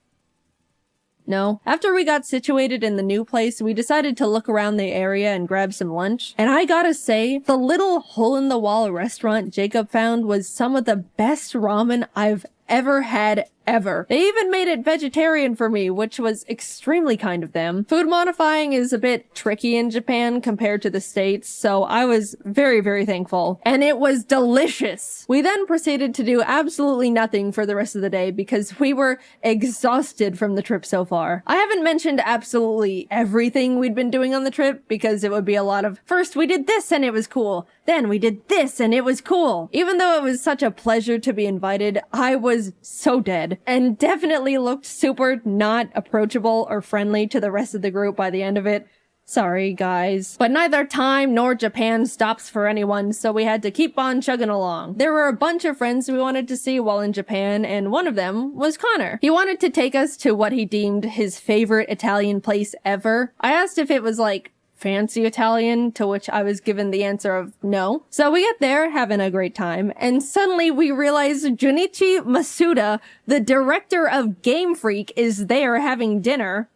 No. After we got situated in the new place, we decided to look around the area and grab some lunch. And I gotta say, the little hole-in-the-wall restaurant Jacob found was some of the best ramen I've ever had ever. They even made it vegetarian for me, which was extremely kind of them. Food modifying is a bit tricky in Japan compared to the States, so I was very, very thankful. And it was delicious. We then proceeded to do absolutely nothing for the rest of the day because we were exhausted from the trip so far. I haven't mentioned absolutely everything we'd been doing on the trip because it would be a lot of, first we did this and it was cool, then we did this and it was cool. Even though it was such a pleasure to be invited, I was so dead. And definitely looked super not approachable or friendly to the rest of the group by the end of it. Sorry, guys. But neither time nor Japan stops for anyone, so we had to keep on chugging along. There were a bunch of friends we wanted to see while in Japan, and one of them was Connor. He wanted to take us to what he deemed his favorite Italian place ever. I asked if it was like fancy Italian, to which I was given the answer of no. So we get there, having a great time, and suddenly we realize Junichi Masuda, the director of Game Freak, is there having dinner.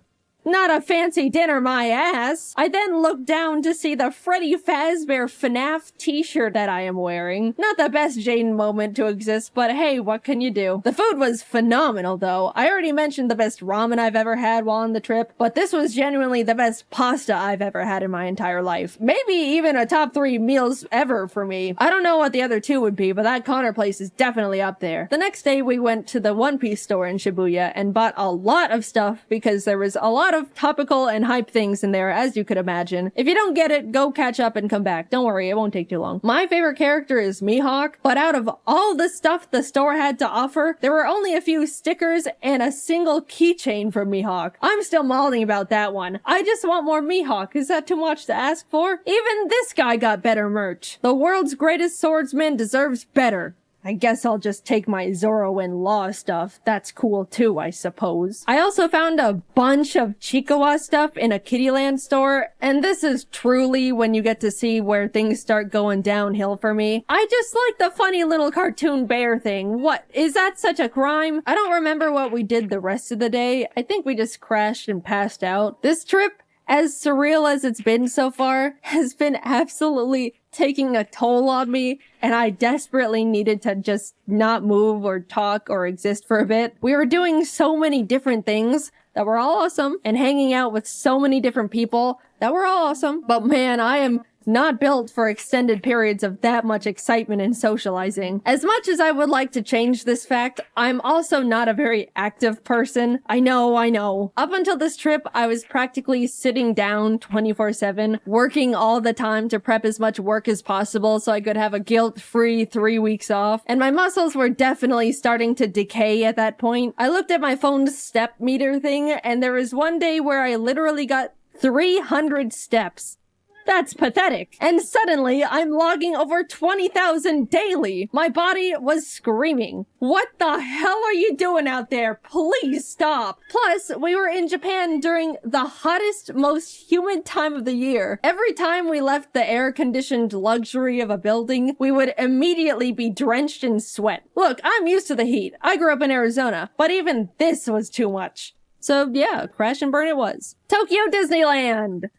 Not a fancy dinner, my ass. I then look down to see the Freddy Fazbear FNAF t-shirt that I am wearing. Not the best Jaiden moment to exist, but hey, what can you do? The food was phenomenal though. I already mentioned the best ramen I've ever had while on the trip, but this was genuinely the best pasta I've ever had in my entire life. Maybe even a top 3 meals ever for me. I don't know what the other 2 would be, but that Connor place is definitely up there. The next day we went to the One Piece store in Shibuya and bought a lot of stuff because there was a lot of topical and hype things in there, as you could imagine. If you don't get it, go catch up and come back. Don't worry, it won't take too long. My favorite character is Mihawk, but out of all the stuff the store had to offer, there were only a few stickers and a single keychain for Mihawk. I'm still mulling about that one. I just want more Mihawk. Is that too much to ask for? Even this guy got better merch. The world's greatest swordsman deserves better. I guess I'll just take my Zoro and Law stuff. That's cool too, I suppose. I also found a bunch of Chikawa stuff in a Kittyland store, and this is truly when you get to see where things start going downhill for me. I just like the funny little cartoon bear thing. What, is that such a crime? I don't remember what we did the rest of the day. I think we just crashed and passed out. This trip, as surreal as it's been so far, has been absolutely taking a toll on me, and I desperately needed to just not move or talk or exist for a bit. We were doing so many different things that were all awesome, and hanging out with so many different people that were all awesome. But man, I am not built for extended periods of that much excitement and socializing. As much as I would like to change this fact, I'm also not a very active person. I know. Up until this trip, I was practically sitting down 24/7, working all the time to prep as much work as possible so I could have a guilt-free 3 weeks off, and my muscles were definitely starting to decay at that point. I looked at my phone's step meter thing, and there was one day where I literally got 300 steps. That's pathetic. And suddenly, I'm logging over 20,000 daily. My body was screaming. What the hell are you doing out there? Please stop. Plus, we were in Japan during the hottest, most humid time of the year. Every time we left the air-conditioned luxury of a building, we would immediately be drenched in sweat. Look, I'm used to the heat. I grew up in Arizona, but even this was too much. So yeah, crash and burn it was. Tokyo Disneyland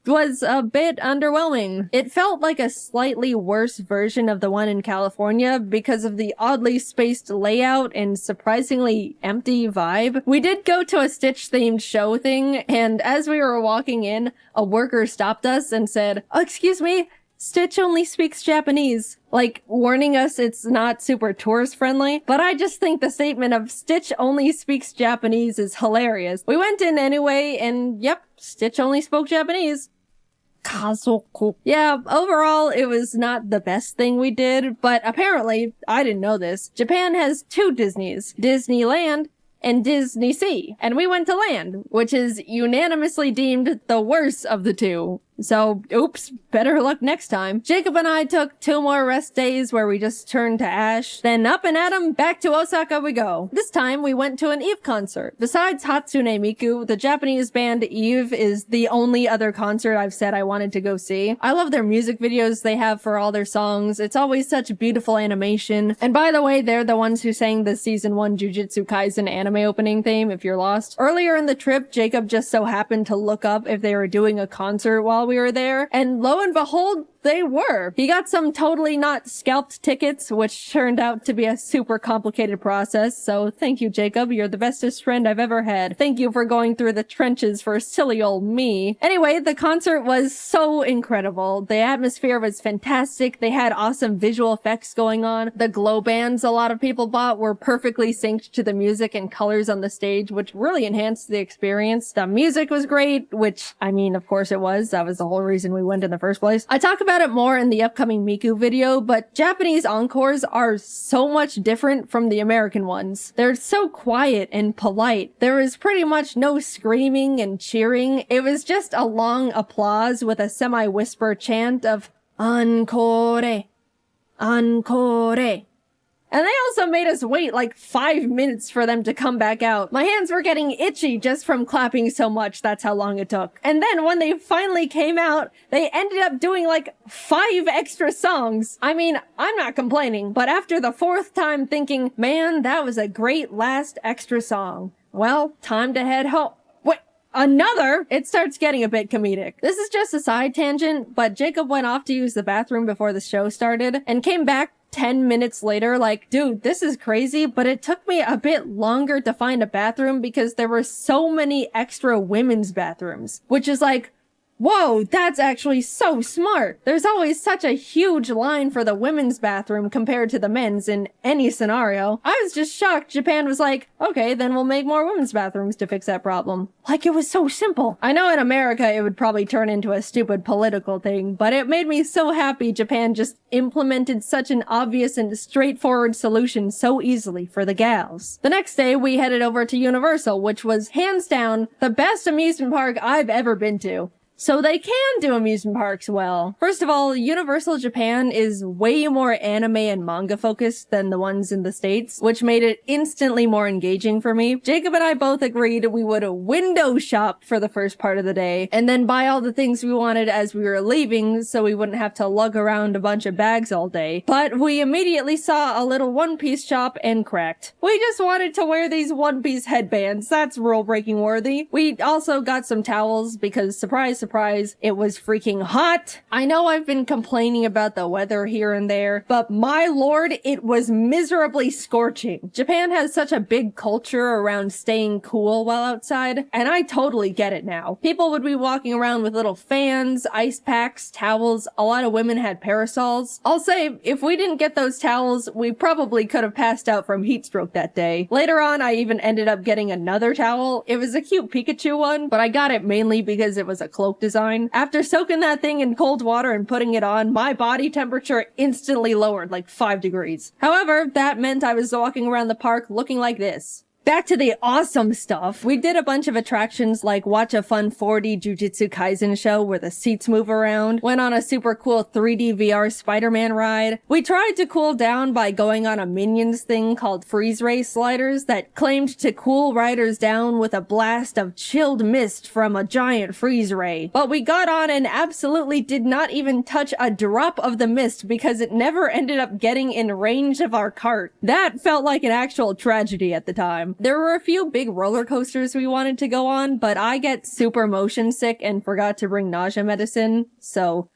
was a bit underwhelming. It felt like a slightly worse version of the one in California because of the oddly spaced layout and surprisingly empty vibe. We did go to a Stitch-themed show thing, and as we were walking in, a worker stopped us and said, "Oh, excuse me, Stitch only speaks Japanese," like warning us it's not super tourist friendly. But I just think the statement of Stitch only speaks Japanese is hilarious. We went in anyway, and yep, Stitch only spoke Japanese. Kazoku. Yeah, overall, it was not the best thing we did, but apparently, I didn't know this, Japan has 2 Disneys, Disneyland and Disney Sea, and we went to Land, which is unanimously deemed the worst of the 2. So, oops, better luck next time. Jacob and I took 2 more rest days where we just turned to Ash. Then up and at 'em, back to Osaka we go. This time we went to an Eve concert. Besides Hatsune Miku, the Japanese band Eve is the only other concert I've said I wanted to go see. I love their music videos they have for all their songs. It's always such beautiful animation. And by the way, they're the ones who sang the season 1 Jujutsu Kaisen anime opening theme, if you're lost. Earlier in the trip, Jacob just so happened to look up if they were doing a concert while we were there, and lo and behold, they were. He got some totally not scalped tickets, which turned out to be a super complicated process, so thank you, Jacob. You're the bestest friend I've ever had. Thank you for going through the trenches for silly old me. Anyway, the concert was so incredible. The atmosphere was fantastic. They had awesome visual effects going on. The glow bands a lot of people bought were perfectly synced to the music and colors on the stage, which really enhanced the experience. The music was great, which, I mean, of course it was. That was the whole reason we went in the first place. I talk about it more in the upcoming Miku video, but Japanese encores are so much different from the American ones. They're so quiet and polite. There was pretty much no screaming and cheering. It was just a long applause with a semi-whisper chant of "Encore! Encore!" And they also made us wait like 5 minutes for them to come back out. My hands were getting itchy just from clapping so much. That's how long it took. And then when they finally came out, they ended up doing like 5 extra songs. I mean, I'm not complaining, but after the 4th time thinking, man, that was a great last extra song. Well, time to head home. Wait, another? It starts getting a bit comedic. This is just a side tangent, but Jacob went off to use the bathroom before the show started and came back 10 minutes later, like, dude, this is crazy, but it took me a bit longer to find a bathroom because there were so many extra women's bathrooms, which is like, whoa, that's actually so smart. There's always such a huge line for the women's bathroom compared to the men's in any scenario. I was just shocked Japan was like, okay, then we'll make more women's bathrooms to fix that problem. Like it was so simple. I know in America it would probably turn into a stupid political thing, but it made me so happy Japan just implemented such an obvious and straightforward solution so easily for the gals. The next day we headed over to Universal, which was hands down the best amusement park I've ever been to. So they can do amusement parks well. First of all, Universal Japan is way more anime and manga focused than the ones in the States, which made it instantly more engaging for me. Jacob and I both agreed we would window shop for the first part of the day, and then buy all the things we wanted as we were leaving so we wouldn't have to lug around a bunch of bags all day. But we immediately saw a little One Piece shop and cracked. We just wanted to wear these One Piece headbands. That's rule-breaking worthy. We also got some towels because, surprise, surprise, surprise, it was freaking hot. I know I've been complaining about the weather here and there, but my lord, it was miserably scorching. Japan has such a big culture around staying cool while outside, and I totally get it now. People would be walking around with little fans, ice packs, towels. A lot of women had parasols. I'll say, if we didn't get those towels, we probably could have passed out from heat stroke that day. Later on, I even ended up getting another towel. It was a cute Pikachu one, but I got it mainly because it was a cloak design. After soaking that thing in cold water and putting it on, my body temperature instantly lowered like 5 degrees. However, that meant I was walking around the park looking like this. Back to the awesome stuff. We did a bunch of attractions like watch a fun 4D Jujutsu Kaisen show where the seats move around, went on a super cool 3D VR Spider-Man ride. We tried to cool down by going on a Minions thing called Freeze Ray Sliders that claimed to cool riders down with a blast of chilled mist from a giant freeze ray. But we got on and absolutely did not even touch a drop of the mist because it never ended up getting in range of our cart. That felt like an actual tragedy at the time. There were a few big roller coasters we wanted to go on, but I get super motion sick and forgot to bring nausea medicine, so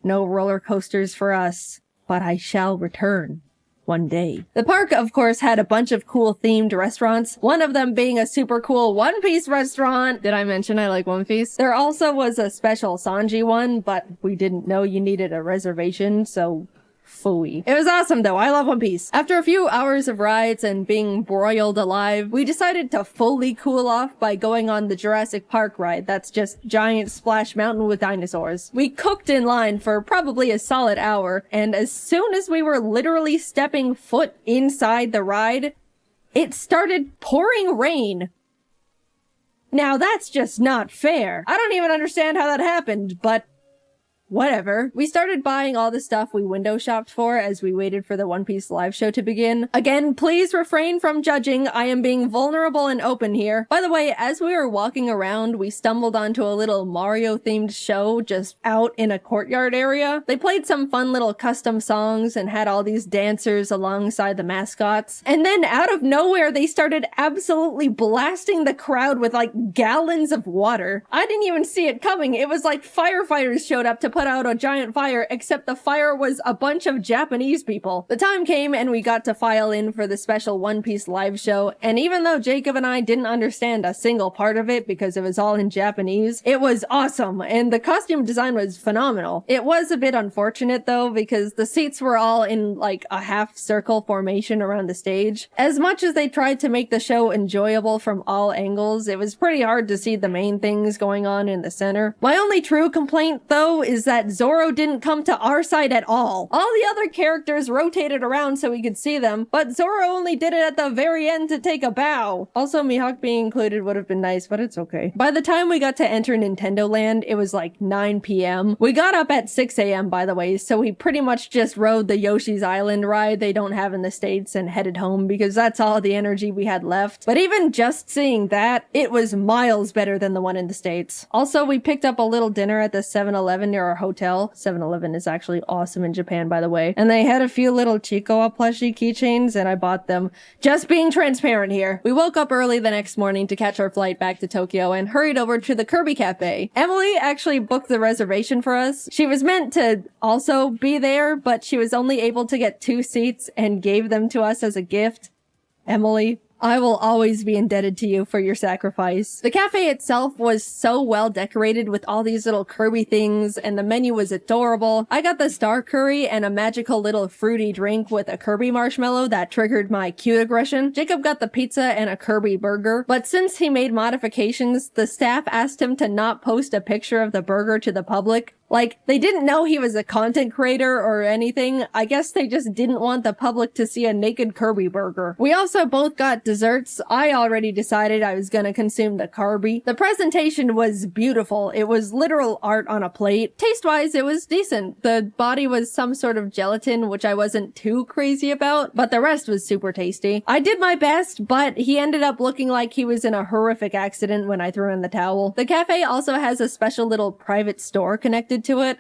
no roller coasters for us, but I shall return one day. The park, of course, had a bunch of cool themed restaurants, one of them being a super cool One Piece restaurant. Did I mention I like One Piece? There also was a special Sanji one, but we didn't know you needed a reservation, so phooey. It was awesome though. I love One Piece. After a few hours of rides and being broiled alive, we decided to fully cool off by going on the Jurassic Park ride. That's just giant splash mountain with dinosaurs. We cooked in line for probably a solid hour, and as soon as we were literally stepping foot inside the ride, it started pouring rain. Now that's just not fair. I don't even understand how that happened, but whatever. We started buying all the stuff we window shopped for as we waited for the One Piece live show to begin. Again, please refrain from judging. I am being vulnerable and open here. By the way, as we were walking around, we stumbled onto a little Mario-themed show just out in a courtyard area. They played some fun little custom songs and had all these dancers alongside the mascots. And then out of nowhere, they started absolutely blasting the crowd with like gallons of water. I didn't even see it coming. It was like firefighters showed up to put out a giant fire, except the fire was a bunch of Japanese people. The time came and we got to file in for the special One Piece live show, and even though Jacob and I didn't understand a single part of it because it was all in Japanese, it was awesome, and the costume design was phenomenal. It was a bit unfortunate though, because the seats were all in like a half circle formation around the stage. As much as they tried to make the show enjoyable from all angles, it was pretty hard to see the main things going on in the center. My only true complaint though is that Zoro didn't come to our side at all. All the other characters rotated around so we could see them, but Zoro only did it at the very end to take a bow. Also, Mihawk being included would have been nice, but it's okay. By the time we got to enter Nintendo Land, it was like 9 p.m. We got up at 6 a.m. by the way, so we pretty much just rode the Yoshi's Island ride they don't have in the States and headed home because that's all the energy we had left. But even just seeing that, it was miles better than the one in the States. Also, we picked up a little dinner at the 7-Eleven near our hotel. 7-Eleven is actually awesome in Japan, by the way. And they had a few little Chicoa plushie keychains, and I bought them. Just being transparent here. We woke up early the next morning to catch our flight back to Tokyo and hurried over to the Kirby Cafe. Emily actually booked the reservation for us. She was meant to also be there, but she was only able to get 2 seats and gave them to us as a gift. Emily, I will always be indebted to you for your sacrifice. The cafe itself was so well decorated with all these little Kirby things, and the menu was adorable. I got the star curry and a magical little fruity drink with a Kirby marshmallow that triggered my cute aggression. Jacob got the pizza and a Kirby burger, but since he made modifications, the staff asked him to not post a picture of the burger to the public. Like, they didn't know he was a content creator or anything. I guess they just didn't want the public to see a naked Kirby burger. We also both got desserts. I already decided I was gonna consume the Kirby. The presentation was beautiful. It was literal art on a plate. Taste-wise, it was decent. The body was some sort of gelatin, which I wasn't too crazy about, but the rest was super tasty. I did my best, but he ended up looking like he was in a horrific accident when I threw in the towel. The cafe also has a special little private store connected to it.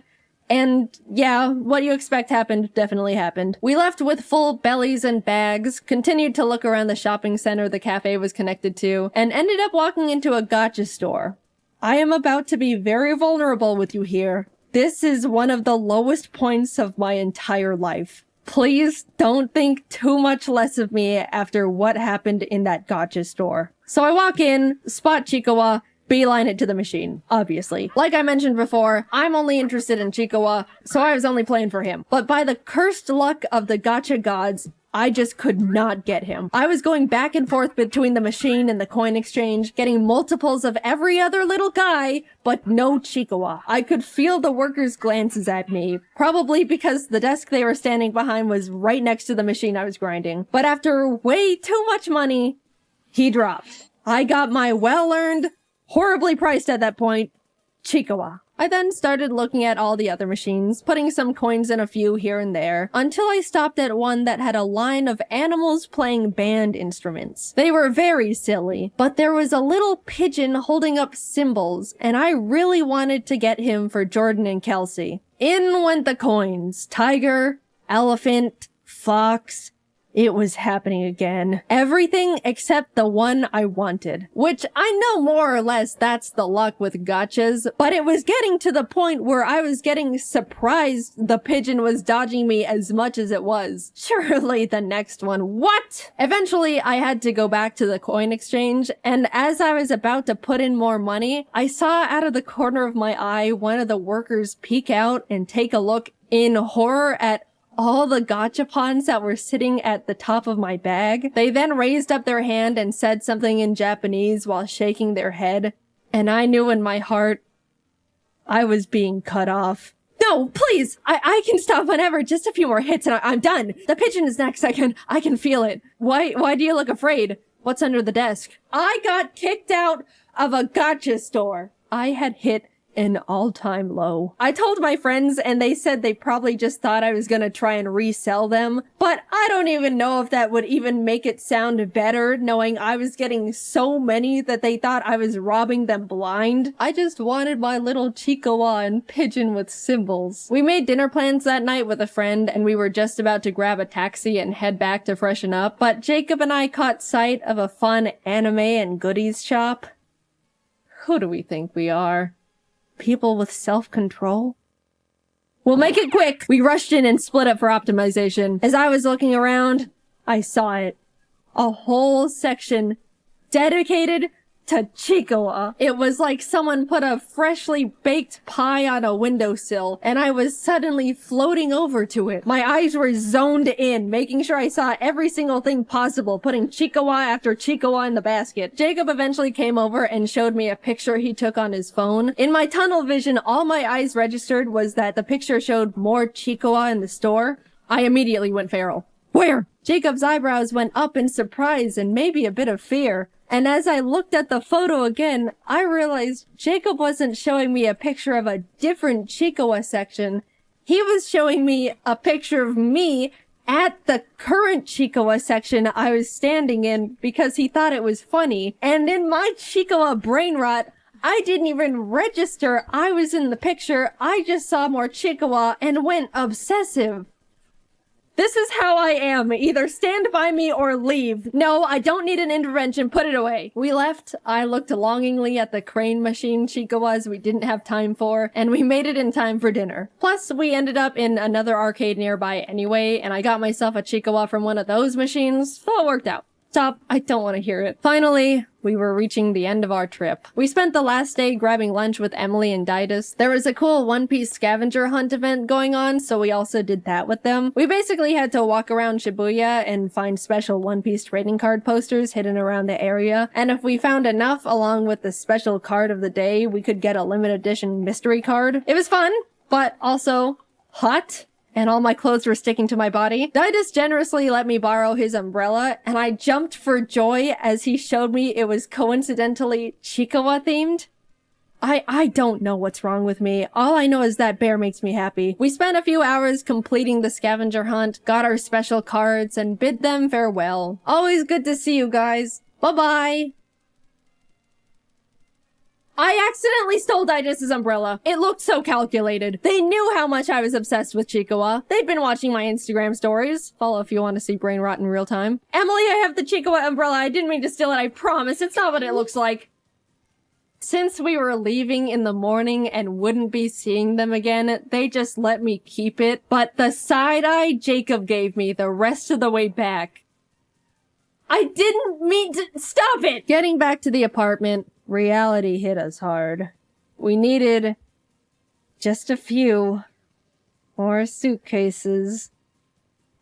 And yeah, what you expect happened definitely happened. We left with full bellies and bags, continued to look around the shopping center the cafe was connected to, and ended up walking into a gacha store. I am about to be very vulnerable with you here. This is one of the lowest points of my entire life. Please don't think too much less of me after what happened in that gacha store. So I walk in, spot Chikawa, beeline it to the machine, obviously. Like I mentioned before, I'm only interested in Chikawa, so I was only playing for him. But by the cursed luck of the gacha gods, I just could not get him. I was going back and forth between the machine and the coin exchange, getting multiples of every other little guy, but no Chikawa. I could feel the workers' glances at me, probably because the desk they were standing behind was right next to the machine I was grinding. But after way too much money, he dropped. I got my well-earned, horribly priced at that point, Chikawa. I then started looking at all the other machines, putting some coins in a few here and there, until I stopped at one that had a line of animals playing band instruments. They were very silly, but there was a little pigeon holding up cymbals, and I really wanted to get him for Jordan and Kelsey. In went the coins. Tiger, elephant, fox. It was happening again. Everything except the one I wanted. Which I know more or less that's the luck with gachas, but it was getting to the point where I was getting surprised the pigeon was dodging me as much as it was. Surely the next one. What? Eventually, I had to go back to the coin exchange, and as I was about to put in more money, I saw out of the corner of my eye one of the workers peek out and take a look in horror at all the gachapons that were sitting at the top of my bag. They then raised up their hand and said something in Japanese while shaking their head, and I knew in my heart I was being cut off. No, please! I can stop whenever. Just a few more hits and I'm done. The pigeon is next. I can feel it. Why do you look afraid? What's under the desk? I got kicked out of a gacha store. I had hit an all-time low. I told my friends and they said they probably just thought I was gonna try and resell them, but I don't even know if that would even make it sound better knowing I was getting so many that they thought I was robbing them blind. I just wanted my little Chikawa and pigeon with cymbals. We made dinner plans that night with a friend and we were just about to grab a taxi and head back to freshen up, but Jacob and I caught sight of a fun anime and goodies shop. Who do we think we are? People with self-control? We'll make it quick! We rushed in and split up for optimization. As I was looking around, I saw it. A whole section dedicated to Chikawa. It was like someone put a freshly baked pie on a windowsill, and I was suddenly floating over to it. My eyes were zoned in, making sure I saw every single thing possible, putting Chikawa after Chikawa in the basket. Jacob eventually came over and showed me a picture he took on his phone. In my tunnel vision, all my eyes registered was that the picture showed more Chikawa in the store. I immediately went feral. Where? Jacob's eyebrows went up in surprise and maybe a bit of fear. And as I looked at the photo again, I realized Jacob wasn't showing me a picture of a different Chikawa section. He was showing me a picture of me at the current Chikawa section I was standing in because he thought it was funny. And in my Chikawa brain rot, I didn't even register I was in the picture. I just saw more Chikawa and went obsessive. This is how I am. Either stand by me or leave. No, I don't need an intervention. Put it away. We left. I looked longingly at the crane machine Chikawas we didn't have time for, and we made it in time for dinner. Plus, we ended up in another arcade nearby anyway, and I got myself a Chikawa from one of those machines, so it worked out. Stop. I don't want to hear it. Finally, we were reaching the end of our trip. We spent the last day grabbing lunch with Emily and Didus. There was a cool One Piece scavenger hunt event going on, so we also did that with them. We basically had to walk around Shibuya and find special One Piece trading card posters hidden around the area. And if we found enough along with the special card of the day, we could get a limited edition mystery card. It was fun, but also hot. And all my clothes were sticking to my body. Didus generously let me borrow his umbrella, and I jumped for joy as he showed me it was coincidentally Chikawa themed. I don't know what's wrong with me. All I know is that bear makes me happy. We spent a few hours completing the scavenger hunt, got our special cards, and bid them farewell. Always good to see you guys. Bye-bye. I accidentally stole Didus' umbrella. It looked so calculated. They knew how much I was obsessed with Chikawa. They'd been watching my Instagram stories. Follow if you want to see brain rot in real time. Emily, I have the Chikawa umbrella. I didn't mean to steal it, I promise. It's not what it looks like. Since we were leaving in the morning and wouldn't be seeing them again, they just let me keep it. But the side eye Jacob gave me the rest of the way back. I didn't mean to stop it! Getting back to the apartment, reality hit us hard. We needed just a few more suitcases.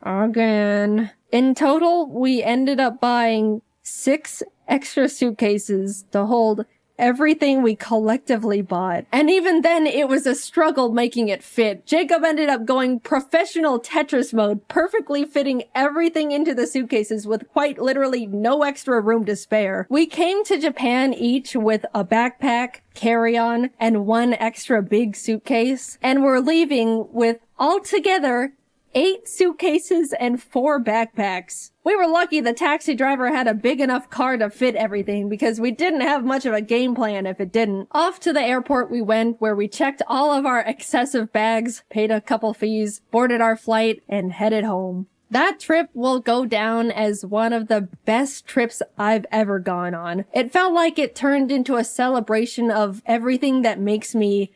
Again. In total, we ended up buying 6 extra suitcases to hold everything we collectively bought. And even then, it was a struggle making it fit. Jacob ended up going professional Tetris mode, perfectly fitting everything into the suitcases with quite literally no extra room to spare. We came to Japan each with a backpack, carry-on, and 1 extra big suitcase. And we're leaving with altogether 8 suitcases and 4 backpacks. We were lucky the taxi driver had a big enough car to fit everything because we didn't have much of a game plan if it didn't. Off to the airport we went, where we checked all of our excessive bags, paid a couple fees, boarded our flight, and headed home. That trip will go down as one of the best trips I've ever gone on. It felt like it turned into a celebration of everything that makes me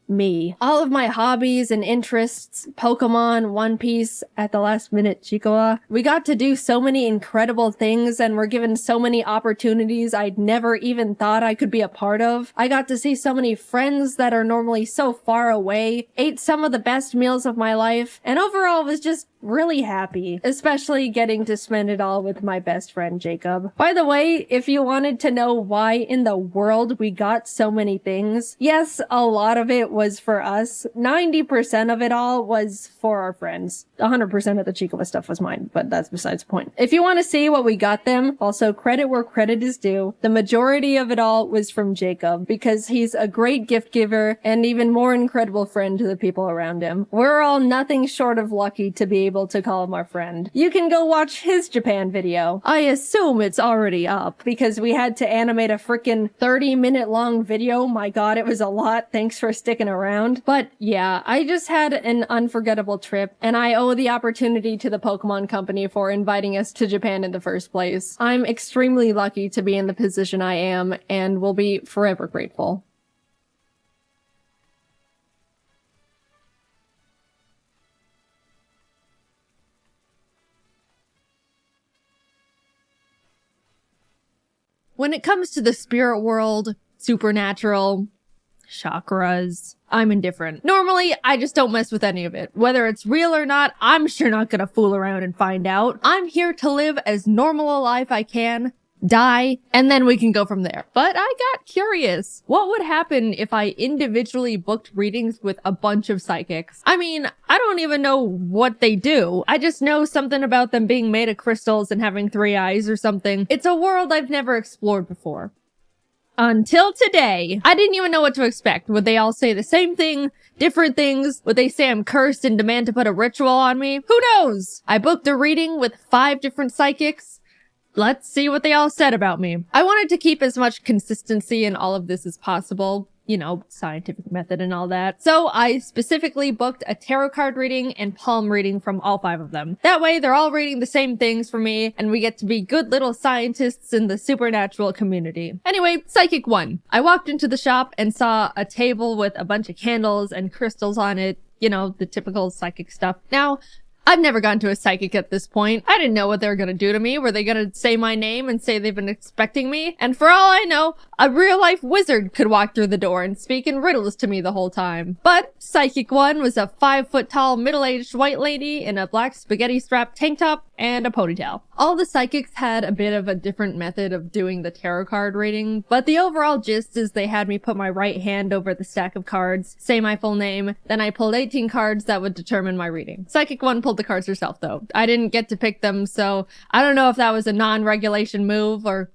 me. All of my hobbies and interests, Pokemon, One Piece, at the last minute Chikoa. We got to do so many incredible things and were given so many opportunities I'd never even thought I could be a part of. I got to see so many friends that are normally so far away, ate some of the best meals of my life, and overall was just really happy, especially getting to spend it all with my best friend Jacob. By the way, if you wanted to know why in the world we got so many things, yes, a lot of it was for us. 90% of it all was for our friends. 100% of the Chikoa stuff was mine, but that's besides the point. If you want to see what we got them, also credit where credit is due, the majority of it all was from Jacob, because he's a great gift giver and even more incredible friend to the people around him. We're all nothing short of lucky to be able to call him our friend. You can go watch his Japan video. I assume it's already up because we had to animate a freaking 30-minute long video. My god, it was a lot. Thanks for sticking around. But yeah, I just had an unforgettable trip, and I owe the opportunity to the Pokemon Company for inviting us to Japan in the first place. I'm extremely lucky to be in the position I am and will be forever grateful. When it comes to the spirit world, supernatural, chakras, I'm indifferent. Normally, I just don't mess with any of it. Whether it's real or not, I'm sure not gonna fool around and find out. I'm here to live as normal a life I can, die, and then we can go from there. But I got curious. What would happen if I individually booked readings with a bunch of psychics? I mean, I don't even know what they do. I just know something about them being made of crystals and having 3 eyes or something. It's a world I've never explored before. Until today, I didn't even know what to expect. Would they all say the same thing? Different things? Would they say I'm cursed and demand to put a ritual on me? Who knows? I booked a reading with 5 different psychics. Let's see what they all said about me. I wanted to keep as much consistency in all of this as possible. You know, scientific method and all that. So I specifically booked a tarot card reading and palm reading from all 5 of them. That way they're all reading the same things for me and we get to be good little scientists in the supernatural community. Anyway, Psychic 1. I walked into the shop and saw a table with a bunch of candles and crystals on it. You know, the typical psychic stuff. Now, I've never gone to a psychic at this point. I didn't know what they were gonna do to me. Were they gonna say my name and say they've been expecting me? And for all I know, a real-life wizard could walk through the door and speak in riddles to me the whole time. But Psychic 1 was a 5-foot-tall, middle-aged white lady in a black spaghetti-strapped tank top and a ponytail. All the psychics had a bit of a different method of doing the tarot card reading, but the overall gist is they had me put my right hand over the stack of cards, say my full name, then I pulled 18 cards that would determine my reading. Psychic 1 pulled the cards herself though. I didn't get to pick them, so I don't know if that was a non-regulation move or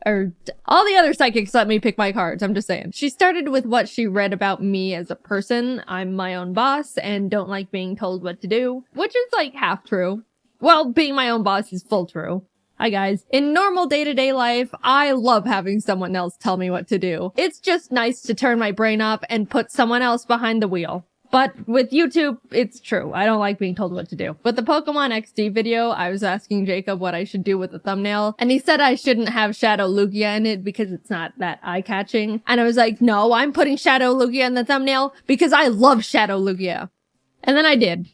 all the other psychics let me pick my cards, I'm just saying. She started with what she read about me as a person. I'm my own boss and don't like being told what to do, which is like half true. Well, being my own boss is full true. Hi guys. In normal day-to-day life, I love having someone else tell me what to do. It's just nice to turn my brain off and put someone else behind the wheel. But with YouTube, it's true. I don't like being told what to do. With the Pokemon XD video, I was asking Jacob what I should do with the thumbnail, and he said I shouldn't have Shadow Lugia in it because it's not that eye-catching. And I was like, no, I'm putting Shadow Lugia in the thumbnail because I love Shadow Lugia. And then I did.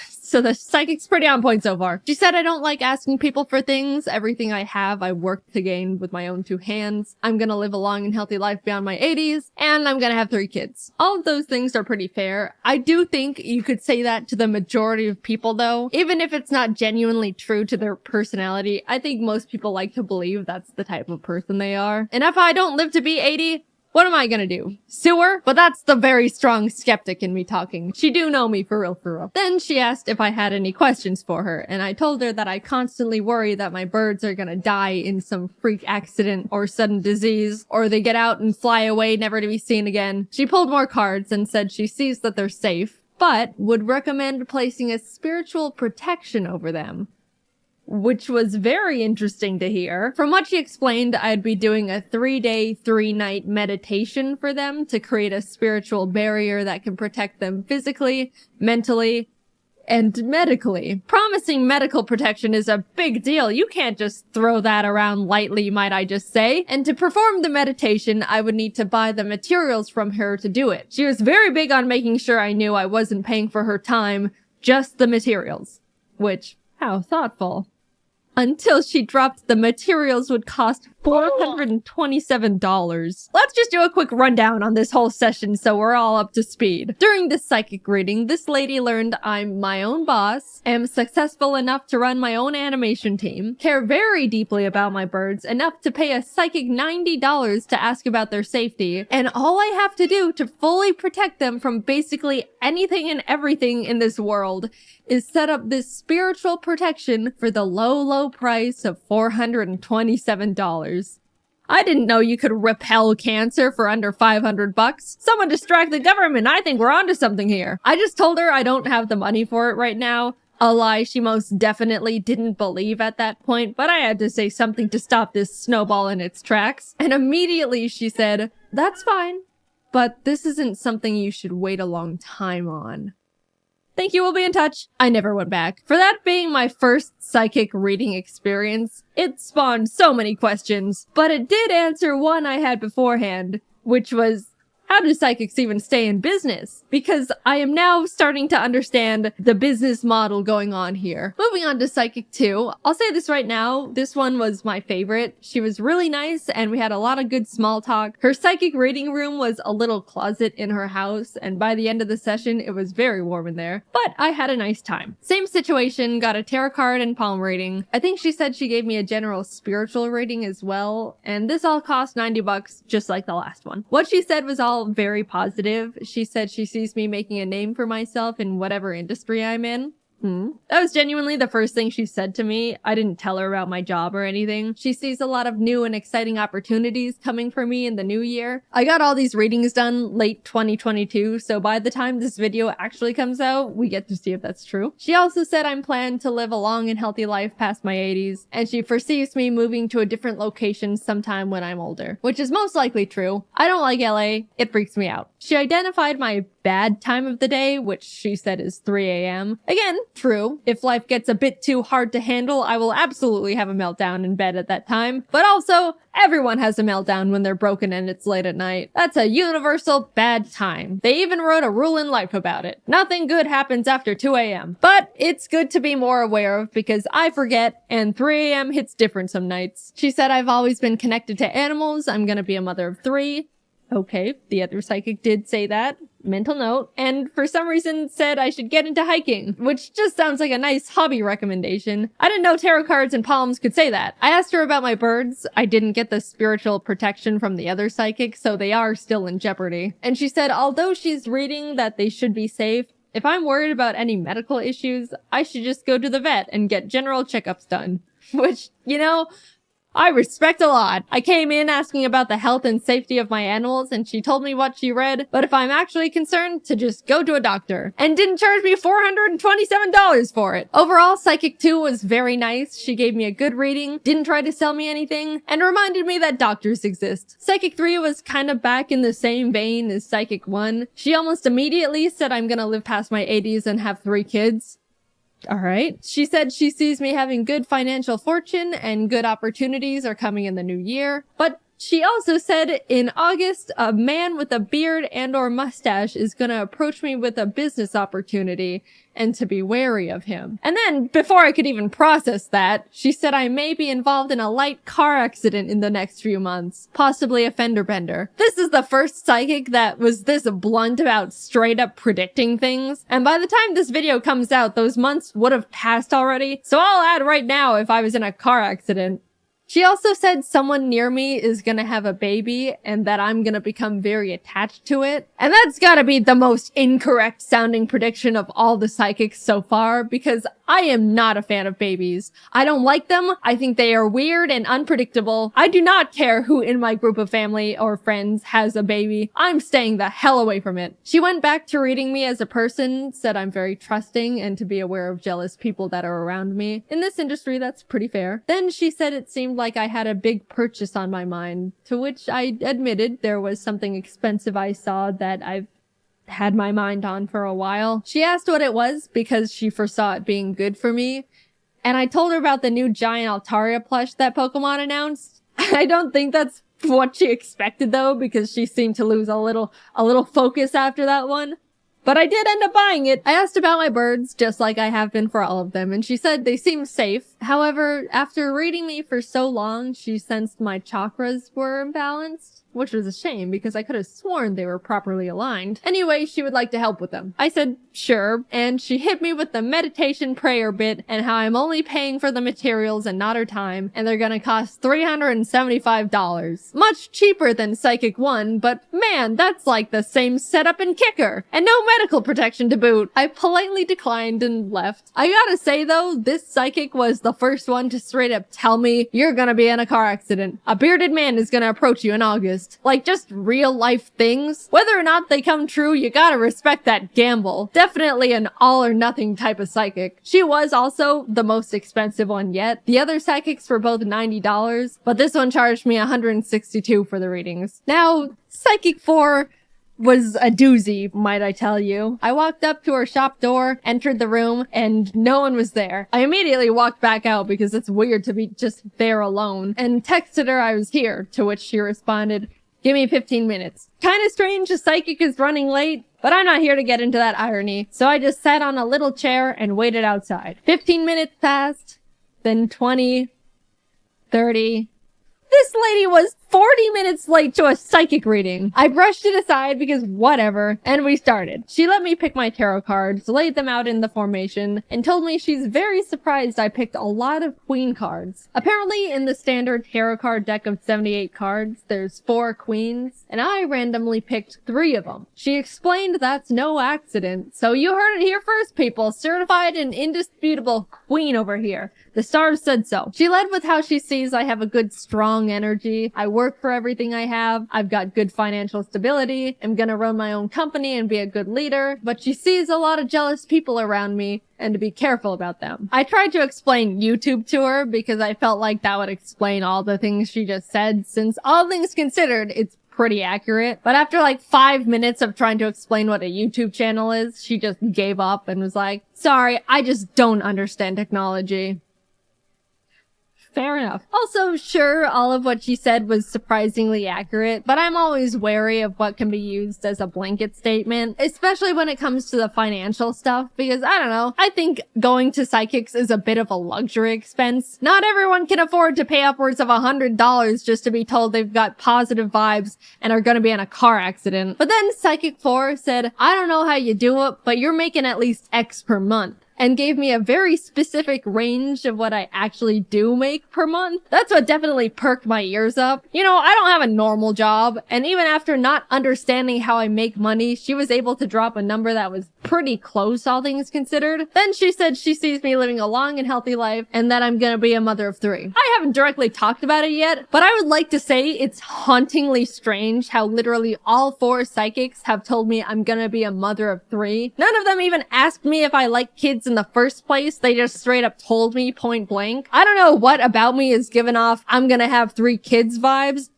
So the psychic's pretty on point so far. She said I don't like asking people for things. Everything I have, I worked to gain with my own 2 hands. I'm gonna live a long and healthy life beyond my 80s, and I'm gonna have 3 kids. All of those things are pretty fair. I do think you could say that to the majority of people though. Even if it's not genuinely true to their personality, I think most people like to believe that's the type of person they are. And if I don't live to be 80, what am I gonna do? Sue her? But that's the very strong skeptic in me talking. She do know me for real, for real. Then she asked if I had any questions for her, and I told her that I constantly worry that my birds are gonna die in some freak accident or sudden disease, or they get out and fly away never to be seen again. She pulled more cards and said she sees that they're safe, but would recommend placing a spiritual protection over them, which was very interesting to hear. From what she explained, I'd be doing a 3-day, 3-night meditation for them to create a spiritual barrier that can protect them physically, mentally, and medically. Promising medical protection is a big deal. You can't just throw that around lightly, might I just say. And to perform the meditation, I would need to buy the materials from her to do it. She was very big on making sure I knew I wasn't paying for her time, just the materials. Which, how thoughtful. Until she dropped the materials would cost $427. Let's just do a quick rundown on this whole session so we're all up to speed. During this psychic reading, this lady learned I'm my own boss, am successful enough to run my own animation team, care very deeply about my birds, enough to pay a psychic $90 to ask about their safety, and all I have to do to fully protect them from basically anything and everything in this world is set up this spiritual protection for the low price of $427. I didn't know you could repel cancer for under $500. Someone distract the government. I think we're onto something here. I just told her I don't have the money for it right now. A lie she most definitely didn't believe at that point, but I had to say something to stop this snowball in its tracks. And immediately she said, "That's fine, but this isn't something you should wait a long time on." Thank you, we'll be in touch. I never went back. For that being my first psychic reading experience, it spawned so many questions, but it did answer one I had beforehand, which was, how do psychics even stay in business? Because I am now starting to understand the business model going on here. Moving on to Psychic 2, I'll say this right now, this one was my favorite. She was really nice and we had a lot of good small talk. Her psychic reading room was a little closet in her house, and by the end of the session, it was very warm in there, but I had a nice time. Same situation, got a tarot card and palm reading. I think she said she gave me a general spiritual reading as well, and this all cost $90, just like the last one. What she said was all very positive. She said she sees me making a name for myself in whatever industry I'm in. That was genuinely the first thing she said to me. I didn't tell her about my job or anything. She sees a lot of new and exciting opportunities coming for me in the new year. I got all these readings done late 2022, so by the time this video actually comes out, we get to see if that's true. She also said I'm planned to live a long and healthy life past my 80s, and she foresees me moving to a different location sometime when I'm older, which is most likely true. I don't like LA. It freaks me out. She identified my bad time of the day, which she said is 3 a.m. Again, true. If life gets a bit too hard to handle, I will absolutely have a meltdown in bed at that time. But also, everyone has a meltdown when they're broken and it's late at night. That's a universal bad time. They even wrote a rule in life about it. Nothing good happens after 2 a.m. But it's good to be more aware of because I forget and 3 a.m. hits different some nights. She said I've always been connected to animals. I'm gonna be a mother of 3. Okay, the other psychic did say that. Mental note. And for some reason said I should get into hiking, which just sounds like a nice hobby recommendation. I didn't know tarot cards and palms could say that. I asked her about my birds. I didn't get the spiritual protection from the other psychic, so they are still in jeopardy. And she said although she's reading that they should be safe, if I'm worried about any medical issues, I should just go to the vet and get general checkups done. Which, you know, I respect a lot. I came in asking about the health and safety of my animals, and she told me what she read, but if I'm actually concerned, to just go to a doctor. And didn't charge me $427 for it. Overall, Psychic 2 was very nice. She gave me a good reading, didn't try to sell me anything, and reminded me that doctors exist. Psychic 3 was kind of back in the same vein as Psychic 1. She almost immediately said I'm gonna live past my 80s and have 3 kids. Alright. She said she sees me having good financial fortune and good opportunities are coming in the new year. But she also said in August, a man with a beard and or mustache is gonna approach me with a business opportunity and to be wary of him. And then, before I could even process that, she said I may be involved in a light car accident in the next few months, possibly a fender bender. This is the first psychic that was this blunt about straight up predicting things, and by the time this video comes out, those months would have passed already, so I'll add right now if I was in a car accident. She also said someone near me is gonna have a baby and that I'm gonna become very attached to it. And that's gotta be the most incorrect sounding prediction of all the psychics so far, because I am not a fan of babies. I don't like them. I think they are weird and unpredictable. I do not care who in my group of family or friends has a baby. I'm staying the hell away from it. She went back to reading me as a person, said I'm very trusting and to be aware of jealous people that are around me. In this industry, that's pretty fair. Then she said it seemed like I had a big purchase on my mind, to which I admitted there was something expensive I saw that I've had my mind on for a while. She asked what it was because she foresaw it being good for me, and I told her about the new giant Altaria plush that Pokemon announced. I don't think that's what she expected though, because she seemed to lose a little focus after that one. But I did end up buying it. I asked about my birds, just like I have been for all of them, and she said they seem safe. However, after reading me for so long, she sensed my chakras were imbalanced, which was a shame because I could have sworn they were properly aligned. Anyway, she would like to help with them. I said, sure, and she hit me with the meditation prayer bit and how I'm only paying for the materials and not her time, and they're gonna cost $375. Much cheaper than Psychic 1, but man, that's like the same setup and kicker, and no medical protection to boot. I politely declined and left. I gotta say though, this psychic was the first one to straight up tell me, you're gonna be in a car accident. A bearded man is gonna approach you in August. Like, just real life things. Whether or not they come true, you gotta respect that gamble. Definitely an all or nothing type of psychic. She was also the most expensive one yet. The other psychics were both $90, but this one charged me $162 for the readings. Now, Psychic 4 was a doozy, might I tell you. I walked up to her shop door, entered the room, and no one was there. I immediately walked back out because it's weird to be just there alone, and texted her I was here, to which she responded, give me 15 minutes. Kinda strange a psychic is running late, but I'm not here to get into that irony, so I just sat on a little chair and waited outside. 15 minutes passed, then 20, 30... This lady was 40 minutes late to a psychic reading. I brushed it aside because whatever, and we started. She let me pick my tarot cards, laid them out in the formation, and told me she's very surprised I picked a lot of queen cards. Apparently, in the standard tarot card deck of 78 cards, there's 4 queens, and I randomly picked 3 of them. She explained that's no accident, so you heard it here first, people. Certified and indisputable queen over here. The stars said so. She led with how she sees I have a good, strong energy. I work for everything I have. I've got good financial stability. I'm gonna run my own company and be a good leader. But she sees a lot of jealous people around me and to be careful about them. I tried to explain YouTube to her because I felt like that would explain all the things she just said, since all things considered, it's pretty accurate. But after like 5 minutes of trying to explain what a YouTube channel is, she just gave up and was like, sorry, I just don't understand technology. Fair enough. Also, sure, all of what she said was surprisingly accurate, but I'm always wary of what can be used as a blanket statement, especially when it comes to the financial stuff, because I don't know, I think going to psychics is a bit of a luxury expense. Not everyone can afford to pay upwards of $100 just to be told they've got positive vibes and are gonna be in a car accident. But then Psychic 4 said, I don't know how you do it, but you're making at least X per month. and gave me a very specific range of what I actually do make per month. That's what definitely perked my ears up. You know, I don't have a normal job, and even after not understanding how I make money, she was able to drop a number that was pretty close, all things considered. Then she said she sees me living a long and healthy life, and that I'm gonna be a mother of 3. I haven't directly talked about it yet, but I would like to say it's hauntingly strange how literally all 4 psychics have told me I'm gonna be a mother of 3. None of them even asked me if I like kids in the first place. They just straight up told me point blank. I don't know what about me is giving off I'm gonna have 3 kids vibes,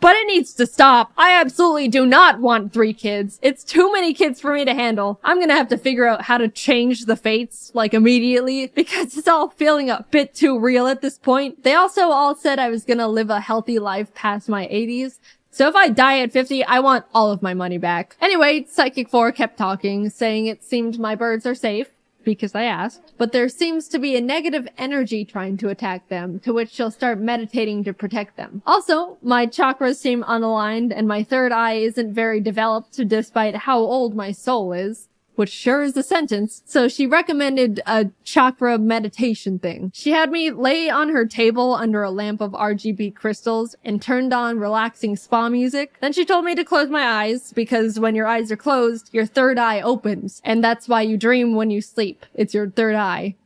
but it needs to stop. I absolutely do not want 3 kids. It's too many kids for me to handle. I'm gonna have to figure out how to change the fates, like, immediately, because it's all feeling a bit too real at this point. They also all said I was gonna live a healthy life past my 80s. So if I die at 50, I want all of my money back. Anyway, Psychic 4 kept talking, saying it seemed my birds are safe, because I asked, but there seems to be a negative energy trying to attack them, to which she'll start meditating to protect them. Also, my chakras seem unaligned, and my third eye isn't very developed despite how old my soul is. Which sure is a sentence. So she recommended a chakra meditation thing. She had me lay on her table under a lamp of RGB crystals and turned on relaxing spa music. Then she told me to close my eyes because when your eyes are closed, your third eye opens. And that's why you dream when you sleep. It's your third eye.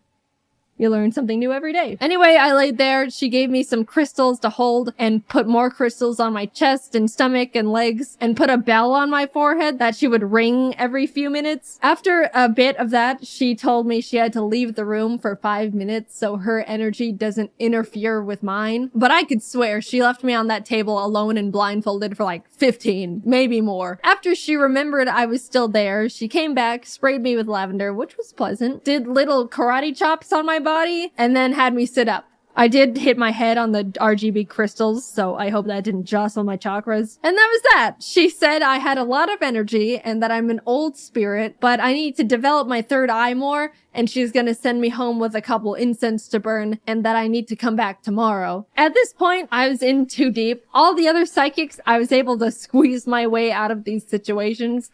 You learn something new every day. Anyway, I laid there. She gave me some crystals to hold and put more crystals on my chest and stomach and legs and put a bell on my forehead that she would ring every few minutes. After a bit of that, she told me she had to leave the room for 5 minutes so her energy doesn't interfere with mine. But I could swear she left me on that table alone and blindfolded for like 15, maybe more. After she remembered I was still there, she came back, sprayed me with lavender, which was pleasant, did little karate chops on my body, and then had me sit up. I did hit my head on the RGB crystals, so I hope that didn't jostle my chakras. And that was that. She said I had a lot of energy and that I'm an old spirit, but I need to develop my third eye more, and she's gonna send me home with a couple incense to burn, and that I need to come back tomorrow. At this point, I was in too deep. All the other psychics, I was able to squeeze my way out of these situations.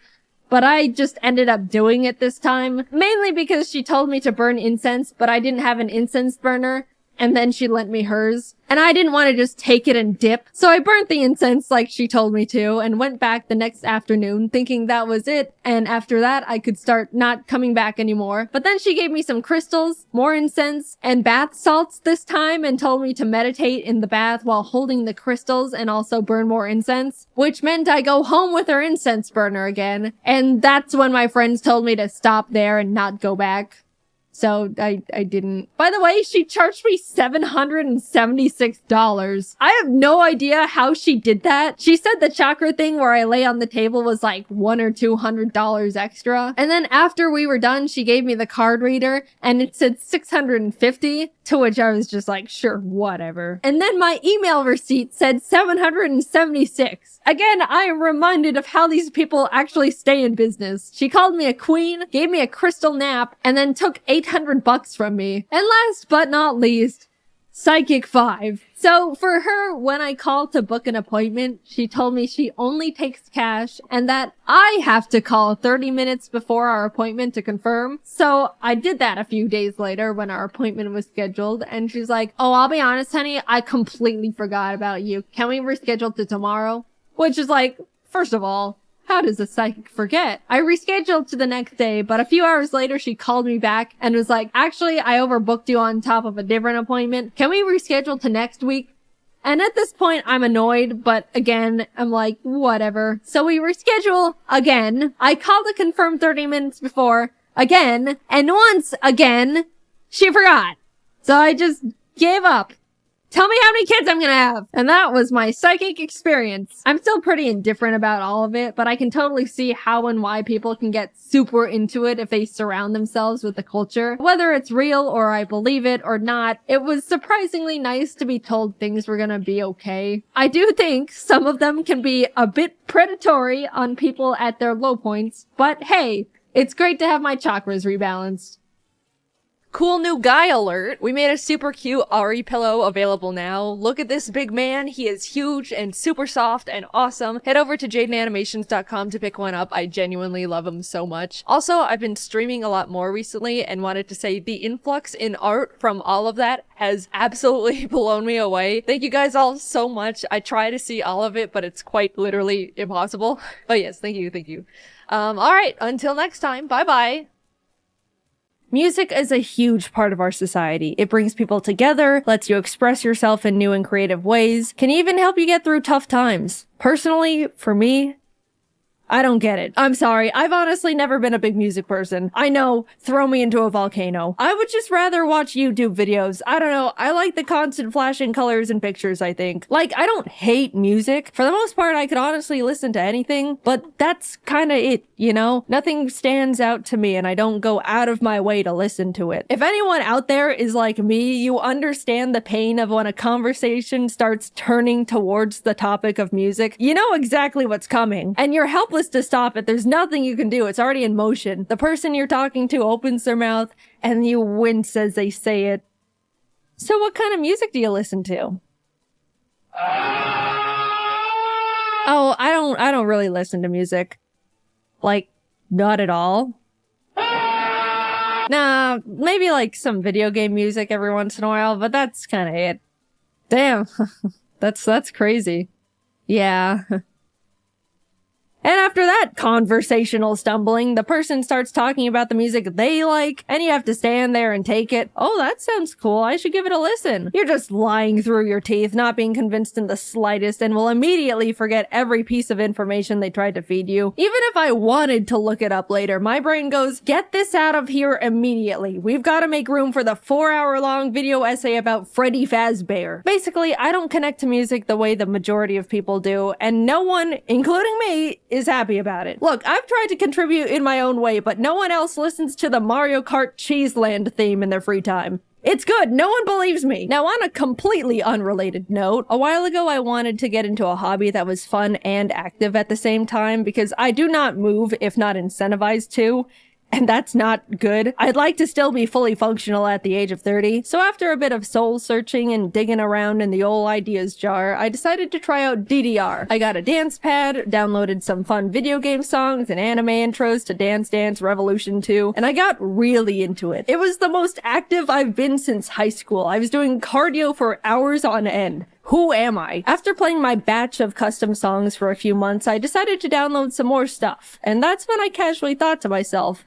But I just ended up doing it this time, mainly because she told me to burn incense, but I didn't have an incense burner, and then she lent me hers. And I didn't want to just take it and dip, so I burnt the incense like she told me to, and went back the next afternoon thinking that was it, and after that I could start not coming back anymore. But then she gave me some crystals, more incense, and bath salts this time, and told me to meditate in the bath while holding the crystals and also burn more incense, which meant I go home with her incense burner again, and that's when my friends told me to stop there and not go back. So I didn't. By the way, she charged me $776. I have no idea how she did that. She said the chakra thing where I lay on the table was like $100 or $200 extra. And then after we were done, she gave me the card reader and it said $650, to which I was just like, sure, whatever. And then my email receipt said $776. Again, I am reminded of how these people actually stay in business. She called me a queen, gave me a crystal nap, and then took $800 from me. And last but not least, Psychic 5. So for her, when I called to book an appointment, she told me she only takes cash and that I have to call 30 minutes before our appointment to confirm. So I did that a few days later when our appointment was scheduled, and she's like, oh, I'll be honest, honey, I completely forgot about you. Can we reschedule to tomorrow? Which is like, first of all, how does a psychic forget? I rescheduled to the next day, but a few hours later, she called me back and was like, actually, I overbooked you on top of a different appointment. Can we reschedule to next week? And at this point, I'm annoyed, but again, I'm like, whatever. So we reschedule again. I called to confirm 30 minutes before again, and once again, she forgot. So I just gave up. Tell me how many kids I'm gonna have. And that was my psychic experience. I'm still pretty indifferent about all of it, but I can totally see how and why people can get super into it if they surround themselves with the culture. Whether it's real or I believe it or not, it was surprisingly nice to be told things were gonna be okay. I do think some of them can be a bit predatory on people at their low points, but hey, it's great to have my chakras rebalanced. Cool new guy alert! We made a super cute Ari pillow available now. Look at this big man. He is huge and super soft and awesome. Head over to JaidenAnimations.com to pick one up. I genuinely love him so much. Also, I've been streaming a lot more recently and wanted to say the influx in art from all of that has absolutely blown me away. Thank you guys all so much. I try to see all of it, but it's quite literally impossible. But yes, thank you. Alright, until next time, bye-bye! Music is a huge part of our society. It brings people together, lets you express yourself in new and creative ways, can even help you get through tough times. Personally, for me, I don't get it. I'm sorry. I've honestly never been a big music person. I know, throw me into a volcano. I would just rather watch YouTube videos. I don't know. I like the constant flashing colors and pictures, I think. Like, I don't hate music. For the most part, I could honestly listen to anything, but that's kinda it, you know? Nothing stands out to me and I don't go out of my way to listen to it. If anyone out there is like me, you understand the pain of when a conversation starts turning towards the topic of music. You know exactly what's coming, and you're helpless to stop it. There's nothing you can do. It's already in motion. The person you're talking to opens their mouth and you wince as they say it. So what kind of music do you listen to? Oh, I don't really listen to music. Like, not at all. Nah, maybe like some video game music every once in a while, but that's kind of it. Damn. That's crazy. Yeah. And after that conversational stumbling, the person starts talking about the music they like, and you have to stand there and take it. Oh, that sounds cool. I should give it a listen. You're just lying through your teeth, not being convinced in the slightest, and will immediately forget every piece of information they tried to feed you. Even if I wanted to look it up later, my brain goes, get this out of here immediately. We've got to make room for the 4-hour-long video essay about Freddy Fazbear. Basically, I don't connect to music the way the majority of people do, and no one, including me, is happy about it. Look, I've tried to contribute in my own way, but no one else listens to the Mario Kart Cheeseland theme in their free time. It's good. No one believes me. Now, on a completely unrelated note, a while ago I wanted to get into a hobby that was fun and active at the same time because I do not move if not incentivized to. And that's not good. I'd like to still be fully functional at the age of 30. So after a bit of soul searching and digging around in the old ideas jar, I decided to try out DDR. I got a dance pad, downloaded some fun video game songs and anime intros to Dance Dance Revolution 2, and I got really into it. It was the most active I've been since high school. I was doing cardio for hours on end. Who am I? After playing my batch of custom songs for a few months, I decided to download some more stuff. And that's when I casually thought to myself,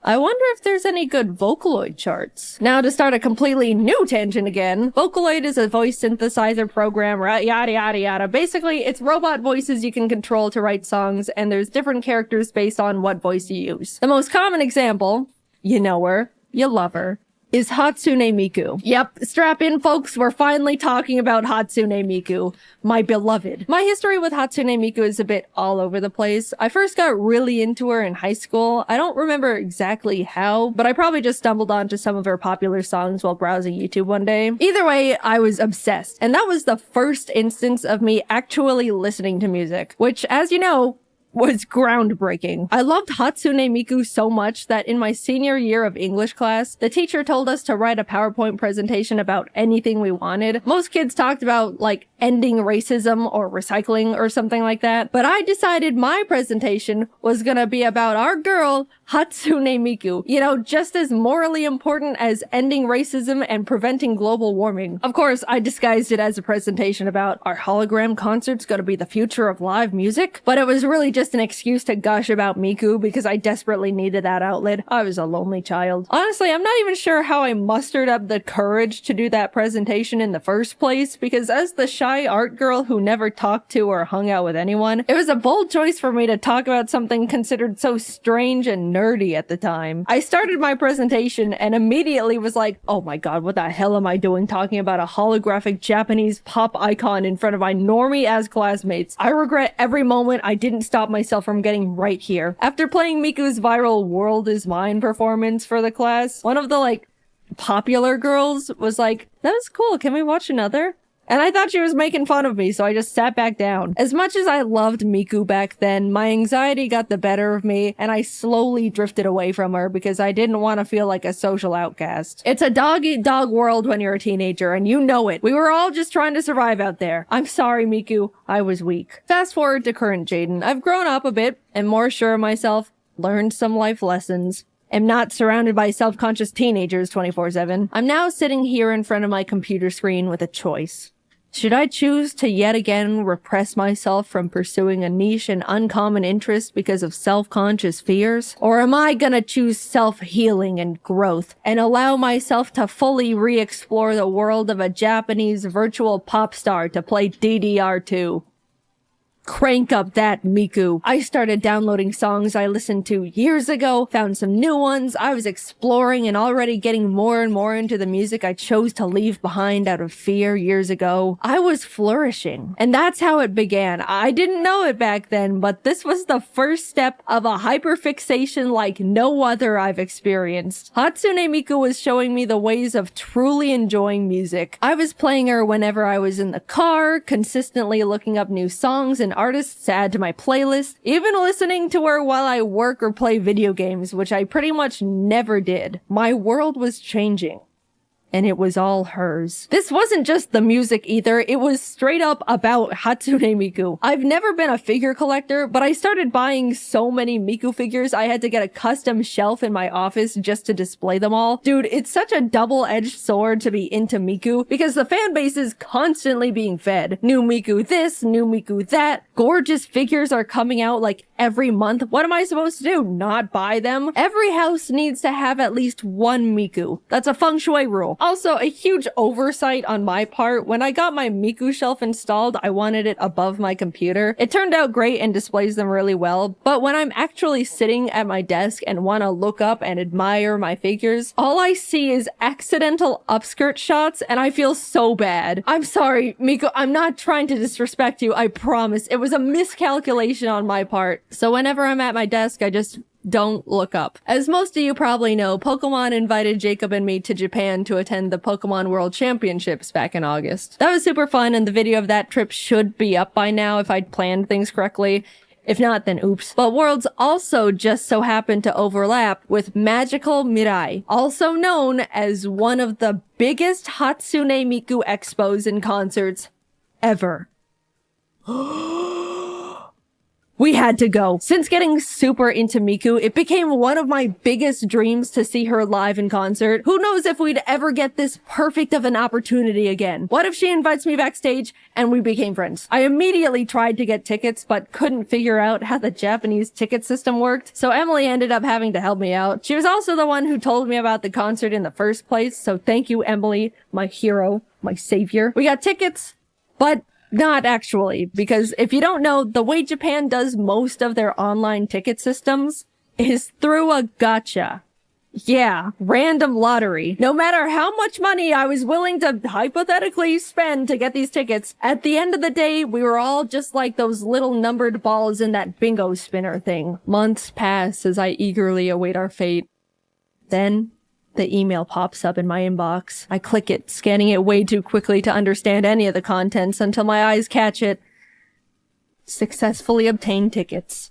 I wonder if there's any good Vocaloid charts. Now, to start a completely new tangent again, Vocaloid is a voice synthesizer program, yada yada yada. Basically, it's robot voices you can control to write songs, and there's different characters based on what voice you use. The most common example, you know her, you love her, is Hatsune Miku. Yep, strap in folks, we're finally talking about Hatsune Miku, my beloved. My history with Hatsune Miku is a bit all over the place. I first got really into her in high school. I don't remember exactly how, but I probably just stumbled onto some of her popular songs while browsing YouTube one day. Either way, I was obsessed, and that was the first instance of me actually listening to music, which, as you know, was groundbreaking. I loved Hatsune Miku so much that in my senior year of English class, the teacher told us to write a PowerPoint presentation about anything we wanted. Most kids talked about, like, ending racism or recycling or something like that, but I decided my presentation was gonna be about our girl, Hatsune Miku. You know, just as morally important as ending racism and preventing global warming. Of course, I disguised it as a presentation about our hologram concert's gonna be the future of live music, but it was really just an excuse to gush about Miku because I desperately needed that outlet. I was a lonely child. Honestly, I'm not even sure how I mustered up the courage to do that presentation in the first place, because as the shy art girl who never talked to or hung out with anyone, it was a bold choice for me to talk about something considered so strange and nerdy at the time. I started my presentation and immediately was like, oh my god, what the hell am I doing talking about a holographic Japanese pop icon in front of my normie-ass classmates? I regret every moment I didn't stop myself from getting right here. After playing Miku's viral World Is Mine performance for the class, one of the, like, popular girls was like, that was cool, can we watch another? And I thought she was making fun of me, so I just sat back down. As much as I loved Miku back then, my anxiety got the better of me, and I slowly drifted away from her because I didn't want to feel like a social outcast. It's a dog-eat-dog world when you're a teenager, and you know it. We were all just trying to survive out there. I'm sorry, Miku. I was weak. Fast forward to current Jaiden. I've grown up a bit, and more sure of myself, learned some life lessons. Am not surrounded by self-conscious teenagers 24/7. I'm now sitting here in front of my computer screen with a choice. Should I choose to yet again repress myself from pursuing a niche and uncommon interest because of self-conscious fears? Or am I gonna choose self-healing and growth and allow myself to fully re-explore the world of a Japanese virtual pop star to play DDR2? Crank up that, Miku. I started downloading songs I listened to years ago, found some new ones. I was exploring and already getting more and more into the music I chose to leave behind out of fear years ago. I was flourishing. And that's how it began. I didn't know it back then, but this was the first step of a hyperfixation like no other I've experienced. Hatsune Miku was showing me the ways of truly enjoying music. I was playing her whenever I was in the car, consistently looking up new songs and artists to add to my playlist, even listening to her while I work or play video games, which I pretty much never did. My world was changing. And it was all hers. This wasn't just the music either, it was straight up about Hatsune Miku. I've never been a figure collector, but I started buying so many Miku figures I had to get a custom shelf in my office just to display them all. Dude, it's such a double-edged sword to be into Miku, because the fan base is constantly being fed. New Miku this, new Miku that. Gorgeous figures are coming out like every month. What am I supposed to do? Not buy them? Every house needs to have at least one Miku. That's a feng shui rule. Also, a huge oversight on my part. When I got my Miku shelf installed, I wanted it above my computer. It turned out great and displays them really well, but when I'm actually sitting at my desk and want to look up and admire my figures, all I see is accidental upskirt shots and I feel so bad. I'm sorry, Miku, I'm not trying to disrespect you, I promise. It was a miscalculation on my part. So whenever I'm at my desk, I just don't look up. As most of you probably know, Pokemon invited Jacob and me to Japan to attend the Pokemon World Championships back in August. That was super fun, and the video of that trip should be up by now if I'd planned things correctly. If not, then oops. But Worlds also just so happened to overlap with Magical Mirai, also known as one of the biggest Hatsune Miku expos and concerts ever. We had to go. Since getting super into Miku, it became one of my biggest dreams to see her live in concert. Who knows if we'd ever get this perfect of an opportunity again? What if she invites me backstage and we became friends? I immediately tried to get tickets, but couldn't figure out how the Japanese ticket system worked, so Emily ended up having to help me out. She was also the one who told me about the concert in the first place, so thank you, Emily, my hero, my savior. We got tickets, but not actually, because if you don't know, the way Japan does most of their online ticket systems is through a gacha. Yeah, random lottery. No matter how much money I was willing to hypothetically spend to get these tickets, at the end of the day, we were all just like those little numbered balls in that bingo spinner thing. Months pass as I eagerly await our fate. Then the email pops up in my inbox. I click it, scanning it way too quickly to understand any of the contents until my eyes catch it. Successfully obtained tickets.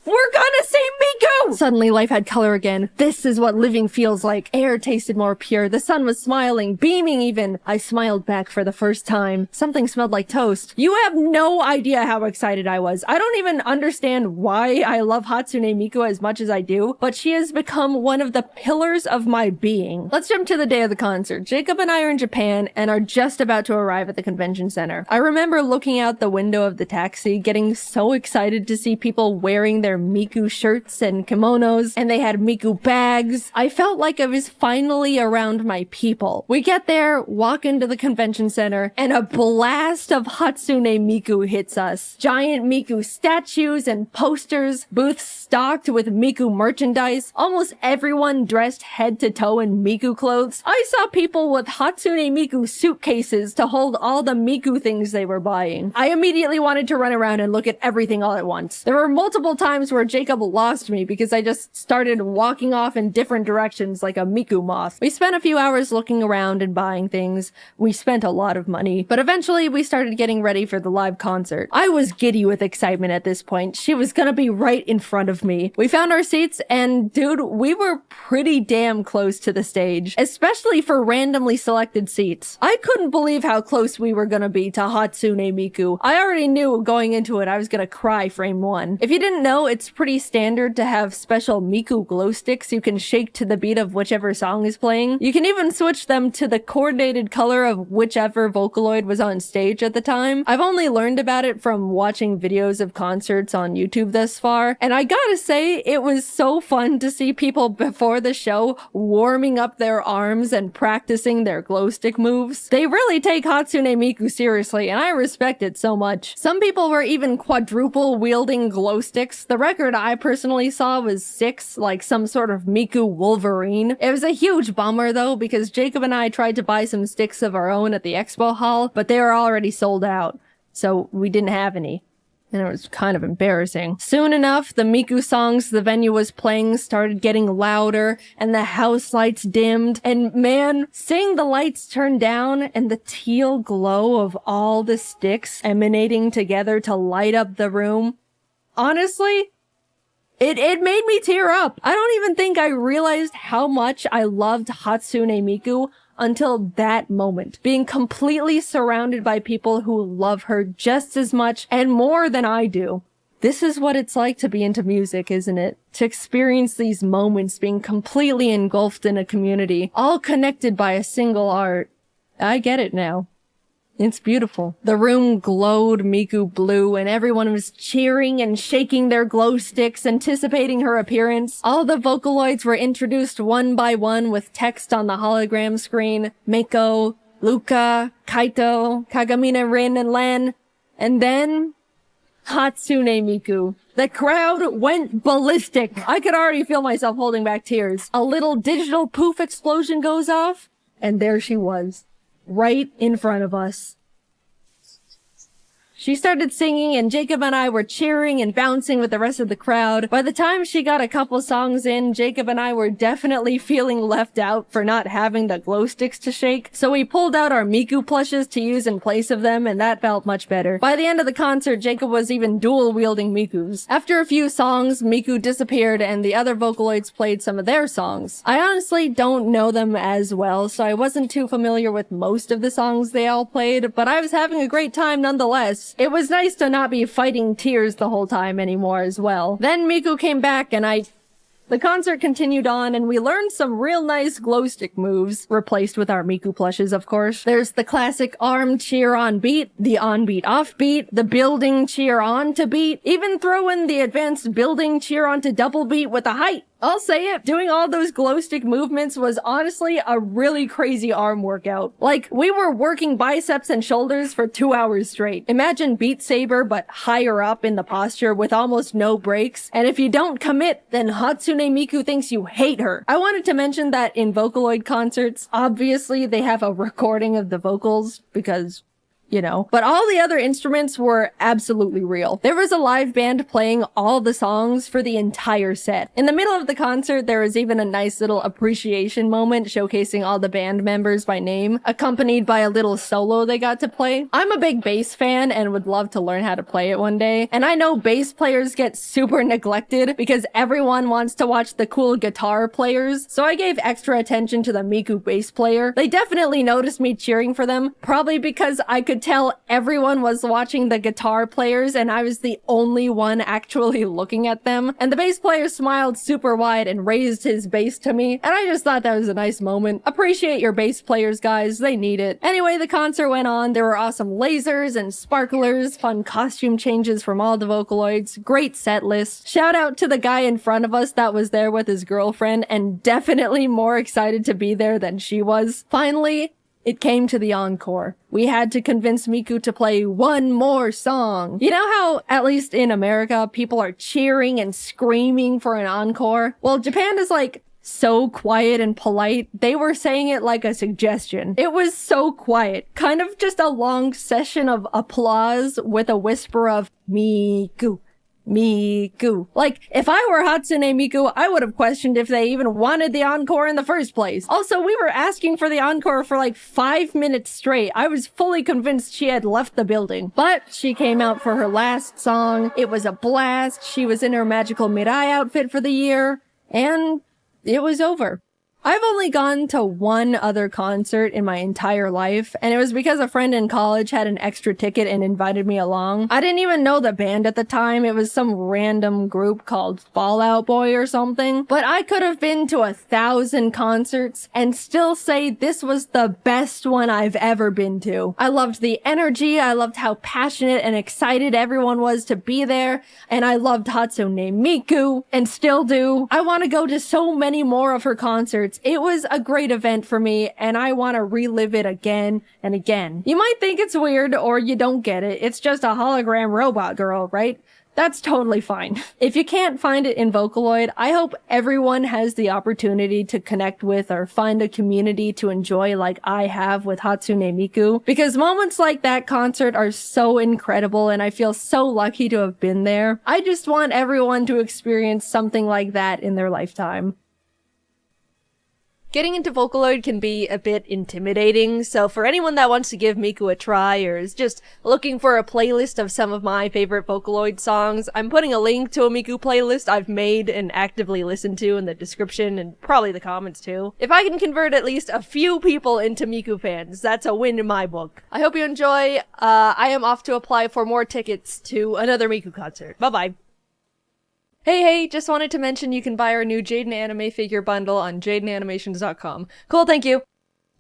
We're gonna see Miku! Suddenly life had color again. This is what living feels like. Air tasted more pure. The sun was smiling, beaming even. I smiled back for the first time. Something smelled like toast. You have no idea how excited I was. I don't even understand why I love Hatsune Miku as much as I do, but she has become one of the pillars of my being. Let's jump to the day of the concert. Jacob and I are in Japan and are just about to arrive at the convention center. I remember looking out the window of the taxi, getting so excited to see people wearing their Miku shirts and kimonos, and they had Miku bags. I felt like I was finally around my people. We get there, walk into the convention center, and a blast of Hatsune Miku hits us. Giant Miku statues and posters, booths stocked with Miku merchandise, almost everyone dressed head to toe in Miku clothes. I saw people with Hatsune Miku suitcases to hold all the Miku things they were buying. I immediately wanted to run around and look at everything all at once. There were multiple times times where Jacob lost me because I just started walking off in different directions like a Miku moth. We spent a few hours looking around and buying things. We spent a lot of money, but eventually we started getting ready for the live concert. I was giddy with excitement at this point. She was gonna be right in front of me. We found our seats and dude, we were pretty damn close to the stage, especially for randomly selected seats. I couldn't believe how close we were gonna be to Hatsune Miku. I already knew going into it I was gonna cry frame one. If you didn't know, it's pretty standard to have special Miku glow sticks you can shake to the beat of whichever song is playing. You can even switch them to the coordinated color of whichever Vocaloid was on stage at the time. I've only learned about it from watching videos of concerts on YouTube thus far, and I gotta say, it was so fun to see people before the show warming up their arms and practicing their glow stick moves. They really take Hatsune Miku seriously, and I respect it so much. Some people were even quadruple wielding glow sticks. The record I personally saw was 6, like some sort of Miku Wolverine. It was a huge bummer though, because Jacob and I tried to buy some sticks of our own at the expo hall, but they were already sold out, so we didn't have any. And it was kind of embarrassing. Soon enough, the Miku songs the venue was playing started getting louder, and the house lights dimmed, and man, seeing the lights turn down and the teal glow of all the sticks emanating together to light up the room, honestly, it made me tear up. I don't even think I realized how much I loved Hatsune Miku until that moment. Being completely surrounded by people who love her just as much and more than I do. This is what it's like to be into music, isn't it? To experience these moments being completely engulfed in a community, all connected by a single art. I get it now. It's beautiful. The room glowed Miku blue and everyone was cheering and shaking their glow sticks, anticipating her appearance. All the Vocaloids were introduced one by one with text on the hologram screen. Meiko, Luka, Kaito, Kagamine Rin, and Len. And then Hatsune Miku. The crowd went ballistic. I could already feel myself holding back tears. A little digital poof explosion goes off, and there she was. Right in front of us. She started singing and Jacob and I were cheering and bouncing with the rest of the crowd. By the time she got a couple songs in, Jacob and I were definitely feeling left out for not having the glow sticks to shake. So we pulled out our Miku plushes to use in place of them, and that felt much better. By the end of the concert, Jacob was even dual wielding Mikus. After a few songs, Miku disappeared and the other Vocaloids played some of their songs. I honestly don't know them as well, so I wasn't too familiar with most of the songs they all played, but I was having a great time nonetheless. It was nice to not be fighting tears the whole time anymore as well. Then Miku came back and the concert continued on, and we learned some real nice glow stick moves, replaced with our Miku plushes, of course. There's the classic arm cheer on beat, the on beat off beat, the building cheer on to beat, even throw in the advanced building cheer on to double beat with a height. I'll say it, doing all those glow stick movements was honestly a really crazy arm workout. Like, we were working biceps and shoulders for 2 hours straight. Imagine Beat Saber, but higher up in the posture with almost no breaks. And if you don't commit, then Hatsune Miku thinks you hate her. I wanted to mention that in Vocaloid concerts, obviously they have a recording of the vocals because, you know, but all the other instruments were absolutely real. There was a live band playing all the songs for the entire set. In the middle of the concert, there was even a nice little appreciation moment showcasing all the band members by name, accompanied by a little solo they got to play. I'm a big bass fan and would love to learn how to play it one day. And I know bass players get super neglected because everyone wants to watch the cool guitar players, so I gave extra attention to the Miku bass player. They definitely noticed me cheering for them, probably because I could tell everyone was watching the guitar players and I was the only one actually looking at them. And the bass player smiled super wide and raised his bass to me, and I just thought that was a nice moment. Appreciate your bass players, guys. They need it. Anyway, the concert went on. There were awesome lasers and sparklers, fun costume changes from all the Vocaloids, great set list. Shout out to the guy in front of us that was there with his girlfriend and definitely more excited to be there than she was. Finally, it came to the encore. We had to convince Miku to play one more song. You know how, at least in America, people are cheering and screaming for an encore? Well, Japan is like so quiet and polite. They were saying it like a suggestion. It was so quiet. Kind of just a long session of applause with a whisper of Miku, Miku. Like, if I were Hatsune Miku, I would have questioned if they even wanted the encore in the first place. Also, we were asking for the encore for like 5 minutes straight. I was fully convinced she had left the building. But she came out for her last song. It was a blast. She was in her magical Mirai outfit for the year. And it was over. I've only gone to one other concert in my entire life, and it was because a friend in college had an extra ticket and invited me along. I didn't even know the band at the time. It was some random group called Fall Out Boy or something. But I could have been to 1,000 concerts and still say this was the best one I've ever been to. I loved the energy, I loved how passionate and excited everyone was to be there, and I loved Hatsune Miku, and still do. I want to go to so many more of her concerts. It was a great event for me, and I want to relive it again and again. You might think it's weird, or you don't get it. It's just a hologram robot girl, right? That's totally fine. If you can't find it in Vocaloid, I hope everyone has the opportunity to connect with or find a community to enjoy like I have with Hatsune Miku, because moments like that concert are so incredible and I feel so lucky to have been there. I just want everyone to experience something like that in their lifetime. Getting into Vocaloid can be a bit intimidating, so for anyone that wants to give Miku a try or is just looking for a playlist of some of my favorite Vocaloid songs, I'm putting a link to a Miku playlist I've made and actively listened to in the description and probably the comments too. If I can convert at least a few people into Miku fans, that's a win in my book. I hope you enjoy. I am off to apply for more tickets to another Miku concert. Bye-bye. Hey, just wanted to mention you can buy our new Jaiden anime figure bundle on JaidenAnimations.com. Cool, thank you.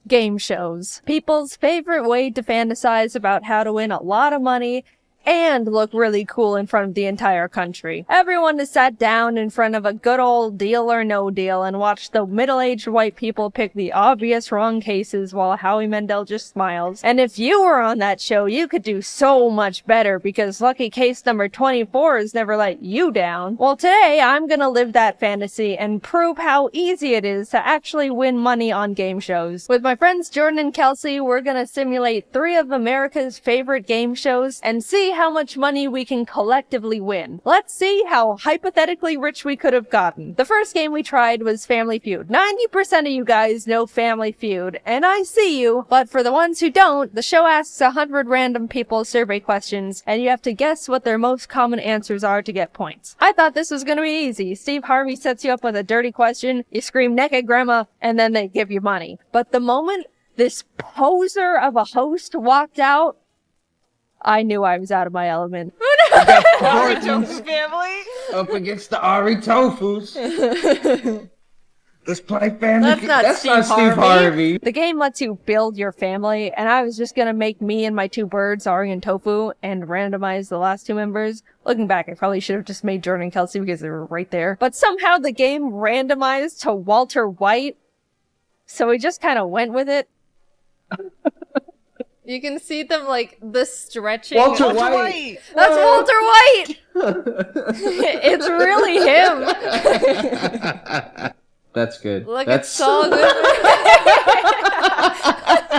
Game shows. People's favorite way to fantasize about how to win a lot of money and look really cool in front of the entire country. Everyone is sat down in front of a good old Deal or No Deal and watched the middle-aged white people pick the obvious wrong cases while Howie Mandel just smiles. And if you were on that show, you could do so much better because lucky case number 24 has never let you down. Well, today I'm gonna live that fantasy and prove how easy it is to actually win money on game shows. With my friends Jordan and Kelsey, we're gonna simulate 3 of America's favorite game shows and see how much money we can collectively win. Let's see how hypothetically rich we could have gotten. The first game we tried was Family Feud. 90% of you guys know Family Feud, and I see you, but for the ones who don't, the show asks 100 random people survey questions, and you have to guess what their most common answers are to get points. I thought this was gonna be easy. Steve Harvey sets you up with a dirty question, you scream naked grandma, and then they give you money. But the moment this poser of a host walked out, I knew I was out of my element. Ari Tofu family up against the Ari Tofus. Let's play family. That's not Steve Harvey. The game lets you build your family, and I was just gonna make me and my 2 birds, Ari and Tofu, and randomize the last 2 members. Looking back, I probably should have just made Jordan and Kelsey because they were right there. But somehow the game randomized to Walter White, so we just kind of went with it. You can see them, like, the stretching. Walter White! That's Walter White! It's really him! That's good. Look, That's it's so good.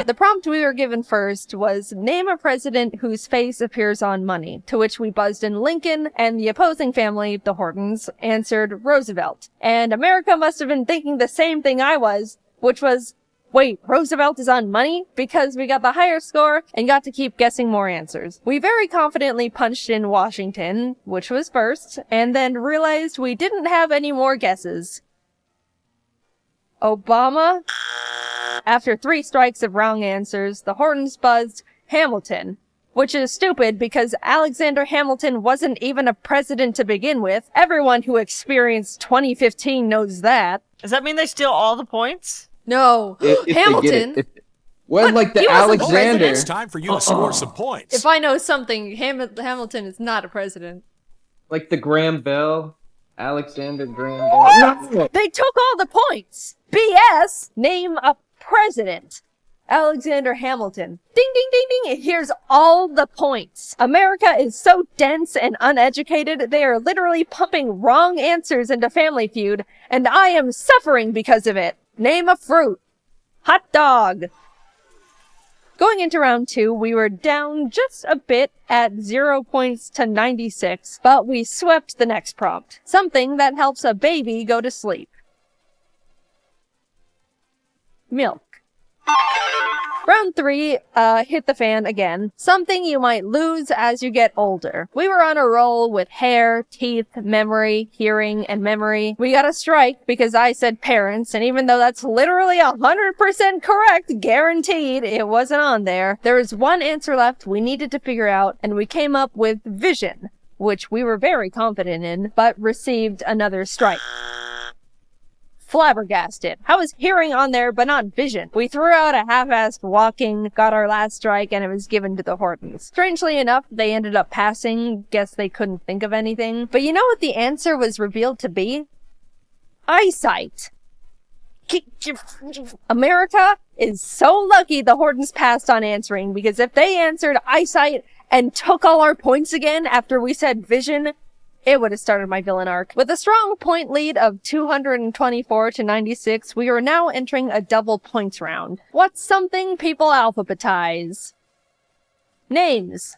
The prompt we were given first was, name a president whose face appears on money, to which we buzzed in Lincoln, and the opposing family, the Hortons, answered Roosevelt. And America must have been thinking the same thing I was, which was, wait, Roosevelt is on money? Because we got the higher score and got to keep guessing more answers. We very confidently punched in Washington, which was first, and then realized we didn't have any more guesses. Obama? After 3 strikes of wrong answers, the Hortons buzzed Hamilton, which is stupid because Alexander Hamilton wasn't even a president to begin with. Everyone who experienced 2015 knows that. Does that mean they steal all the points? No, if Hamilton. Well, like the he wasn't Alexander. It's time for you to score some points. If I know something, Hamilton is not a president. Like the Graham Bell. Alexander Graham Bell. No. They took all the points. BS. Name a president. Alexander Hamilton. Ding, ding, ding, ding. Here's all the points. America is so dense and uneducated, they are literally pumping wrong answers into Family Feud, and I am suffering because of it. Name a fruit. Hot dog. Going into round 2, we were down just a bit at 0 points to 96, but we swept the next prompt. Something that helps a baby go to sleep. Milk. Round 3, hit the fan again. Something you might lose as you get older. We were on a roll with hair, teeth, memory, hearing, and memory. We got a strike because I said parents, and even though that's literally 100% correct, guaranteed, it wasn't on there. There was one answer left we needed to figure out, and we came up with vision, which we were very confident in, but received another strike. Flabbergasted. How is hearing on there but not vision? We threw out a half-assed walking, got our last strike, and it was given to the Hortons. Strangely enough, they ended up passing. Guess they couldn't think of anything. But you know what the answer was revealed to be? Eyesight. America is so lucky the Hortons passed on answering, because if they answered eyesight and took all our points again after we said vision, it would have started my villain arc. With a strong point lead of 224 to 96, we are now entering a double points round. What's something people alphabetize? Names.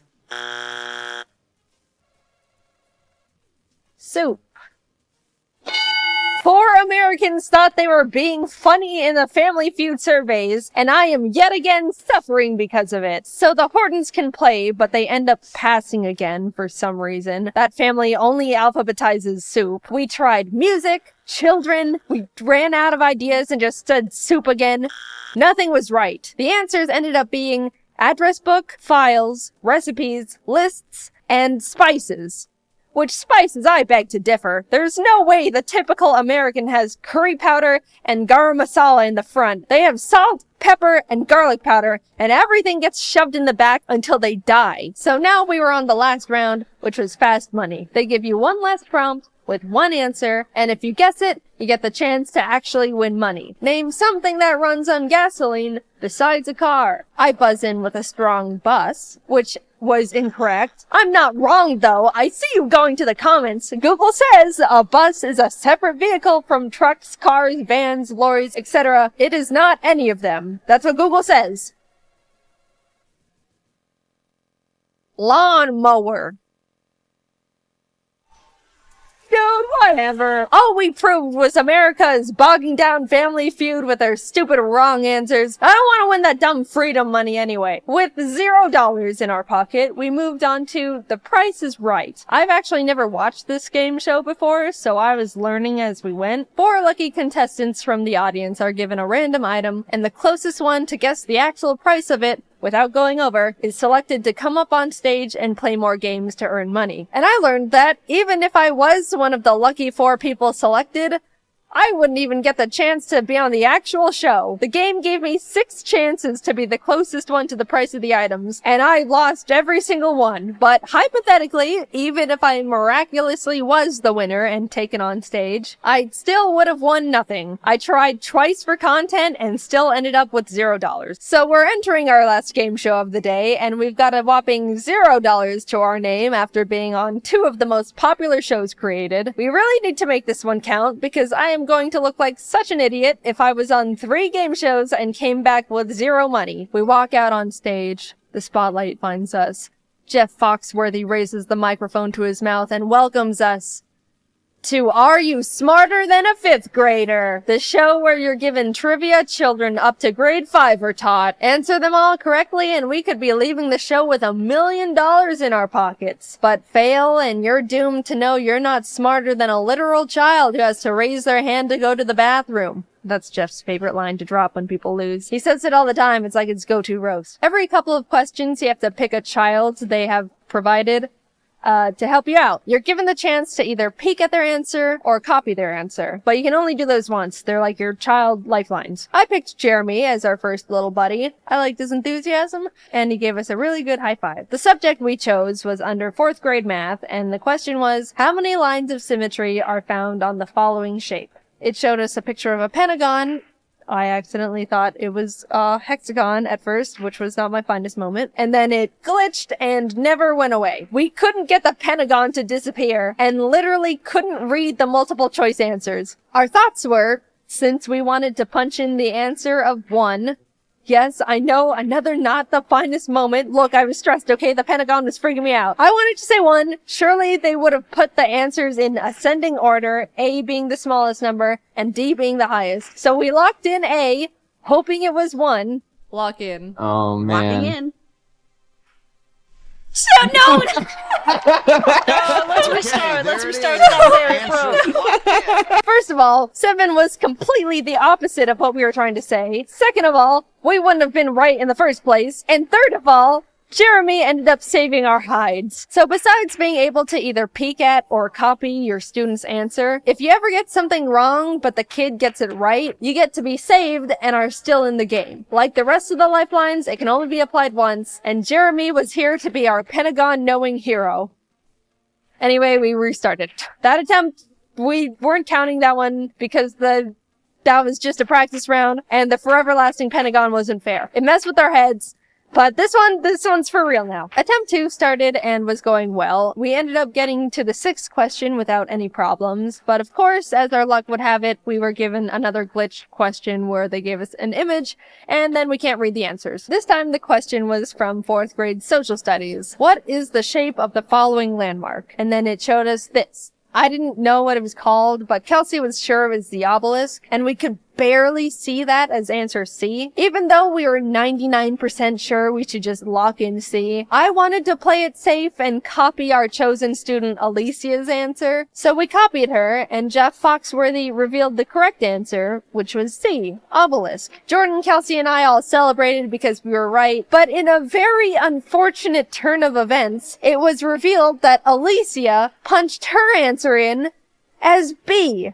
Soup. 4 Americans thought they were being funny in the Family Feud surveys, and I am yet again suffering because of it. So the Hortons can play, but they end up passing again for some reason. That family only alphabetizes soup. We tried music, children, we ran out of ideas and just said soup again. Nothing was right. The answers ended up being address book, files, recipes, lists, and spices. Which spices I beg to differ. There's no way the typical American has curry powder and garam masala in the front. They have salt, pepper, and garlic powder, and everything gets shoved in the back until they die. So now we were on the last round, which was fast money. They give you one last prompt with one answer, and if you guess it, you get the chance to actually win money. Name something that runs on gasoline besides a car. I buzz in with a strong bus, which was incorrect. I'm not wrong though. I see you going to the comments. Google says a bus is a separate vehicle from trucks, cars, vans, lorries, etc. It is not any of them. That's what Google says. Lawnmower. Dude, whatever. All we proved was America's bogging down Family Feud with their stupid wrong answers. I don't want to win that dumb freedom money anyway. With $0 in our pocket, we moved on to The Price is Right. I've actually never watched this game show before, so I was learning as we went. 4 lucky contestants from the audience are given a random item, and the closest one to guess the actual price of it without going over, is selected to come up on stage and play more games to earn money. And I learned that even if I was one of the lucky 4 people selected, I wouldn't even get the chance to be on the actual show. The game gave me 6 chances to be the closest one to the price of the items, and I lost every single one. But hypothetically, even if I miraculously was the winner and taken on stage, I still would have won nothing. I tried twice for content and still ended up with $0. So we're entering our last game show of the day, and we've got a whopping $0 to our name after being on 2 of the most popular shows created. We really need to make this one count, because I am going to look like such an idiot if I was on 3 game shows and came back with 0 money. We walk out on stage. The spotlight finds us. Jeff Foxworthy raises the microphone to his mouth and welcomes us to Are You Smarter Than a 5th Grader? The show where you're given trivia children up to grade 5 are taught. Answer them all correctly and we could be leaving the show with $1 million in our pockets. But fail and you're doomed to know you're not smarter than a literal child who has to raise their hand to go to the bathroom. That's Jeff's favorite line to drop when people lose. He says it all the time. It's like his go-to roast. Every couple of questions, you have to pick a child they have provided to help you out. You're given the chance to either peek at their answer or copy their answer, but you can only do those once. They're like your child lifelines. I picked Jeremy as our first little buddy. I liked his enthusiasm, and he gave us a really good high five. The subject we chose was under 4th grade math, and the question was, how many lines of symmetry are found on the following shape? It showed us a picture of a pentagon. I accidentally thought it was a hexagon at first, which was not my finest moment. And then it glitched and never went away. We couldn't get the pentagon to disappear and literally couldn't read the multiple choice answers. Our thoughts were, since we wanted to punch in the answer of 1, Yes, I know, another not the finest moment. Look, I was stressed, okay? The Pentagon was freaking me out. I wanted to say 1. Surely they would have put the answers in ascending order, A being the smallest number, and D being the highest. So we locked in A, hoping it was 1. Lock in. Oh, man. Locking in. So, no! Let's restart. Let's restart that there, bro. First of all, 7 was completely the opposite of what we were trying to say. Second of all, we wouldn't have been right in the first place. And third of all, Jeremy ended up saving our hides. So besides being able to either peek at or copy your student's answer, if you ever get something wrong but the kid gets it right, you get to be saved and are still in the game. Like the rest of the lifelines, it can only be applied once, and Jeremy was here to be our Pentagon-knowing hero. Anyway, we restarted. That attempt, we weren't counting that one because that was just a practice round, and the forever-lasting Pentagon wasn't fair. It messed with our heads. But this one's for real now. Attempt 2 started and was going well. We ended up getting to the 6th question without any problems. But of course, as our luck would have it, we were given another glitched question where they gave us an image, and then we can't read the answers. This time the question was from 4th grade social studies. What is the shape of the following landmark? And then it showed us this. I didn't know what it was called, but Kelsey was sure it was the obelisk, and we could barely see that as answer C. Even though we were 99% sure we should just lock in C, I wanted to play it safe and copy our chosen student Alicia's answer. So we copied her, and Jeff Foxworthy revealed the correct answer, which was C, obelisk. Jordan, Kelsey, and I all celebrated because we were right, but in a very unfortunate turn of events, it was revealed that Alicia punched her answer in as B,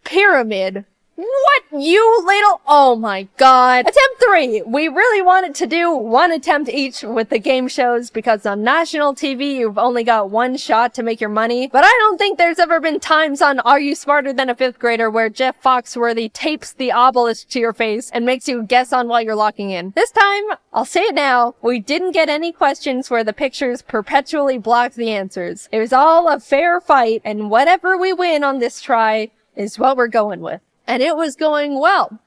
pyramid. What, you little... Oh my god. Attempt 3. We really wanted to do 1 attempt each with the game shows because on national TV you've only got 1 shot to make your money. But I don't think there's ever been times on Are You Smarter Than a 5th Grader where Jeff Foxworthy tapes the obelisk to your face and makes you guess on while you're locking in. This time, I'll say it now, we didn't get any questions where the pictures perpetually blocked the answers. It was all a fair fight, and whatever we win on this try is what we're going with. And it was going well.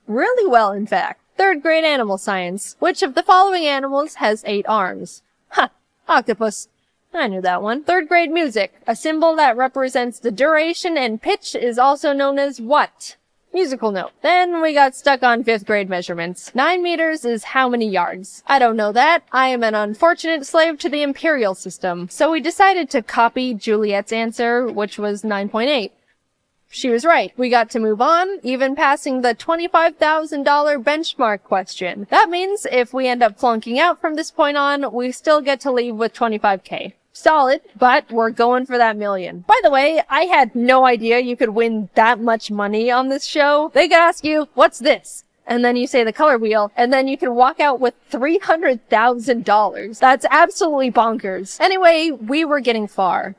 Really well, in fact. 3rd grade animal science. Which of the following animals has 8 arms? Ha! Octopus. I knew that one. 3rd grade music. A symbol that represents the duration and pitch is also known as what? Musical note. Then we got stuck on 5th grade measurements. 9 meters is how many yards? I don't know that. I am an unfortunate slave to the imperial system. So we decided to copy Juliet's answer, which was 9.8. She was right. We got to move on, even passing the $25,000 benchmark question. That means if we end up flunking out from this point on, we still get to leave with $25K. Solid, but we're going for that million. By the way, I had no idea you could win that much money on this show. They could ask you, what's this? And then you say the color wheel, and then you can walk out with $300,000. That's absolutely bonkers. Anyway, we were getting far.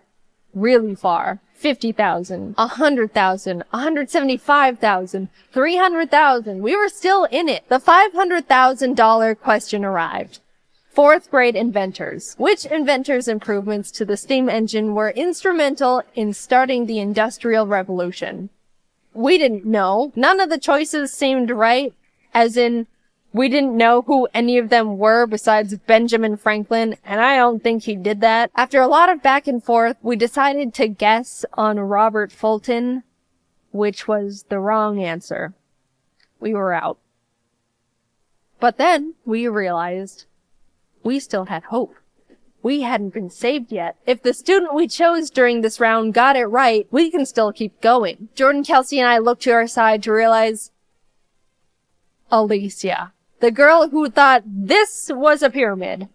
Really far. 50,000, 100,000, 175,000, 300,000. We were still in it. The $500,000 question arrived. 4th grade inventors. Which inventors' improvements to the steam engine were instrumental in starting the Industrial Revolution? We didn't know. None of the choices seemed right, as in, we didn't know who any of them were besides Benjamin Franklin, and I don't think he did that. After a lot of back and forth, we decided to guess on Robert Fulton, which was the wrong answer. We were out. But then we realized we still had hope. We hadn't been saved yet. If the student we chose during this round got it right, we can still keep going. Jordan, Kelsey, and I looked to our side to realize Alicia. The girl who thought this was a pyramid.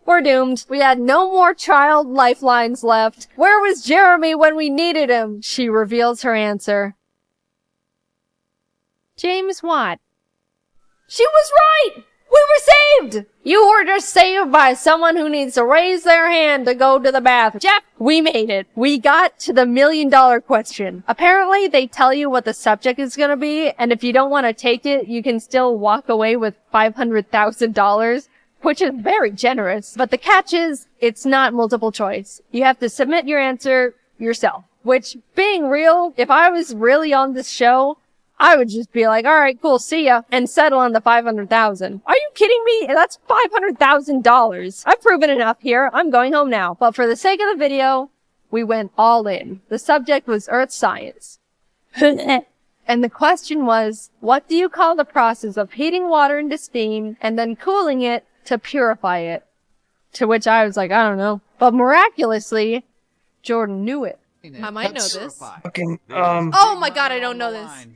We're doomed. We had no more child lifelines left. Where was Jeremy when we needed him? She reveals her answer. James Watt. She was right! We were saved! You were just saved by someone who needs to raise their hand to go to the bathroom. Jeff, we made it. We got to the $1 million question. Apparently, they tell you what the subject is gonna be, and if you don't want to take it, you can still walk away with $500,000, which is very generous. But the catch is, it's not multiple choice. You have to submit your answer yourself. Which, being real, if I was really on this show, I would just be like, all right, cool, see ya, and settle on the 500,000. Are you kidding me? That's $500,000. I've proven enough here. I'm going home now. But for the sake of the video, we went all in. The subject was earth science. And the question was, what do you call the process of heating water into steam and then cooling it to purify it? To which I was like, I don't know. But miraculously, Jordan knew it. I might know this. Fucking, Oh my god, I don't know this.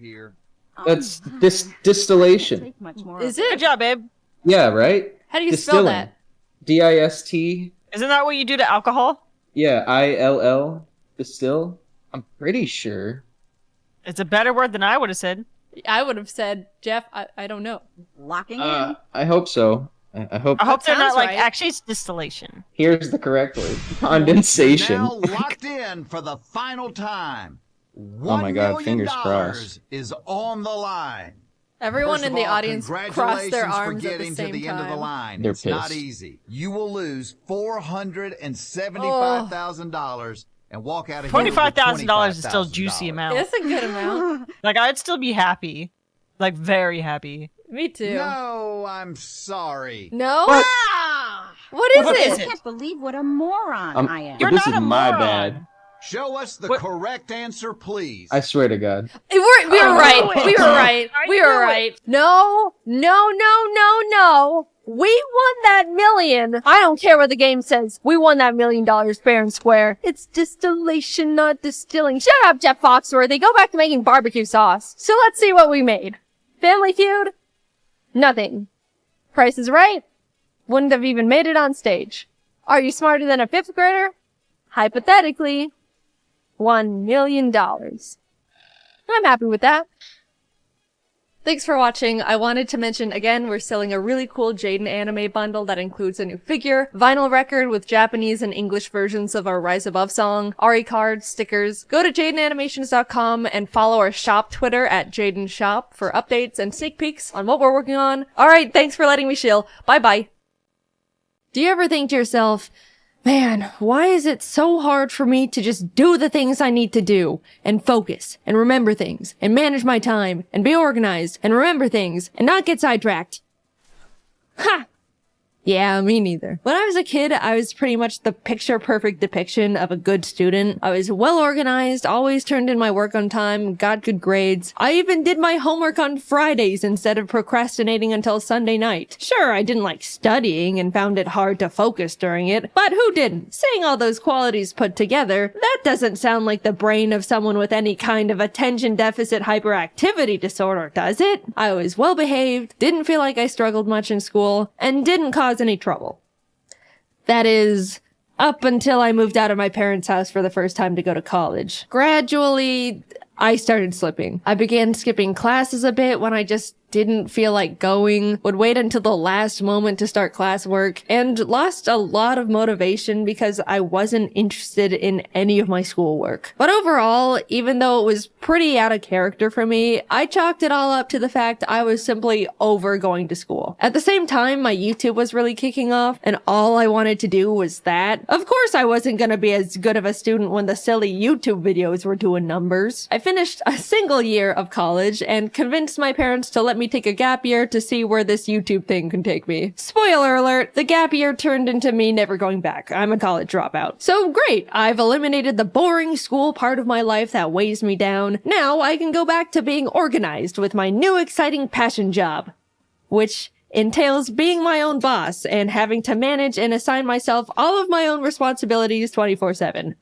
that's distillation. Is Good it? job, babe. Yeah, right? How do you spell that? DIST. Isn't that what you do to alcohol? Yeah, ILL. Distill. I'm pretty sure. It's a better word than I would have said. I would have said, Jeff, I don't know. Locking in. I hope so. I hope. I hope they're not sounds like, right. actually it's distillation. Here's the correct word. Condensation. Now locked in for the final time. Oh my God, fingers crossed. Is on the line. Everyone First in of the all, audience crossed their congratulations for arms at the getting same to the end of the time. line. They're It's not pissed. easy. You will lose $475,000 and walk out of here with $25,000 is still a $25,000. juicy amount. That's a good amount. Like, I'd still be happy. Like, very happy. Me too. No, I'm sorry. No? What? What is What it? is I can't believe what a moron I am. You're this not is a my moron. bad. Show us the What- correct answer, please. I swear to God. We were right. We were right. I We were knew it. right. No. We won that million. I don't care what the game says. We won that $1 million fair and square. It's distillation, not distilling. Shut up, Jeff Foxworthy. Go back to making barbecue sauce. So let's see what we made. Family Feud? Nothing. Price is Right? Wouldn't have even made it on stage. Are You Smarter Than a Fifth Grader? Hypothetically, $1 million. I'm happy with that. Thanks for watching. I wanted to mention again, we're selling a really cool Jaiden anime bundle that includes a new figure, vinyl record with Japanese and English versions of our Rise Above song, Ari cards, stickers. Go to JaidenAnimations.com and follow our shop Twitter at Jaiden Shop for updates and sneak peeks on what we're working on. Alright, thanks for letting me shill. Bye bye. Do you ever think to yourself, man, why is it so hard for me to just do the things I need to do and focus and remember things and manage my time and be organized and remember things and not get sidetracked? Ha! Yeah, me neither. When I was a kid, I was pretty much the picture-perfect depiction of a good student. I was well-organized, always turned in my work on time, got good grades. I even did my homework on Fridays instead of procrastinating until Sunday night. Sure, I didn't like studying and found it hard to focus during it, but who didn't? Saying all those qualities put together, that doesn't sound like the brain of someone with any kind of attention deficit hyperactivity disorder, does it? I was well-behaved, didn't feel like I struggled much in school, and didn't cause any trouble. That is, up until I moved out of my parents' house for the first time to go to college. Gradually, I started slipping. I began skipping classes a bit when I just didn't feel like going, would wait until the last moment to start classwork, and lost a lot of motivation because I wasn't interested in any of my schoolwork. But overall, even though it was pretty out of character for me, I chalked it all up to the fact I was simply over going to school. At the same time, my YouTube was really kicking off, and all I wanted to do was that. Of course, I wasn't gonna be as good of a student when the silly YouTube videos were doing numbers. I finished a single year of college and convinced my parents to let me take a gap year to see where this YouTube thing can take me. Spoiler alert, the gap year turned into me never going back. I'm a college dropout. So great, I've eliminated the boring school part of my life that weighs me down. Now I can go back to being organized with my new exciting passion job, which entails being my own boss and having to manage and assign myself all of my own responsibilities 24/7.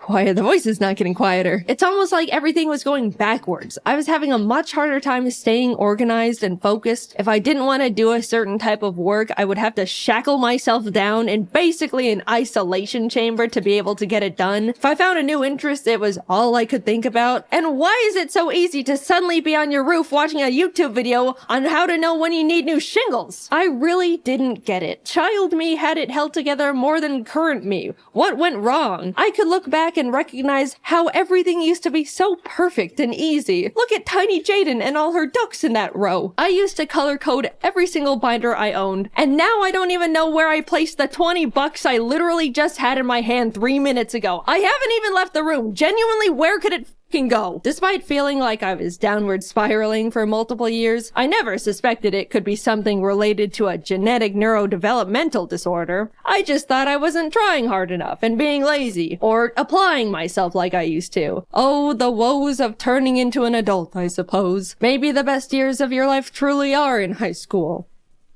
Why are the voices not getting quieter? It's almost like everything was going backwards. I was having a much harder time staying organized and focused. If I didn't want to do a certain type of work, I would have to shackle myself down in basically an isolation chamber to be able to get it done. If I found a new interest, it was all I could think about. And why is it so easy to suddenly be on your roof watching a YouTube video on how to know when you need new shingles? I really didn't get it. Child me had it held together more than current me. What went wrong? I could look back and recognize how everything used to be so perfect and easy. Look at tiny Jaiden and all her ducks in that row. I used to color code every single binder I owned, and now I don't even know where I placed the $20 I literally just had in my hand 3 minutes ago. I haven't even left the room. Genuinely, where could it go. Despite feeling like I was downward spiraling for multiple years, I never suspected it could be something related to a genetic neurodevelopmental disorder. I just thought I wasn't trying hard enough and being lazy, or applying myself like I used to. Oh, the woes of turning into an adult, I suppose. Maybe the best years of your life truly are in high school.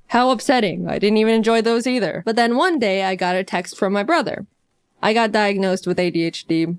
How upsetting. I didn't even enjoy those either. But then one day I got a text from my brother. I got diagnosed with ADHD.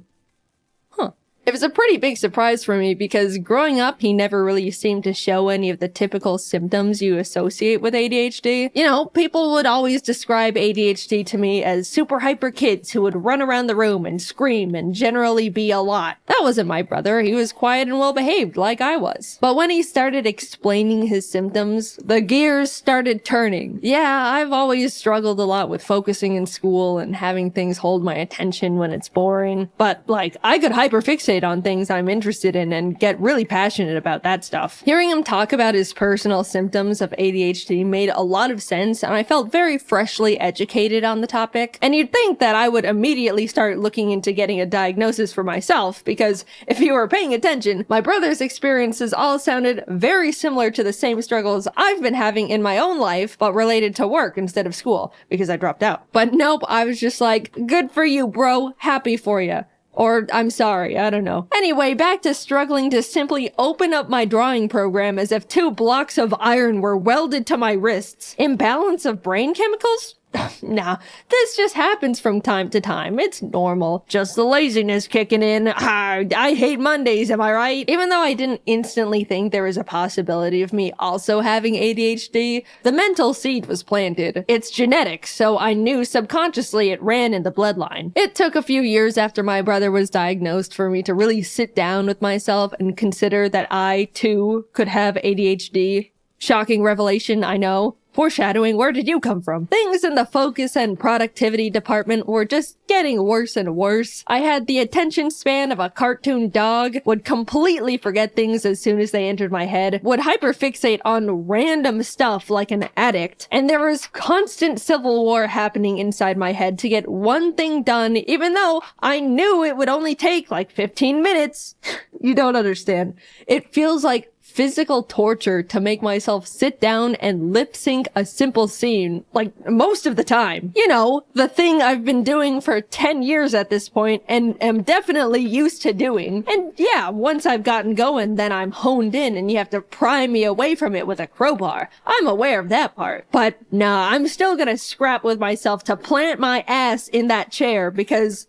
It was a pretty big surprise for me because growing up, he never really seemed to show any of the typical symptoms you associate with ADHD. You know, people would always describe ADHD to me as super hyper kids who would run around the room and scream and generally be a lot. That wasn't my brother. He was quiet and well behaved like I was. But when he started explaining his symptoms, the gears started turning. Yeah, I've always struggled a lot with focusing in school and having things hold my attention when it's boring. But like, I could hyperfixate on things I'm interested in and get really passionate about that stuff. Hearing him talk about his personal symptoms of ADHD made a lot of sense, and I felt very freshly educated on the topic. And you'd think that I would immediately start looking into getting a diagnosis for myself, because if you were paying attention, my brother's experiences all sounded very similar to the same struggles I've been having in my own life, but related to work instead of school, because I dropped out. But nope, I was just like, good for you, bro. Happy for you. Or, I'm sorry, I don't know. Anyway, back to struggling to simply open up my drawing program as if 2 blocks of iron were welded to my wrists. Imbalance of brain chemicals? Nah, this just happens from time to time. It's normal. Just the laziness kicking in. I hate Mondays, am I right? Even though I didn't instantly think there was a possibility of me also having ADHD, the mental seed was planted. It's genetic, so I knew subconsciously it ran in the bloodline. It took a few years after my brother was diagnosed for me to really sit down with myself and consider that I, too, could have ADHD. Shocking revelation, I know. Foreshadowing, where did you come from? Things in the focus and productivity department were just getting worse and worse. I had the attention span of a cartoon dog, would completely forget things as soon as they entered my head, would hyperfixate on random stuff like an addict, and there was constant civil war happening inside my head to get one thing done, even though I knew it would only take like 15 minutes. You don't understand. It feels like physical torture to make myself sit down and lip sync a simple scene, like most of the time. You know, the thing I've been doing for 10 years at this point and am definitely used to doing. And yeah, once I've gotten going, then I'm honed in and you have to pry me away from it with a crowbar. I'm aware of that part. But nah, I'm still gonna scrap with myself to plant my ass in that chair because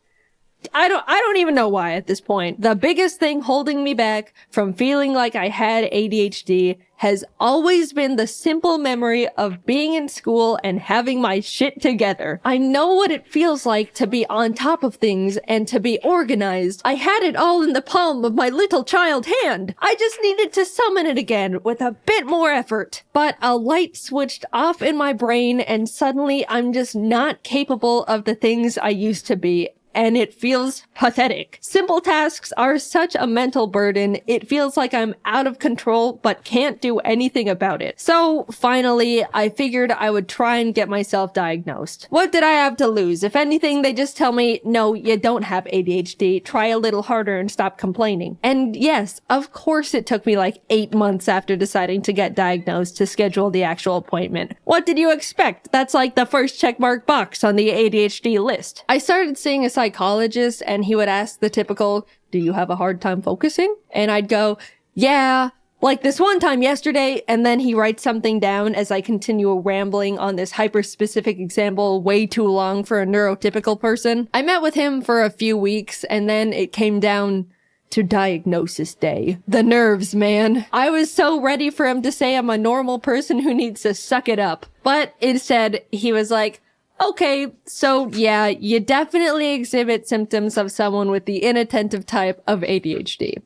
I don't even know why at this point. The biggest thing holding me back from feeling like I had ADHD has always been the simple memory of being in school and having my shit together. I know what it feels like to be on top of things and to be organized. I had it all in the palm of my little child hand. I just needed to summon it again with a bit more effort. But a light switched off in my brain and suddenly I'm just not capable of the things I used to be. And it feels pathetic. Simple tasks are such a mental burden, it feels like I'm out of control but can't do anything about it. So finally, I figured I would try and get myself diagnosed. What did I have to lose? If anything, they just tell me, no, you don't have ADHD, try a little harder and stop complaining. And yes, of course it took me like 8 months after deciding to get diagnosed to schedule the actual appointment. What did you expect? That's like the first checkmark box on the ADHD list. I started seeing a psychologist and he would ask the typical, do you have a hard time focusing? And I'd go, yeah, like this one time yesterday, and then he writes something down as I continue rambling on this hyper-specific example way too long for a neurotypical person. I met with him for a few weeks and then it came down to diagnosis day. The nerves, man. I was so ready for him to say I'm a normal person who needs to suck it up. But instead, he was like, okay, so yeah, you definitely exhibit symptoms of someone with the inattentive type of ADHD.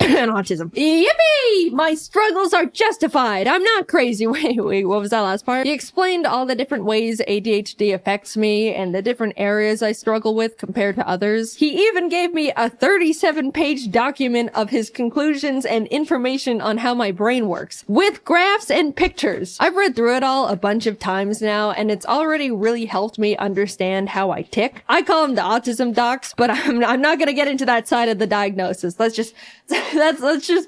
and autism. Yippee! My struggles are justified. I'm not crazy. Wait, what was that last part? He explained all the different ways ADHD affects me and the different areas I struggle with compared to others. He even gave me a 37-page document of his conclusions and information on how my brain works, with graphs and pictures. I've read through it all a bunch of times now, and it's already really helped me understand how I tick. I call them the autism docs, but I'm not gonna get into that side of the diagnosis. Let's just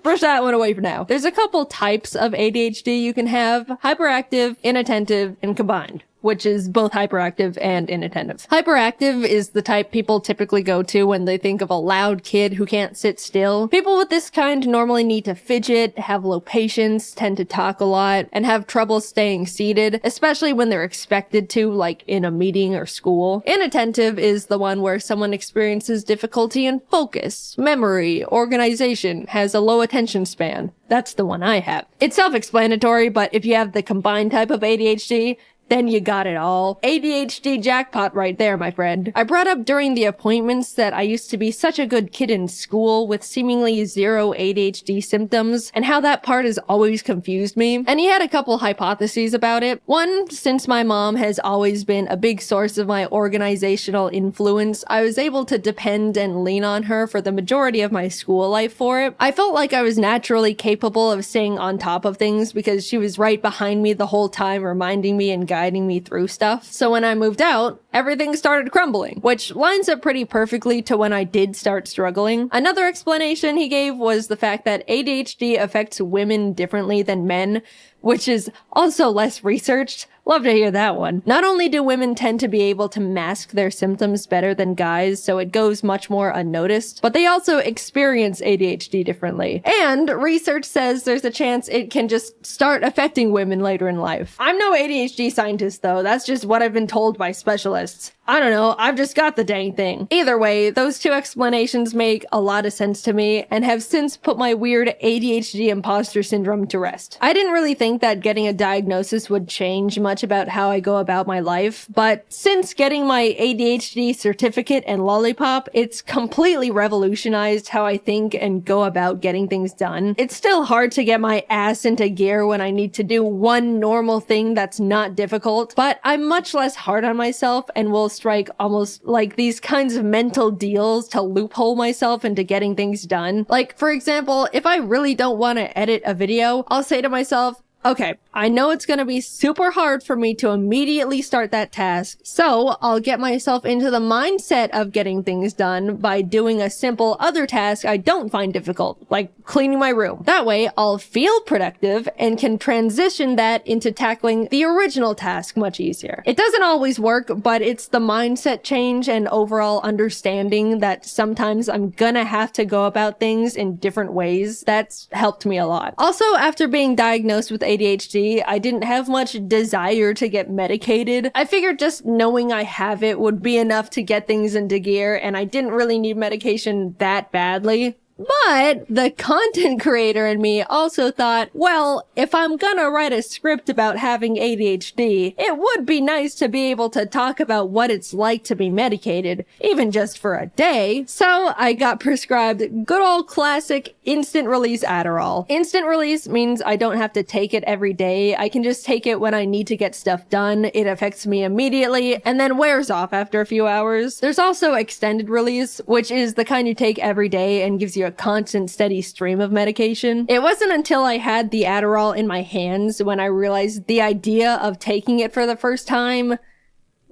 brush that one away for now. There's a couple types of ADHD you can have: hyperactive, inattentive, and combined, which is both hyperactive and inattentive. Hyperactive is the type people typically go to when they think of a loud kid who can't sit still. People with this kind normally need to fidget, have low patience, tend to talk a lot, and have trouble staying seated, especially when they're expected to, like in a meeting or school. Inattentive is the one where someone experiences difficulty in focus, memory, organization, has a low attention span. That's the one I have. It's self-explanatory, but if you have the combined type of ADHD, then you got it all. ADHD jackpot right there, my friend. I brought up during the appointments that I used to be such a good kid in school with seemingly zero ADHD symptoms, and how that part has always confused me. And he had a couple hypotheses about it. One, since my mom has always been a big source of my organizational influence, I was able to depend and lean on her for the majority of my school life for it. I felt like I was naturally capable of staying on top of things because she was right behind me the whole time, reminding me and guiding me through stuff. So when I moved out, everything started crumbling, which lines up pretty perfectly to when I did start struggling. Another explanation he gave was the fact that ADHD affects women differently than men, which is also less researched. Love to hear that one. Not only do women tend to be able to mask their symptoms better than guys, so it goes much more unnoticed, but they also experience ADHD differently. And research says there's a chance it can just start affecting women later in life. I'm no ADHD scientist though, that's just what I've been told by specialists. I don't know, I've just got the dang thing. Either way, those two explanations make a lot of sense to me and have since put my weird ADHD imposter syndrome to rest. I didn't really think that getting a diagnosis would change much about how I go about my life, but since getting my ADHD certificate and lollipop, it's completely revolutionized how I think and go about getting things done. It's still hard to get my ass into gear when I need to do one normal thing that's not difficult, but I'm much less hard on myself and will strike almost like these kinds of mental deals to loophole myself into getting things done. Like, for example, if I really don't want to edit a video, I'll say to myself, okay, I know it's gonna be super hard for me to immediately start that task, so I'll get myself into the mindset of getting things done by doing a simple other task I don't find difficult, like cleaning my room. That way, I'll feel productive and can transition that into tackling the original task much easier. It doesn't always work, but it's the mindset change and overall understanding that sometimes I'm gonna have to go about things in different ways that's helped me a lot. Also, after being diagnosed with ADHD, I didn't have much desire to get medicated. I figured just knowing I have it would be enough to get things into gear, and I didn't really need medication that badly. But the content creator in me also thought, well, if I'm gonna write a script about having ADHD, it would be nice to be able to talk about what it's like to be medicated, even just for a day. So I got prescribed good old classic instant release Adderall. Instant release means I don't have to take it every day. I can just take it when I need to get stuff done. It affects me immediately and then wears off after a few hours. There's also extended release, which is the kind you take every day and gives you a constant steady stream of medication. It wasn't until I had the Adderall in my hands when I realized the idea of taking it for the first time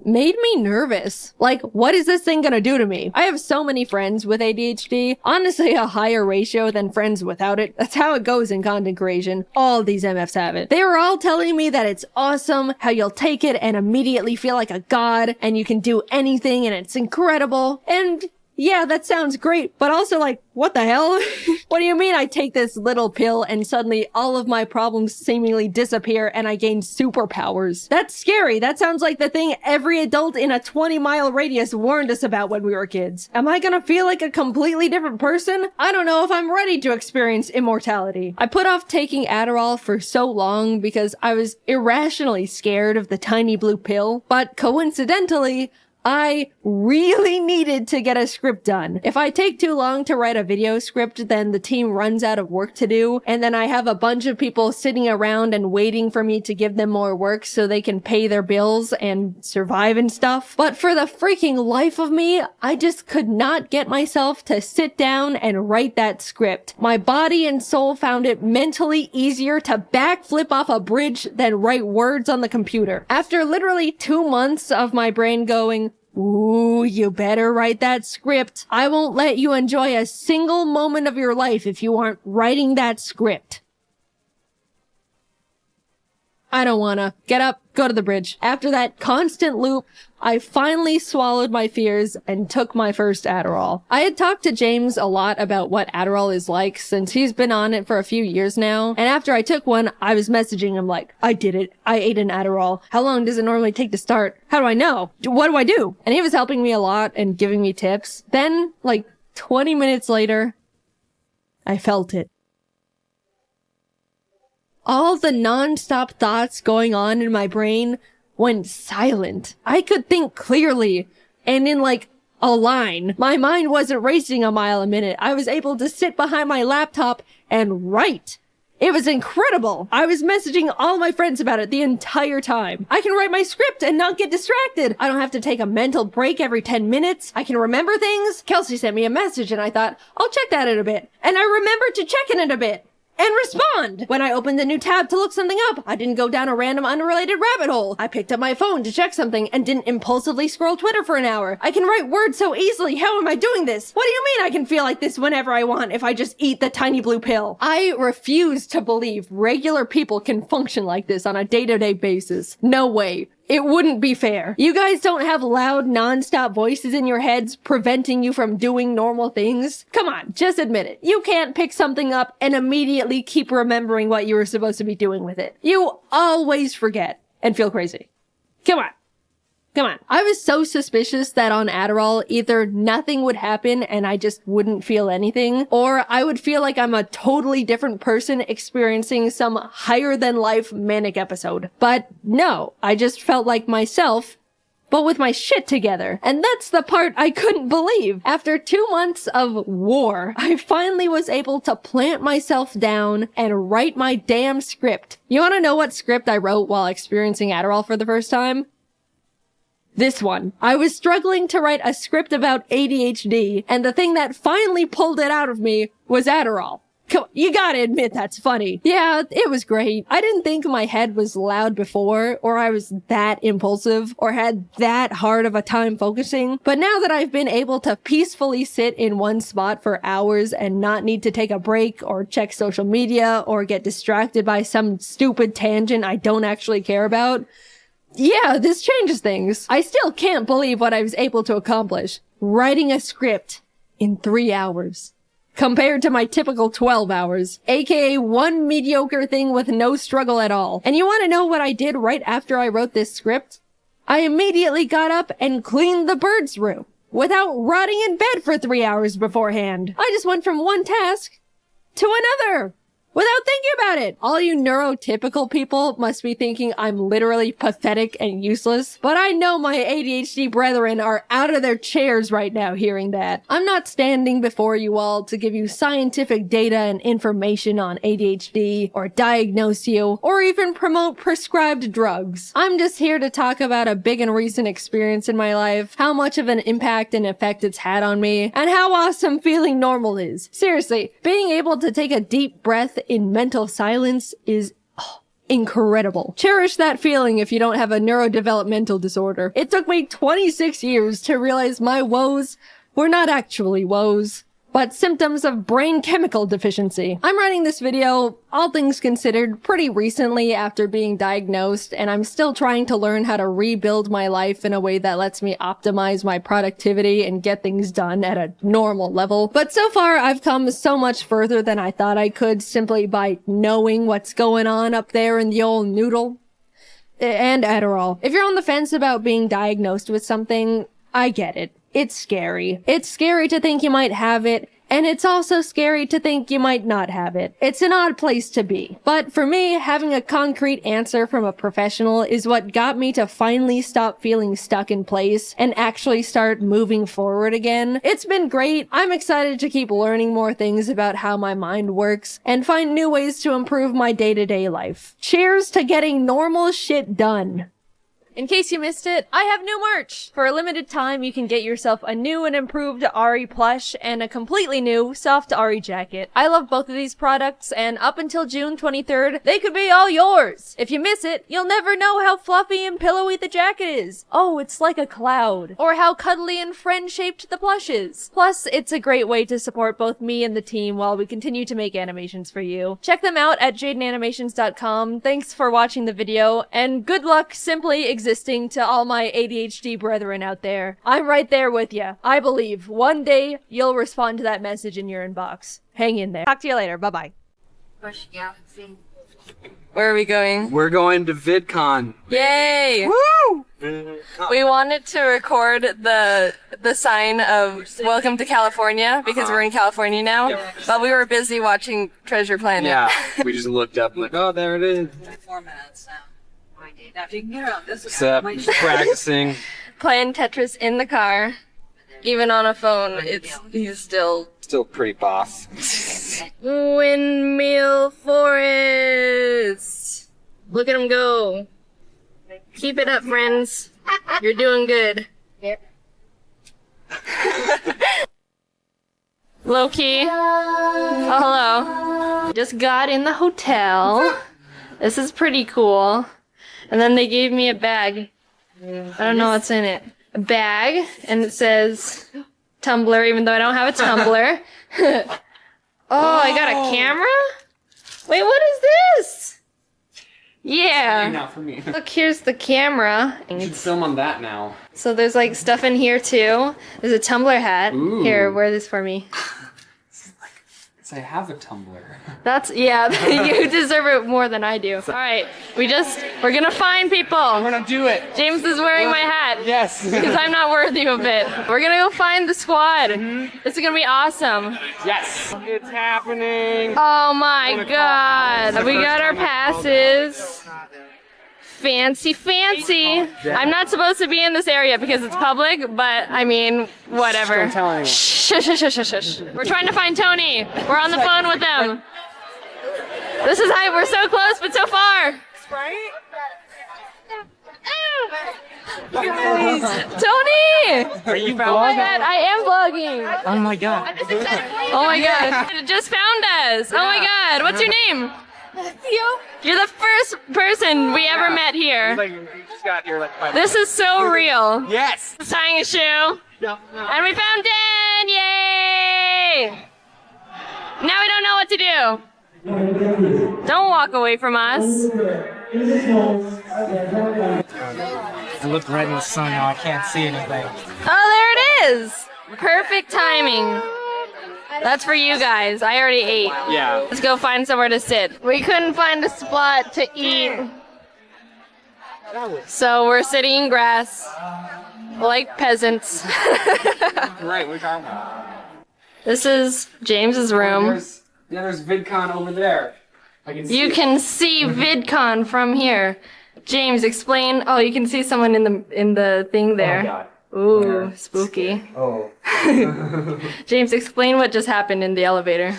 made me nervous. Like, what is this thing gonna do to me? I have so many friends with ADHD, honestly a higher ratio than friends without it. That's how it goes in content creation. All these MFs have it. They were all telling me that it's awesome, how you'll take it and immediately feel like a god, and you can do anything and it's incredible. And yeah, that sounds great, but also like, what the hell? What do you mean I take this little pill and suddenly all of my problems seemingly disappear and I gain superpowers? That's scary. That sounds like the thing every adult in a 20-mile radius warned us about when we were kids. Am I gonna feel like a completely different person? I don't know if I'm ready to experience immortality. I put off taking Adderall for so long because I was irrationally scared of the tiny blue pill, but coincidentally, I really needed to get a script done. If I take too long to write a video script, then the team runs out of work to do, and then I have a bunch of people sitting around and waiting for me to give them more work so they can pay their bills and survive and stuff. But for the freaking life of me, I just could not get myself to sit down and write that script. My body and soul found it mentally easier to backflip off a bridge than write words on the computer. After literally 2 months of my brain going, ooh, you better write that script. I won't let you enjoy a single moment of your life if you aren't writing that script. I don't wanna. Get up, go to the bridge. After that constant loop, I finally swallowed my fears and took my first Adderall. I had talked to James a lot about what Adderall is like since he's been on it for a few years now. And after I took one, I was messaging him like, I did it. I ate an Adderall. How long does it normally take to start? How do I know? What do I do? And he was helping me a lot and giving me tips. Then, like 20 minutes later, I felt it. All the non-stop thoughts going on in my brain went silent. I could think clearly and in like a line. My mind wasn't racing a mile a minute. I was able to sit behind my laptop and write. It was incredible. I was messaging all my friends about it the entire time. I can write my script and not get distracted. I don't have to take a mental break every 10 minutes. I can remember things. Kelsey sent me a message and I thought, I'll check that in a bit. And I remembered to check it in a bit. And respond! When I opened a new tab to look something up, I didn't go down a random unrelated rabbit hole. I picked up my phone to check something and didn't impulsively scroll Twitter for an hour. I can write words so easily. How am I doing this? What do you mean I can feel like this whenever I want if I just eat the tiny blue pill? I refuse to believe regular people can function like this on a day-to-day basis. No way. It wouldn't be fair. You guys don't have loud, non-stop voices in your heads preventing you from doing normal things? Come on, just admit it. You can't pick something up and immediately keep remembering what you were supposed to be doing with it. You always forget and feel crazy. Come on. Come on. I was so suspicious that on Adderall, either nothing would happen and I just wouldn't feel anything, or I would feel like I'm a totally different person experiencing some higher than life manic episode. But no, I just felt like myself, but with my shit together. And that's the part I couldn't believe. After 2 months of war, I finally was able to plant myself down and write my damn script. You wanna know what script I wrote while experiencing Adderall for the first time? This one. I was struggling to write a script about ADHD, and the thing that finally pulled it out of me was Adderall. Come on, you gotta admit that's funny. Yeah, it was great. I didn't think my head was loud before, or I was that impulsive, or had that hard of a time focusing. But now that I've been able to peacefully sit in one spot for hours and not need to take a break, or check social media, or get distracted by some stupid tangent I don't actually care about, yeah, this changes things. I still can't believe what I was able to accomplish. Writing a script in 3 hours. Compared to my typical 12 hours. AKA one mediocre thing with no struggle at all. And you want to know what I did right after I wrote this script? I immediately got up and cleaned the bird's room. Without rotting in bed for 3 hours beforehand. I just went from one task to another. Without thinking about it. All you neurotypical people must be thinking I'm literally pathetic and useless. But I know my ADHD brethren are out of their chairs right now hearing that. I'm not standing before you all to give you scientific data and information on ADHD, or diagnose you, or even promote prescribed drugs. I'm just here to talk about a big and recent experience in my life, how much of an impact and effect it's had on me, and how awesome feeling normal is. Seriously, being able to take a deep breath in mental silence is incredible. Cherish that feeling if you don't have a neurodevelopmental disorder. It took me 26 years to realize my woes were not actually woes, but symptoms of brain chemical deficiency. I'm writing this video, all things considered, pretty recently after being diagnosed, and I'm still trying to learn how to rebuild my life in a way that lets me optimize my productivity and get things done at a normal level. But so far, I've come so much further than I thought I could simply by knowing what's going on up there in the old noodle. And Adderall. If you're on the fence about being diagnosed with something, I get it. It's scary. It's scary to think you might have it, And it's also scary to think you might not have it. It's an odd place to be. But for me, having a concrete answer from a professional is what got me to finally stop feeling stuck in place and actually start moving forward again. It's been great. I'm excited to keep learning more things about how my mind works and find new ways to improve my day-to-day life. Cheers to getting normal shit done. In case you missed it, I have new merch! For a limited time, you can get yourself a new and improved Ari plush and a completely new soft Ari jacket. I love both of these products, and up until June 23rd, they could be all yours! If you miss it, you'll never know how fluffy and pillowy the jacket is. Oh, it's like a cloud. Or how cuddly and friend-shaped the plush is. Plus, it's a great way to support both me and the team while we continue to make animations for you. Check them out at JaidenAnimations.com. Thanks for watching the video, and good luck simply existing to all my ADHD brethren out there. I'm right there with you. I believe one day you'll respond to that message in your inbox. Hang in there. Talk to you later. Bye-bye. Where are we going? We're going to VidCon. Yay! Woo! We wanted to record the sign of Welcome to California because we're in California now, but we were busy watching Treasure Planet. Yeah, we just looked up like, oh, there it is. 4 minutes now. Now, if you can get around this Except practicing. Playing Tetris in the car, even on a phone, he's still pretty boss. Windmill Forest! Look at him go. Keep it up, friends. You're doing good. Low-key. Oh, hello. Just got in the hotel. This is pretty cool. And then they gave me a bag. I don't know what's in it. A bag, and it says Tumblr, even though I don't have a Tumblr. Oh, I got a camera? Wait, what is this? Yeah. Not for me. Look, here's the camera. You should film on that now. So there's like stuff in here too. There's a Tumblr hat. Ooh. Here, wear this for me. I have a Tumblr. That's, yeah, you deserve it more than I do. Alright, we're gonna find people. We're gonna do it. James is wearing my hat. Yes. Because I'm not worthy of it. We're gonna go find the squad. This is gonna be awesome. Yes. It's happening. Oh my god. We got our passes. Fancy, fancy. I'm not supposed to be in this area because it's public, but I mean, whatever. Don't tell anyone. Shh, shh, shh, shh, shh. We're trying to find Tony. We're on the phone with them. This is hype. We're so close, but so far. right? Tony! Are you Oh my god, I am vlogging. Oh my god. Oh my god. It just found us. Oh my god. What's your name? You're the first person we ever met here. Like, we just got here like 5 This is so real. Yes. Tying a shoe. And we found Dan! Yay! Now we don't know what to do. Don't walk away from us. I look right in the sun now. I can't see anything. Oh, there it is. Perfect timing. That's for you guys. I already ate. Yeah. Let's go find somewhere to sit. We couldn't find a spot to eat. So we're sitting in grass. Like peasants. Right, we're talking about. This is James's room. There's VidCon over there. I can see You can see VidCon from here. James, explain. Oh, you can see someone in the thing there. Oh god. Ooh, spooky. Oh. James, explain what just happened in the elevator.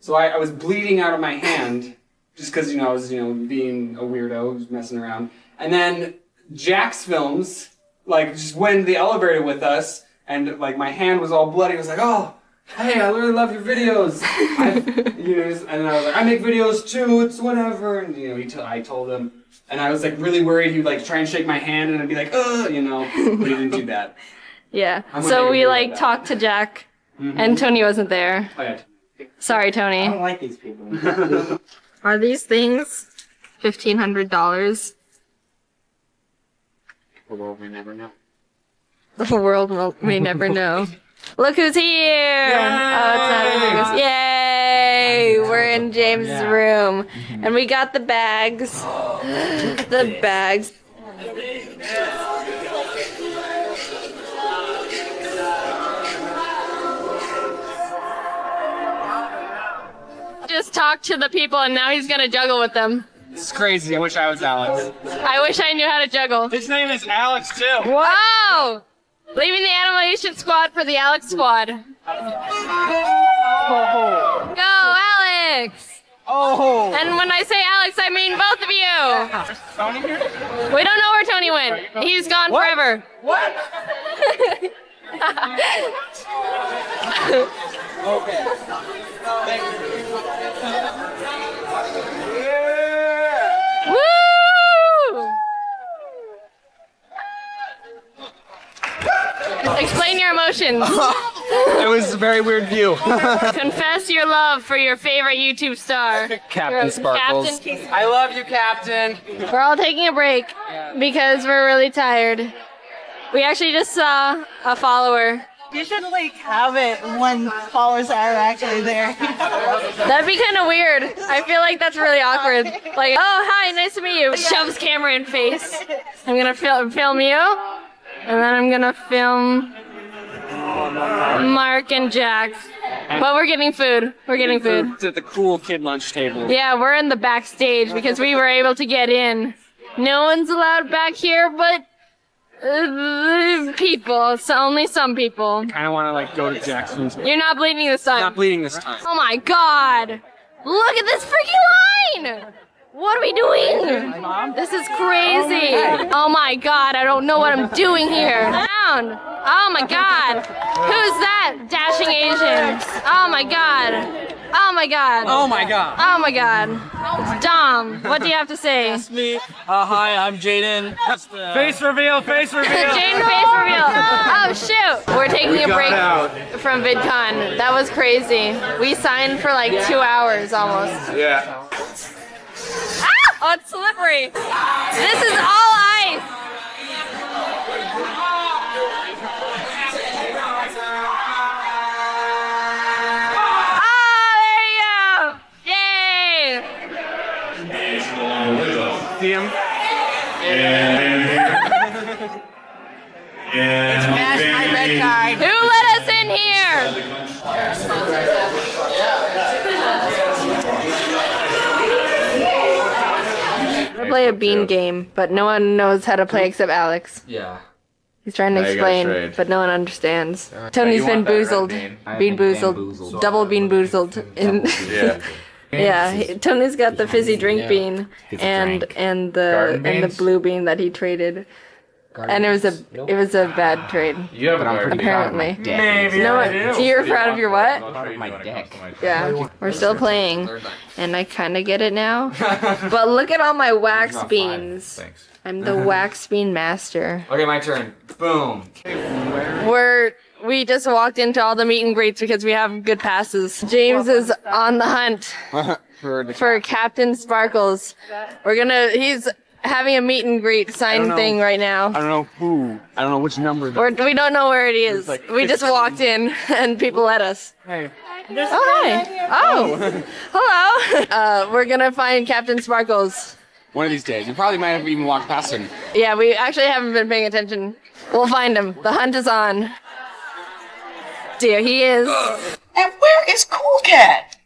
So I was bleeding out of my hand, just because, I was, being a weirdo, just messing around. And then Jax Films, just went in the elevator with us, and, my hand was all bloody. I was like, oh, hey, I really love your videos. And I was like, I make videos too, it's whatever. And, I told him. And I was, really worried he would, try and shake my hand, and I'd be like, but he didn't do that. Yeah. I'm So gonna we agree with that. talked to Jack, and Tony wasn't there. Oh, yeah. Sorry, Tony. I don't like these people. Are these things $1,500? The world may never know. The world may never know. Look who's here! Oh, it's not as big as... Yay! We're in James' room. And we got the bags. The bags. just talked to the people and now he's gonna juggle with them. It's crazy. I wish I was Alex. I wish I knew how to juggle. His name is Alex too. Wow! Leaving the animation squad for the Alex squad. Go, Alex! Oh! And when I say Alex, I mean both of you. Tony here? We don't know where Tony went. He's gone forever. What? Okay. Thank you. Woo! Explain your emotions. It was a very weird view. Confess your love for your favorite YouTube star. Captain Sparkles. Captain. I love you, Captain. We're all taking a break because we're really tired. We actually just saw a follower. You should like have it when followers are actually there. That'd be kind of weird. I feel like that's really awkward. Like, oh, hi, nice to meet you. Shoves camera in face. I'm gonna film you, and then I'm gonna film Mark and Jack. But we're getting food. We're getting food. It's at the cool kid lunch table. Yeah, we're in the backstage because we were able to get in. No one's allowed back here, but people. So only some people. I kind of want to like go to Jackson's. You're not bleeding this time. Not bleeding this time. Oh my god! Look at this freaking line! What are we doing? This is crazy. Oh my god, I don't know what I'm doing here. Down. Oh my god. Who's that? Dashing Asians. Oh my god. Oh my god. Oh my god. Oh my god. Dom, what do you have to say? That's me. Hi, I'm Jaiden. Face reveal, face reveal. Jaiden face reveal. Oh shoot. We're taking a break from VidCon. That was crazy. We signed for like 2 hours almost. Yeah. Ah! Oh, it's slippery. This is all ice. See him? It's past my bedtime. Who let us in here? We're gonna play a bean game, but no one knows how to play except Alex. Yeah. He's trying to explain, but no one understands. Tony's been boozled. Bean boozled. Double bean boozled. Yeah. Yeah, Tony's got the fizzy drink bean and the blue bean that he traded. And it was a bad trade. You have apparently. Maybe No, I do. you're proud of your what? My deck. Yeah, we're still playing, and I kind of get it now. But look at all my wax beans. Thanks. I'm the wax bean master. Okay, my turn. Boom. We just walked into all the meet and greets because we have good passes. James is on the hunt for Captain Sparkles. He's having a meet and greet sign thing right now. I don't know who. I don't know which number. We don't know where it is. Like we just walked in and people let us. Hey. Oh, hi. Oh, hello. We're gonna find Captain Sparkles. One of these days. You probably might have even walked past him. Yeah, we actually haven't been paying attention. We'll find him. The hunt is on. There he is. And where is Cool Cat?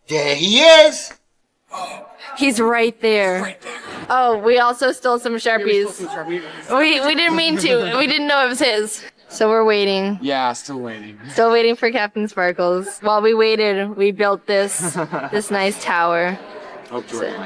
There he is. He's right there. Oh, we also stole some Sharpies. We didn't mean to. We didn't know it was his. So we're waiting. Yeah, still waiting. Still waiting for Captain Sparkles. While we waited, we built this nice tower. Hope to wait.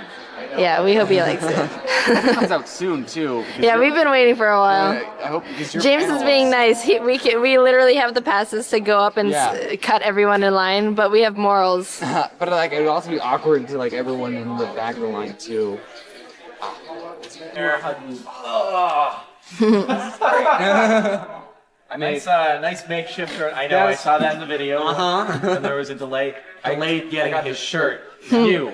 Yeah, we hope he likes it. It comes out soon too. Yeah, we've been waiting for a while. I hope because James is being nice. We literally have the passes to go up and cut everyone in line, but we have morals. But like it would also be awkward to like everyone in the back of the line too. Nice makeshift. I know. I saw that in the video. And there was a delay. Delayed getting his shirt. You.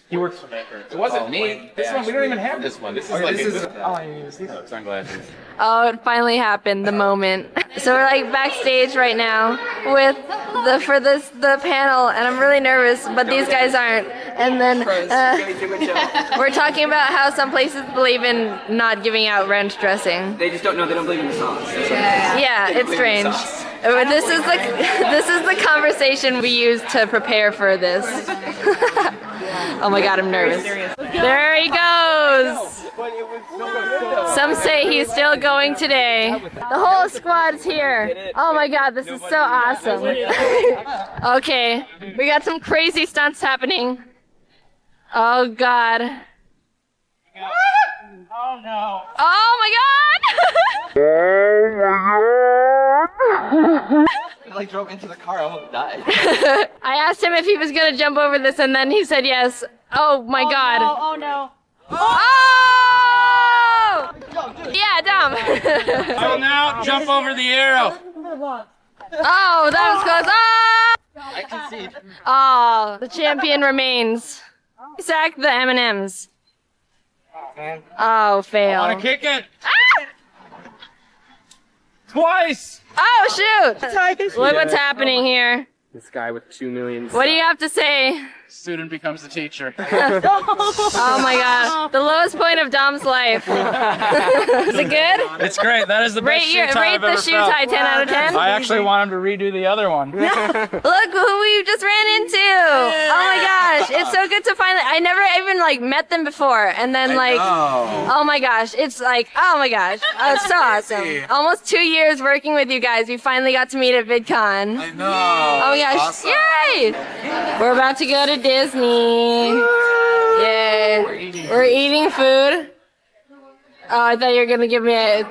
He works for Maker. It wasn't me. This one, we don't even have this one. This is Oh, like. this is. Oh, I didn't even see those. Sunglasses. Oh, it finally happened. The moment. So we're like backstage right now with the panel, and I'm really nervous, but these guys aren't. And then we're talking about how some places believe in not giving out ranch dressing. They just don't know. They don't believe in the sauce. Yeah, it's strange. This is the conversation we use to prepare for this. Oh my god, I'm nervous. There he goes. Some say he's still going today. The whole squad's here. Oh my god, this is so awesome. Okay, we got some crazy stunts happening. Oh god. Oh no. Oh my god! I like drove into the car, I almost died. I asked him if he was gonna jump over this, and then he said yes. Oh my god. No, oh no. Oh! Yeah, dumb. I will now jump over the arrow. Oh, that was close. Oh! I concede. Oh, the champion remains. Sack the M&Ms. Oh, fail. I want to kick it. Ah! Twice. Oh, shoot. Look what's happening here. This guy with 2 million. What do you have to say? Student becomes the teacher. Oh my god. The lowest point of Dom's life. Is it good? It's great. That is the best shoe tie I've ever the shoe felt. tie 10 out of 10. I actually want him to redo the other one. Look who we just ran into. Oh my gosh. It's so good to finally. I never even like met them before. And then like, oh my gosh. It's like, oh my gosh. Oh, it's so awesome. Almost 2 years working with you guys. We finally got to meet at VidCon. I know. Oh my gosh. Awesome. Yay. We're about to go to Disney. Yay. We're eating food. Oh, I thought you were gonna give me a...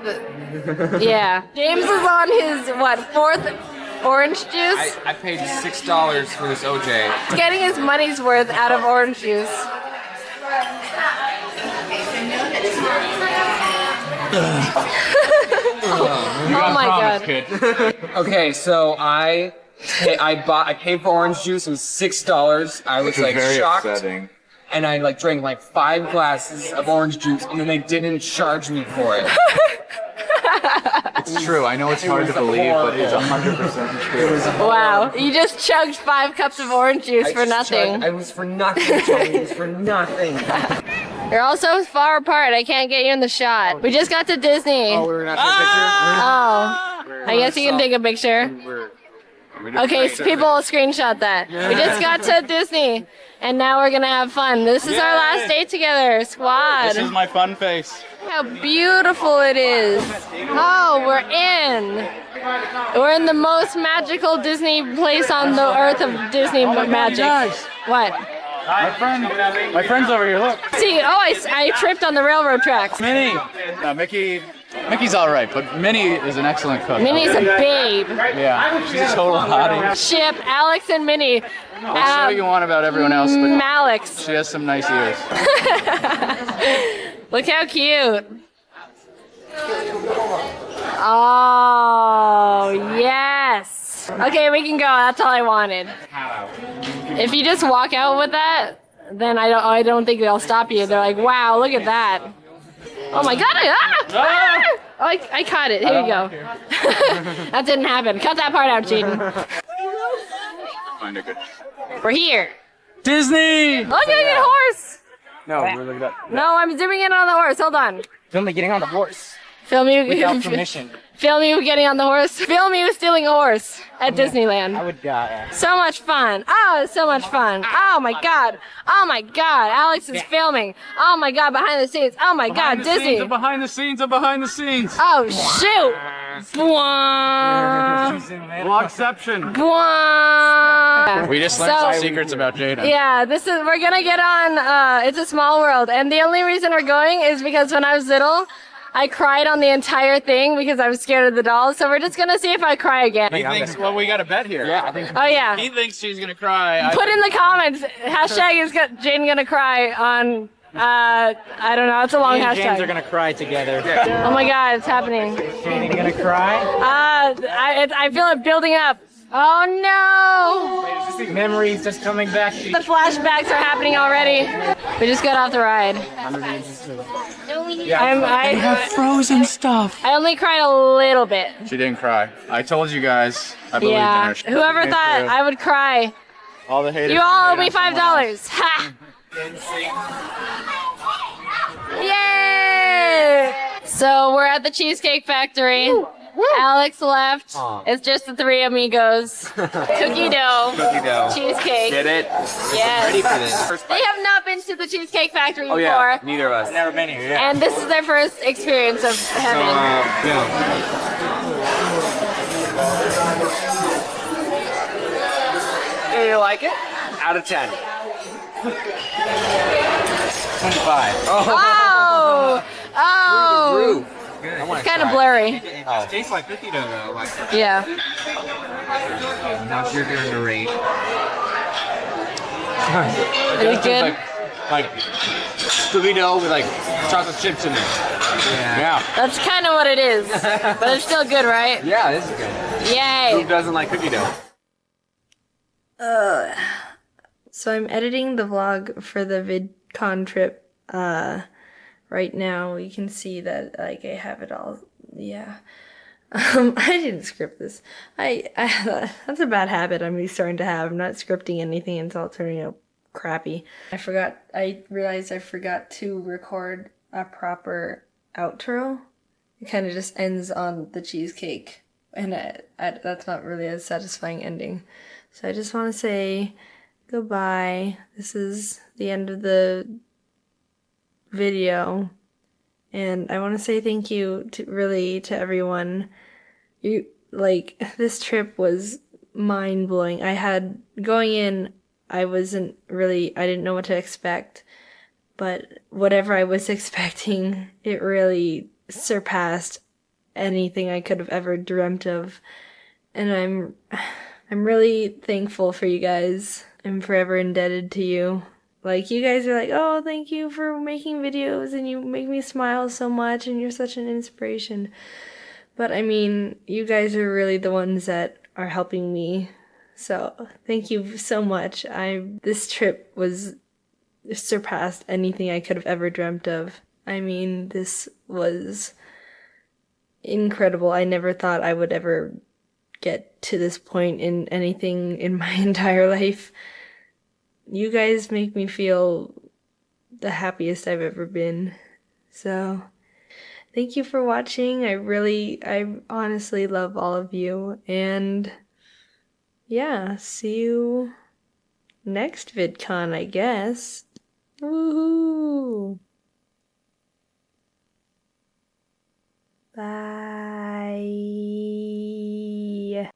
Yeah. James is on his, what, 4th orange juice? I paid $6 for this OJ. He's getting his money's worth out of orange juice. Oh my god. Okay, so I paid for orange juice. It was $6. I was like shocked. Upsetting. And I like drank like 5 glasses of orange juice, and then they didn't charge me for it. It's true. I know it's hard to believe, but it's 100% true. Wow. You just chugged 5 cups of orange juice for nothing. It was for nothing, Tony. It was for nothing. You're all so far apart, I can't get you in the shot. We just got to Disney. Oh, we're not taking a picture? Oh. I guess you can take a picture. Okay, so people will screenshot that. We just got to Disney, and now we're gonna have fun. This is our last day together, squad. This is my fun face. How beautiful it is. Oh, we're in. We're in the most magical Disney place on the earth of Disney magic. What? My friend's over here, look. See, oh, I tripped on the railroad tracks. Minnie. Mickey's all right, but Minnie is an excellent cook. Minnie's a babe. Yeah, she's a total hottie. Ship Alex and Minnie. Say what you want about everyone else, but Malix. she has some nice ears. Look how cute. Oh, yes. Okay, we can go. That's all I wanted. If you just walk out with that, then I don't think they'll stop you. They're like, wow, look at that. Oh my god! Ah! Oh, I caught it. Here you go. That didn't happen. Cut that part out, Jaiden. We're here. Disney! Look at a horse! No, we're looking up. No, I'm zooming in on the horse. Hold on. Film me getting on the horse. Film you without permission. Film you getting on the horse. Film you stealing a horse at Disneyland. I would die. So much fun. Oh, it's so much fun. Oh my god. Oh my god. Alex is filming. Oh my god, behind the scenes. Oh my god, Disney. Behind the scenes of behind the scenes. Oh shoot. Vlogception. We just learned some secrets about Jaiden. Yeah, we're gonna get on It's a Small World, and the only reason we're going is because when I was little, I cried on the entire thing because I was scared of the dolls, so we're just gonna see if I cry again. He thinks, well, we got a bet here. Yeah, I think. Oh yeah. He thinks she's gonna cry. Put in the comments, hashtag is Jaiden gonna cry on, I don't know, it's a long hashtag. James are gonna cry together. Oh my god, it's happening. Jaiden gonna cry? I feel it building up. Oh no! Memories just coming back. The flashbacks are happening already. We just got off the ride. They have frozen stuff. I only cried a little bit. She didn't cry. I told you guys. I believed in Yeah. her. Whoever thought I would cry. All the haters. You all owe me $5. Ha! Yay! So we're at the Cheesecake Factory. Alex left. It's just the three amigos. Cookie dough. Cookie dough. Cheesecake. Get it? Yes. Ready for this. They have not been to the Cheesecake Factory Oh before. yeah, neither of us. Never been here, yeah. And this is their first experience of heaven. Do you like it? Out of 10. 25. Oh! Oh! It's kind of blurry. It tastes like cookie dough though. Like, Yeah. now you're gonna narrate. Is it good? Like cookie dough with like chocolate chips in it. Yeah. That's kind of what it is. But it's still good, right? Yeah, this is good. Yay! Who doesn't like cookie dough? So I'm editing the vlog for the VidCon trip. Right now you can see that like I have it all. Yeah. I didn't script this. I that's a bad habit I'm starting to have. I'm not scripting anything until it's turning out crappy. I realized I forgot to record a proper outro. It kind of just ends on the cheesecake, and that's not really a satisfying ending. So I just want to say goodbye. This is the end of the video, and I want to say thank you to everyone. This trip was mind-blowing. Going in, I didn't know what to expect, but whatever I was expecting, it really surpassed anything I could have ever dreamt of. And I'm really thankful for you guys. I'm forever indebted to you. Like, you guys are like, oh, thank you for making videos, and you make me smile so much, and you're such an inspiration. But I mean, you guys are really the ones that are helping me. So thank you so much. This trip surpassed anything I could have ever dreamt of. I mean, this was incredible. I never thought I would ever get to this point in anything in my entire life. You guys make me feel the happiest I've ever been. So, thank you for watching. I honestly love all of you. And yeah, see you next VidCon, I guess. Woohoo! Bye.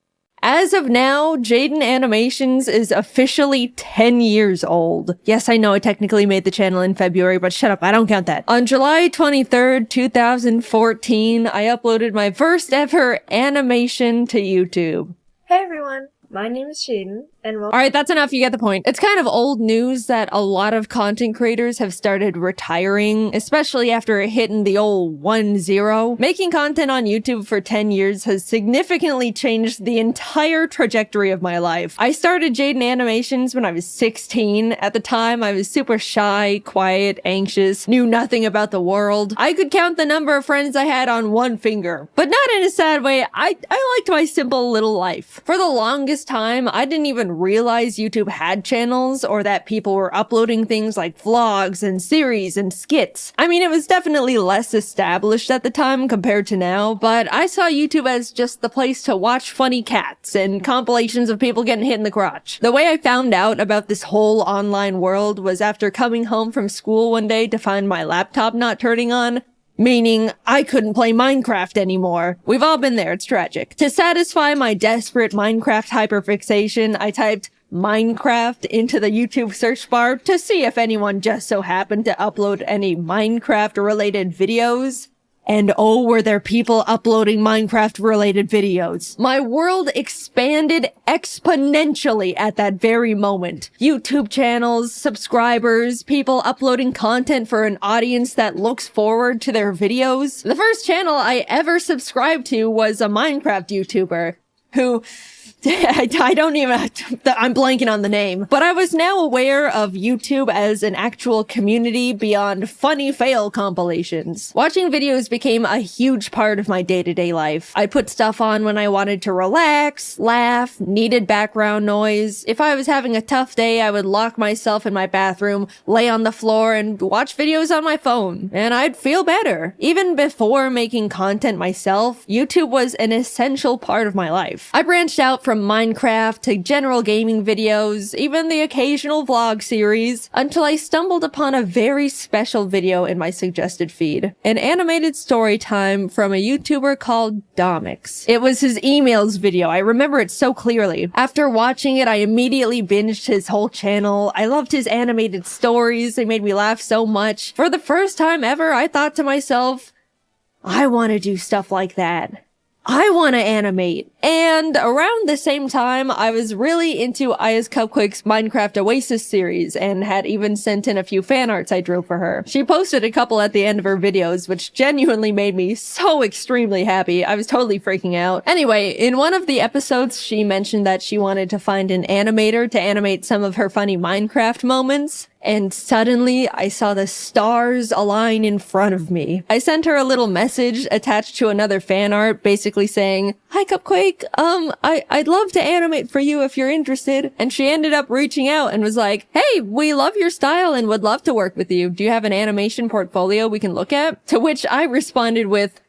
As of now, Jaiden Animations is officially 10 years old. Yes, I know I technically made the channel in February, but shut up, I don't count that. On July 23rd, 2014, I uploaded my first ever animation to YouTube. Hey everyone, my name is Jaiden, and welcome. Alright, that's enough, you get the point. It's kind of old news that a lot of content creators have started retiring, especially after hitting the old 1-0. Making content on YouTube for 10 years has significantly changed the entire trajectory of my life. I started Jaiden Animations when I was 16. At the time, I was super shy, quiet, anxious, knew nothing about the world. I could count the number of friends I had on one finger. But not in a sad way, I liked my simple little life. For the longest time, I didn't even realize YouTube had channels or that people were uploading things like vlogs and series and skits. I mean, it was definitely less established at the time compared to now, but I saw YouTube as just the place to watch funny cats and compilations of people getting hit in the crotch. The way I found out about this whole online world was after coming home from school one day to find my laptop not turning on. Meaning, I couldn't play Minecraft anymore. We've all been there, it's tragic. To satisfy my desperate Minecraft hyperfixation, I typed Minecraft into the YouTube search bar to see if anyone just so happened to upload any Minecraft-related videos. And oh, were there people uploading Minecraft-related videos. My world expanded exponentially at that very moment. YouTube channels, subscribers, people uploading content for an audience that looks forward to their videos. The first channel I ever subscribed to was a Minecraft YouTuber who I don't even, I'm blanking on the name, but I was now aware of YouTube as an actual community beyond funny fail compilations. Watching videos became a huge part of my day-to-day life. I'd put stuff on when I wanted to relax, laugh, needed background noise. If I was having a tough day, I would lock myself in my bathroom, lay on the floor, and watch videos on my phone, and I'd feel better. Even before making content myself, YouTube was an essential part of my life. I branched out from Minecraft to general gaming videos, even the occasional vlog series, until I stumbled upon a very special video in my suggested feed. An animated story time from a YouTuber called Domix. It was his emails video. I remember it so clearly. After watching it, I immediately binged his whole channel. I loved his animated stories. They made me laugh so much. For the first time ever, I thought to myself, I want to do stuff like that. I want to animate. And around the same time, I was really into Aya's Cupquake's Minecraft Oasis series and had even sent in a few fan arts I drew for her. She posted a couple at the end of her videos, which genuinely made me so extremely happy. I was totally freaking out. Anyway, in one of the episodes, she mentioned that she wanted to find an animator to animate some of her funny Minecraft moments. And suddenly, I saw the stars align in front of me. I sent her a little message attached to another fan art, basically saying, "Hi Cupquake, I'd love to animate for you if you're interested." And she ended up reaching out and was like, "Hey, we love your style and would love to work with you. Do you have an animation portfolio we can look at?" To which I responded with,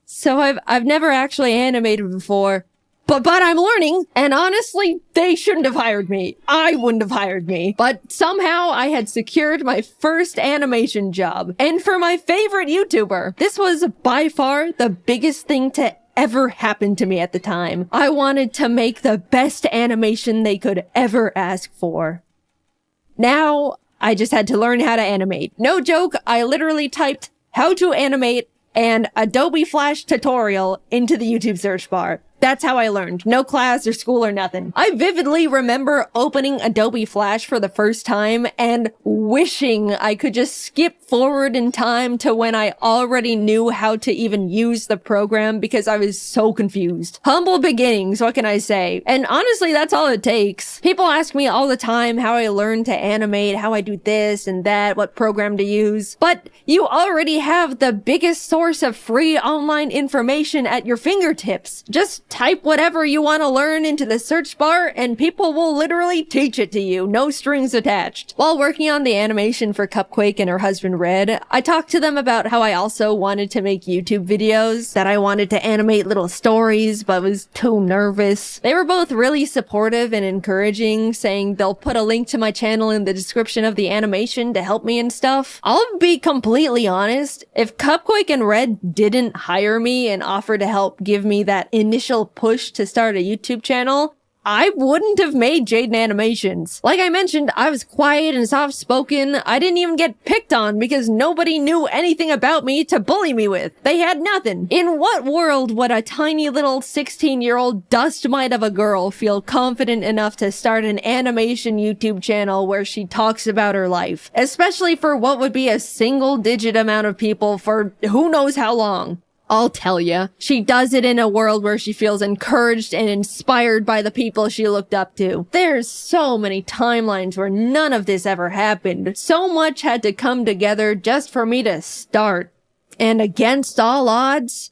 so I've never actually animated before. But I'm learning, and honestly, they shouldn't have hired me. I wouldn't have hired me. But somehow I had secured my first animation job. And for my favorite YouTuber, this was by far the biggest thing to ever happen to me at the time. I wanted to make the best animation they could ever ask for. Now, I just had to learn how to animate. No joke, I literally typed "how to animate" and Adobe Flash tutorial into the YouTube search bar. That's how I learned. No class or school or nothing. I vividly remember opening Adobe Flash for the first time and wishing I could just skip forward in time to when I already knew how to even use the program because I was so confused. Humble beginnings, what can I say? And honestly, that's all it takes. People ask me all the time how I learned to animate, how I do this and that, what program to use. But you already have the biggest source of free online information at your fingertips. Just type whatever you want to learn into the search bar and people will literally teach it to you, no strings attached. While working on the animation for Cupquake and her husband Red, I talked to them about how I also wanted to make YouTube videos, that I wanted to animate little stories but was too nervous. They were both really supportive and encouraging, saying they'll put a link to my channel in the description of the animation to help me and stuff. I'll be completely honest, if Cupquake and Red didn't hire me and offer to help give me that initial push to start a YouTube channel, I wouldn't have made Jaiden Animations. Like I mentioned, I was quiet and soft-spoken. I didn't even get picked on because nobody knew anything about me to bully me with. They had nothing. In what world would a tiny little 16-year-old dust mite of a girl feel confident enough to start an animation YouTube channel where she talks about her life? Especially for what would be a single-digit amount of people for who knows how long. I'll tell ya, she does it in a world where she feels encouraged and inspired by the people she looked up to. There's so many timelines where none of this ever happened. So much had to come together just for me to start. And against all odds,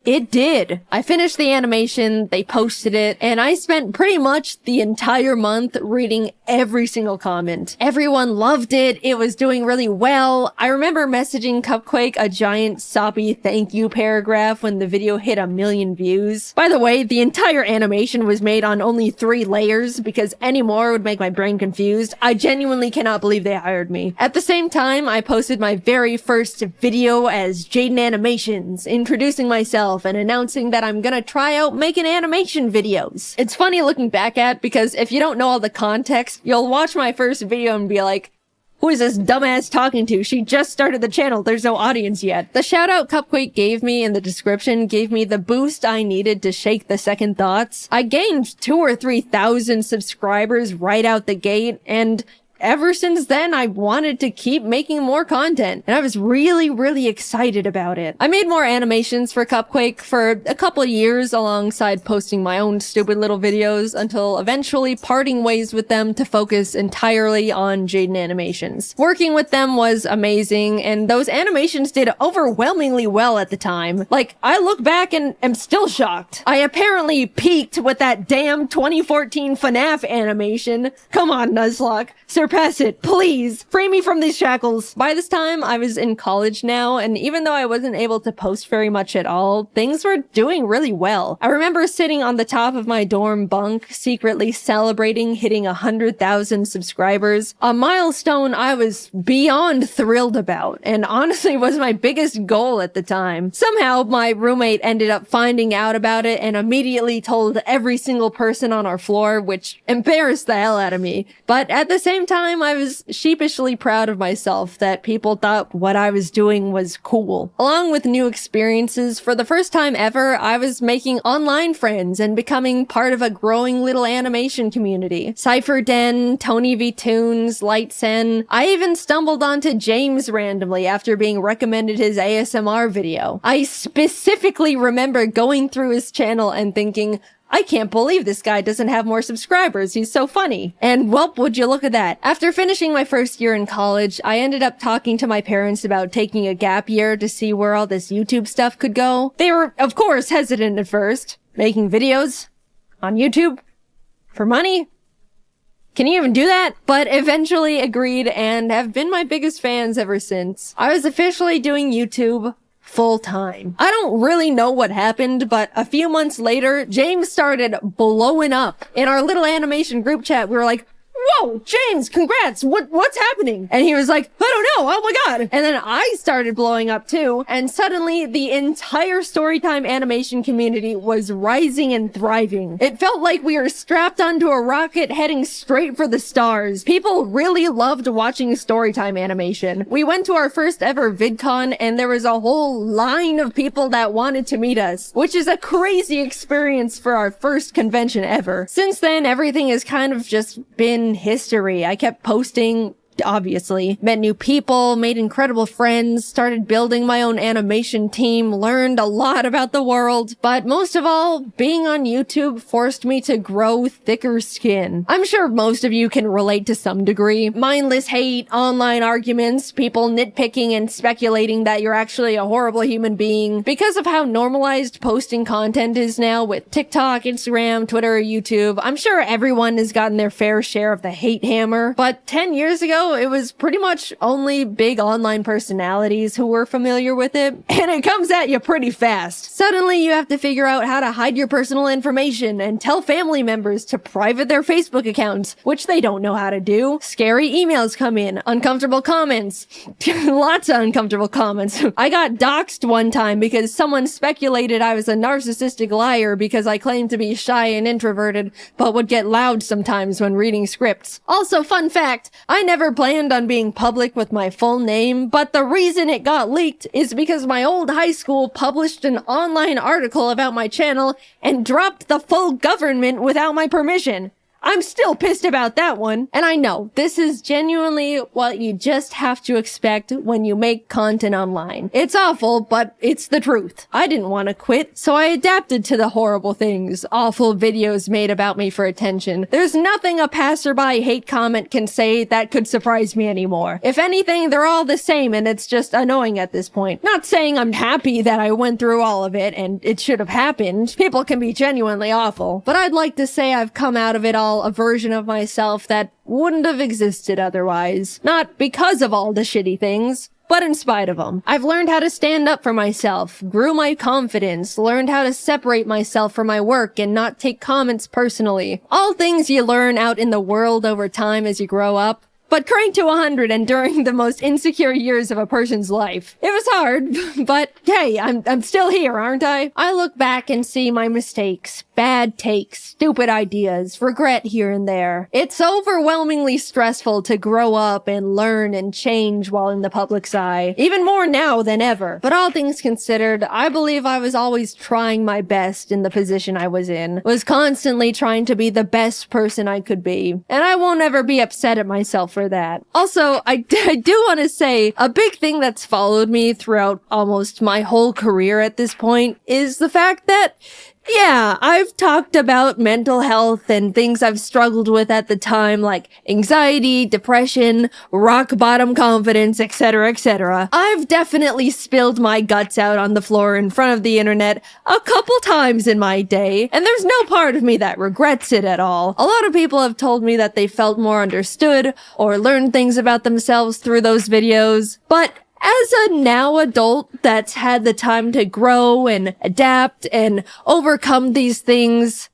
it did. I finished the animation, they posted it, and I spent pretty much the entire month reading every single comment. Everyone loved it. It was doing really well. I remember messaging Cupquake a giant soppy thank you paragraph when the video hit 1 million views. By the way, the entire animation was made on only 3 layers because any more would make my brain confused. I genuinely cannot believe they hired me. At the same time, I posted my very first video as JaidenAnimations, introducing myself and announcing that I'm gonna try out making animation videos. It's funny looking back at because if you don't know all the context, you'll watch my first video and be like, who is this dumbass talking to? She just started the channel. There's no audience yet. The shout out Cupquake gave me in the description gave me the boost I needed to shake the second thoughts. I gained 2,000 or 3,000 subscribers right out the gate, and ever since then, I wanted to keep making more content, and I was really, really excited about it. I made more animations for Cupquake for a couple of years alongside posting my own stupid little videos until eventually parting ways with them to focus entirely on Jaiden Animations. Working with them was amazing, and those animations did overwhelmingly well at the time. Like, I look back and am still shocked. I apparently peaked with that damn 2014 FNAF animation. Come on, Nuzlocke. Surpass it, please. Free me from these shackles. By this time, I was in college now, and even though I wasn't able to post very much at all, things were doing really well. I remember sitting on the top of my dorm bunk, secretly celebrating hitting 100,000 subscribers, a milestone I was beyond thrilled about, and honestly was my biggest goal at the time. Somehow, my roommate ended up finding out about it and immediately told every single person on our floor, which embarrassed the hell out of me. But at the same time, I was sheepishly proud of myself that people thought what I was doing was cool. Along with new experiences, for the first time ever, I was making online friends and becoming part of a growing little animation community. Cypher Den, Tony V Toons, Lightsen. I even stumbled onto James randomly after being recommended his ASMR video. I specifically remember going through his channel and thinking, I can't believe this guy doesn't have more subscribers. He's so funny. And well, would you look at that. After finishing my first year in college, I ended up talking to my parents about taking a gap year to see where all this YouTube stuff could go. They were, of course, hesitant at first. Making videos on YouTube for money? Can you even do that? But eventually agreed and have been my biggest fans ever since. I was officially doing YouTube full time. I don't really know what happened, but a few months later, James started blowing up. In our little animation group chat, we were like, whoa, James, congrats. What's happening? And he was like, I don't know. Oh my God. And then I started blowing up too. And suddenly the entire Storytime animation community was rising and thriving. It felt like we were strapped onto a rocket heading straight for the stars. People really loved watching Storytime animation. We went to our first ever VidCon and there was a whole line of people that wanted to meet us, which is a crazy experience for our first convention ever. Since then, everything has kind of just been history. I kept posting, obviously, met new people, made incredible friends, started building my own animation team, learned a lot about the world, but most of all, being on YouTube forced me to grow thicker skin. I'm sure most of you can relate to some degree. Mindless hate, online arguments, people nitpicking and speculating that you're actually a horrible human being. Because of how normalized posting content is now with TikTok, Instagram, Twitter, YouTube, I'm sure everyone has gotten their fair share of the hate hammer, but 10 years ago, it was pretty much only big online personalities who were familiar with it, and it comes at you pretty fast. Suddenly, you have to figure out how to hide your personal information and tell family members to private their Facebook accounts, which they don't know how to do. Scary emails come in, uncomfortable comments, lots of uncomfortable comments. I got doxxed one time because someone speculated I was a narcissistic liar because I claimed to be shy and introverted, but would get loud sometimes when reading scripts. Also, fun fact, I never planned on being public with my full name, but the reason it got leaked is because my old high school published an online article about my channel and dropped the full government without my permission. I'm still pissed about that one. And I know, this is genuinely what you just have to expect when you make content online. It's awful, but it's the truth. I didn't want to quit, so I adapted to the horrible things awful videos made about me for attention. There's nothing a passerby hate comment can say that could surprise me anymore. If anything, they're all the same and it's just annoying at this point. Not saying I'm happy that I went through all of it and it should have happened. People can be genuinely awful. But I'd like to say I've come out of it all a version of myself that wouldn't have existed otherwise. Not because of all the shitty things, but in spite of them. I've learned how to stand up for myself, grew my confidence, learned how to separate myself from my work and not take comments personally. All things you learn out in the world over time as you grow up. But cranked to 100 and during the most insecure years of a person's life. It was hard, but hey, I'm still here, aren't I? I look back and see my mistakes. bad takes, stupid ideas, regret here and there. It's overwhelmingly stressful to grow up and learn and change while in the public's eye, even more now than ever. But all things considered, I believe I was always trying my best in the position I was in, was constantly trying to be the best person I could be, and I won't ever be upset at myself for that. Also, I do want to say, a big thing that's followed me throughout almost my whole career at this point is the fact that yeah, I've talked about mental health and things I've struggled with at the time, like anxiety, depression, rock bottom confidence, etc., etc. I've definitely spilled my guts out on the floor in front of the internet a couple times in my day, and there's no part of me that regrets it at all. A lot of people have told me that they felt more understood or learned things about themselves through those videos, but as a now adult that's had the time to grow and adapt and overcome these things,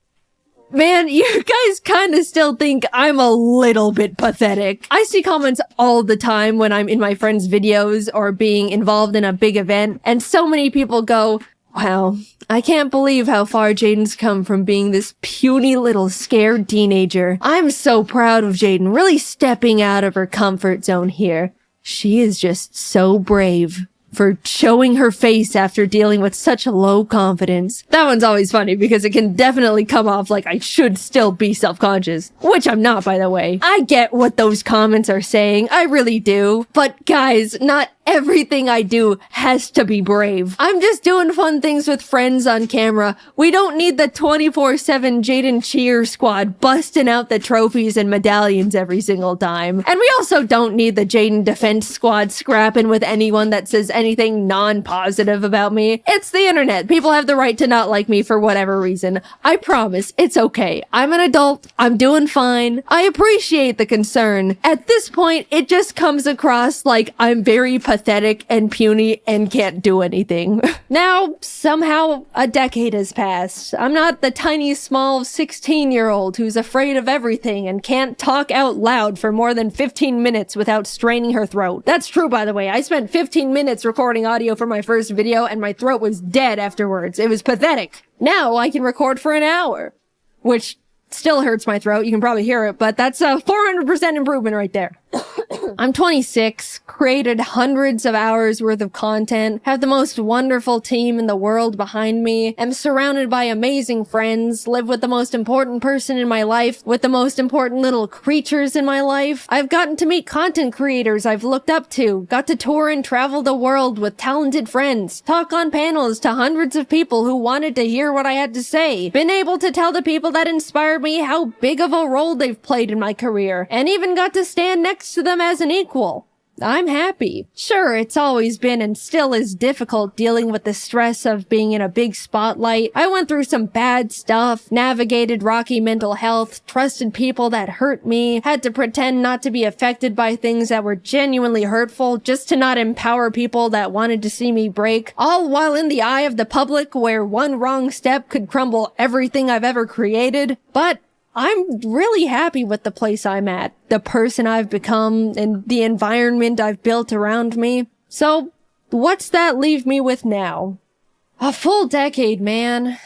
man, you guys kind of still think I'm a little bit pathetic. I see comments all the time when I'm in my friends' videos or being involved in a big event, and so many people go, wow, I can't believe how far Jaiden's come from being this puny little scared teenager. I'm so proud of Jaiden really stepping out of her comfort zone here. She is just so brave for showing her face after dealing with such low confidence. That one's always funny because it can definitely come off like I should still be self-conscious, which I'm not, by the way. I get what those comments are saying. I really do. But guys, not everything I do has to be brave. I'm just doing fun things with friends on camera. We don't need the 24/7 Jaiden cheer squad busting out the trophies and medallions every single time. And we also don't need the Jaiden defense squad scrapping with anyone that says anything non-positive about me. It's the internet. People have the right to not like me for whatever reason. I promise, it's okay. I'm an adult. I'm doing fine. I appreciate the concern. At this point, it just comes across like I'm very pathetic and puny and can't do anything. Now, somehow, a decade has passed. I'm not the tiny, small 16-year-old who's afraid of everything and can't talk out loud for more than 15 minutes without straining her throat. That's true, by the way. I spent 15 minutes recording audio for my first video and my throat was dead afterwards. It was pathetic. Now I can record for an hour, which still hurts my throat. You can probably hear it, but that's a 400% improvement right there. I'm 26, created hundreds of hours worth of content, have the most wonderful team in the world behind me, am surrounded by amazing friends, live with the most important person in my life, with the most important little creatures in my life. I've gotten to meet content creators I've looked up to, got to tour and travel the world with talented friends, talk on panels to hundreds of people who wanted to hear what I had to say, been able to tell the people that inspired me how big of a role they've played in my career, and even got to stand next to them as an equal. I'm happy. Sure, it's always been and still is difficult dealing with the stress of being in a big spotlight. I went through some bad stuff, navigated rocky mental health, trusted people that hurt me, had to pretend not to be affected by things that were genuinely hurtful just to not empower people that wanted to see me break, all while in the eye of the public where one wrong step could crumble everything I've ever created. But I'm really happy with the place I'm at, the person I've become, and the environment I've built around me. So, what's that leave me with now? A full decade, man.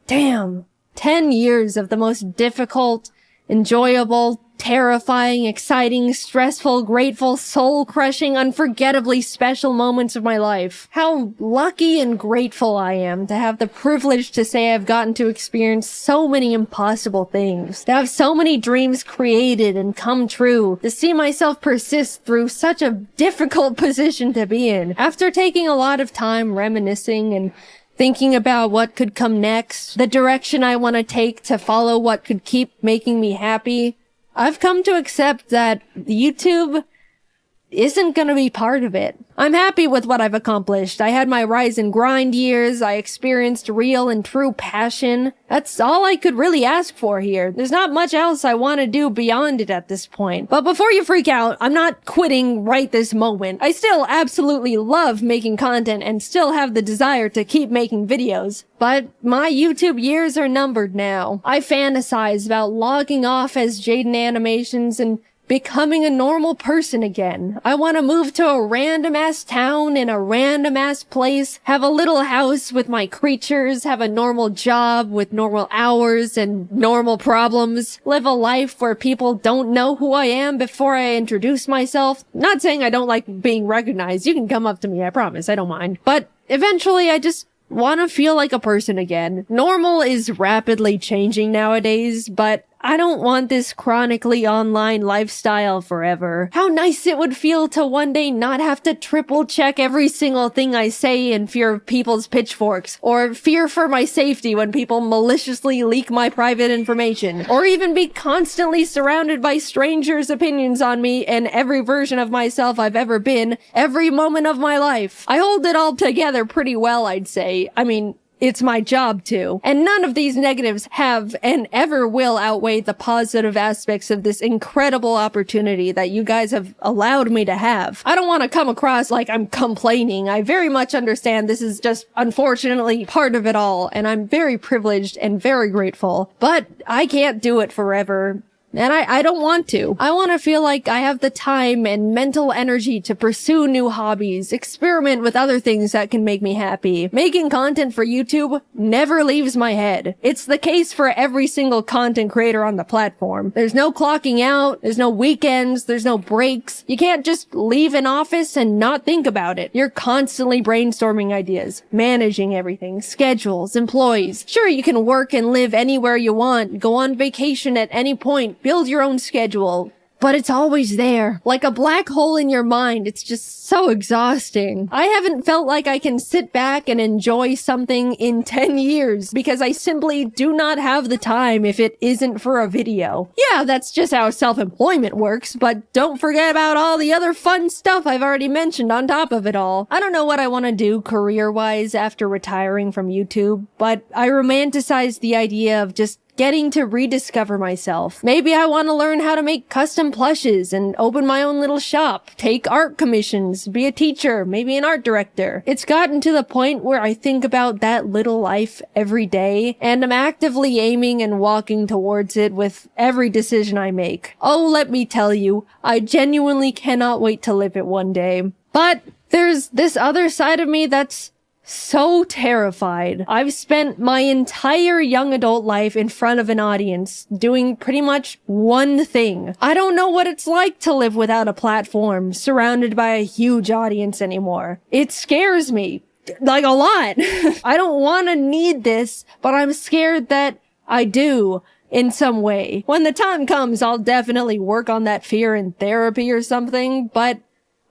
Damn. 10 years of the most difficult, enjoyable, terrifying, exciting, stressful, grateful, soul-crushing, unforgettably special moments of my life. How lucky and grateful I am to have the privilege to say I've gotten to experience so many impossible things, to have so many dreams created and come true, to see myself persist through such a difficult position to be in. After taking a lot of time reminiscing and thinking about what could come next, the direction I want to take to follow what could keep making me happy, I've come to accept that YouTube isn't gonna be part of it. I'm happy with what I've accomplished. I had my rise and grind years. I experienced real and true passion. That's all I could really ask for here. There's not much else I want to do beyond it at this point. But before you freak out, I'm not quitting right this moment. I still absolutely love making content and still have the desire to keep making videos. But my YouTube years are numbered now. I fantasize about logging off as Jaiden Animations and becoming a normal person again. I want to move to a random ass town in a random ass place, have a little house with my creatures, have a normal job with normal hours and normal problems, live a life where people don't know who I am before I introduce myself. Not saying I don't like being recognized. You can come up to me, I promise, I don't mind. But eventually I just want to feel like a person again. Normal is rapidly changing nowadays, but I don't want this chronically online lifestyle forever. How nice it would feel to one day not have to triple check every single thing I say in fear of people's pitchforks, or fear for my safety when people maliciously leak my private information, or even be constantly surrounded by strangers' opinions on me and every version of myself I've ever been, every moment of my life. I hold it all together pretty well, I'd say. I mean, it's my job to. And none of these negatives have and ever will outweigh the positive aspects of this incredible opportunity that you guys have allowed me to have. I don't want to come across like I'm complaining. I very much understand this is just unfortunately part of it all, and I'm very privileged and very grateful. But I can't do it forever. And I don't want to. I want to feel like I have the time and mental energy to pursue new hobbies, experiment with other things that can make me happy. Making content for YouTube never leaves my head. It's the case for every single content creator on the platform. There's no clocking out, there's no weekends, there's no breaks. You can't just leave an office and not think about it. You're constantly brainstorming ideas, managing everything, schedules, employees. Sure, you can work and live anywhere you want, go on vacation at any point, build your own schedule, but it's always there. Like a black hole in your mind. It's just so exhausting. I haven't felt like I can sit back and enjoy something in 10 years because I simply do not have the time if it isn't for a video. Yeah, that's just how self-employment works, but don't forget about all the other fun stuff I've already mentioned on top of it all. I don't know what I want to do career-wise after retiring from YouTube, but I romanticize the idea of just getting to rediscover myself. Maybe I want to learn how to make custom plushes and open my own little shop, take art commissions, be a teacher, maybe an art director. It's gotten to the point where I think about that little life every day, and I'm actively aiming and walking towards it with every decision I make. Oh, let me tell you, I genuinely cannot wait to live it one day. But there's this other side of me that's so terrified. I've spent my entire young adult life in front of an audience doing pretty much one thing. I don't know what it's like to live without a platform, surrounded by a huge audience anymore. It scares me. Like a lot. I don't want to need this, but I'm scared that I do in some way. When the time comes, I'll definitely work on that fear in therapy or something, but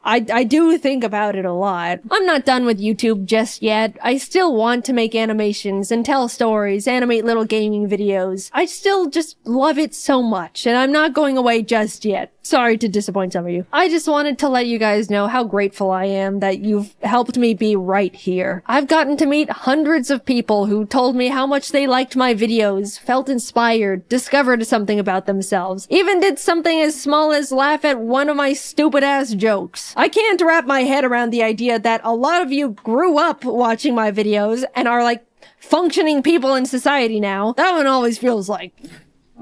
I do think about it a lot. I'm not done with YouTube just yet. I still want to make animations and tell stories, animate little gaming videos. I still just love it so much, and I'm not going away just yet. Sorry to disappoint some of you. I just wanted to let you guys know how grateful I am that you've helped me be right here. I've gotten to meet hundreds of people who told me how much they liked my videos, felt inspired, discovered something about themselves, even did something as small as laugh at one of my stupid ass jokes. I can't wrap my head around the idea that a lot of you grew up watching my videos and are like functioning people in society now. That one always feels like,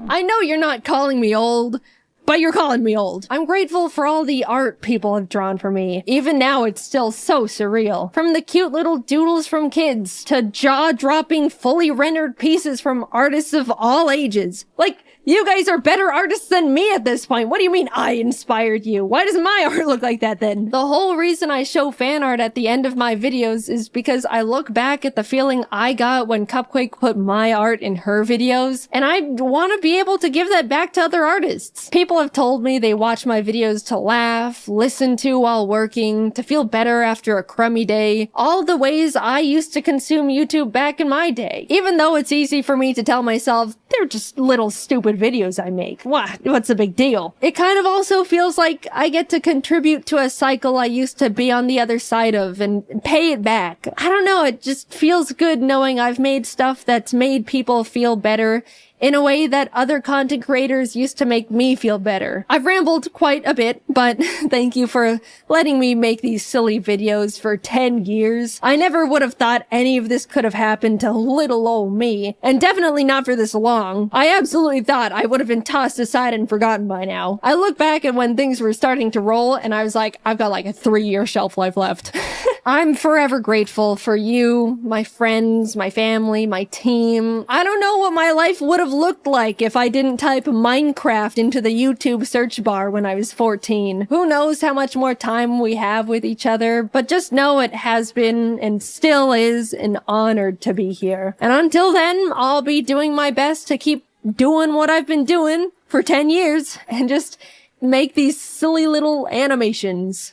I know you're not calling me old, but you're calling me old. I'm grateful for all the art people have drawn for me. Even now, it's still so surreal. From the cute little doodles from kids to jaw-dropping, fully rendered pieces from artists of all ages. Like, you guys are better artists than me at this point. What do you mean I inspired you? Why does my art look like that then? The whole reason I show fan art at the end of my videos is because I look back at the feeling I got when Cupquake put my art in her videos, and I want to be able to give that back to other artists. People have told me they watch my videos to laugh, listen to while working, to feel better after a crummy day. All the ways I used to consume YouTube back in my day. Even though it's easy for me to tell myself, they're just little stupid videos I make. What's the big deal? It kind of also feels like I get to contribute to a cycle I used to be on the other side of and pay it back. I don't know, it just feels good knowing I've made stuff that's made people feel better in a way that other content creators used to make me feel better. I've rambled quite a bit, but thank you for letting me make these silly videos for 10 years. I never would have thought any of this could have happened to little old me, and definitely not for this long. I absolutely thought I would have been tossed aside and forgotten by now. I look back at when things were starting to roll, and I was like, I've got like a 3-year shelf life left. I'm forever grateful for you, my friends, my family, my team. I don't know what my life would have looked like if I didn't type Minecraft into the YouTube search bar when I was 14. Who knows how much more time we have with each other, but just know it has been and still is an honor to be here. And until then, I'll be doing my best to keep doing what I've been doing for 10 years and just make these silly little animations.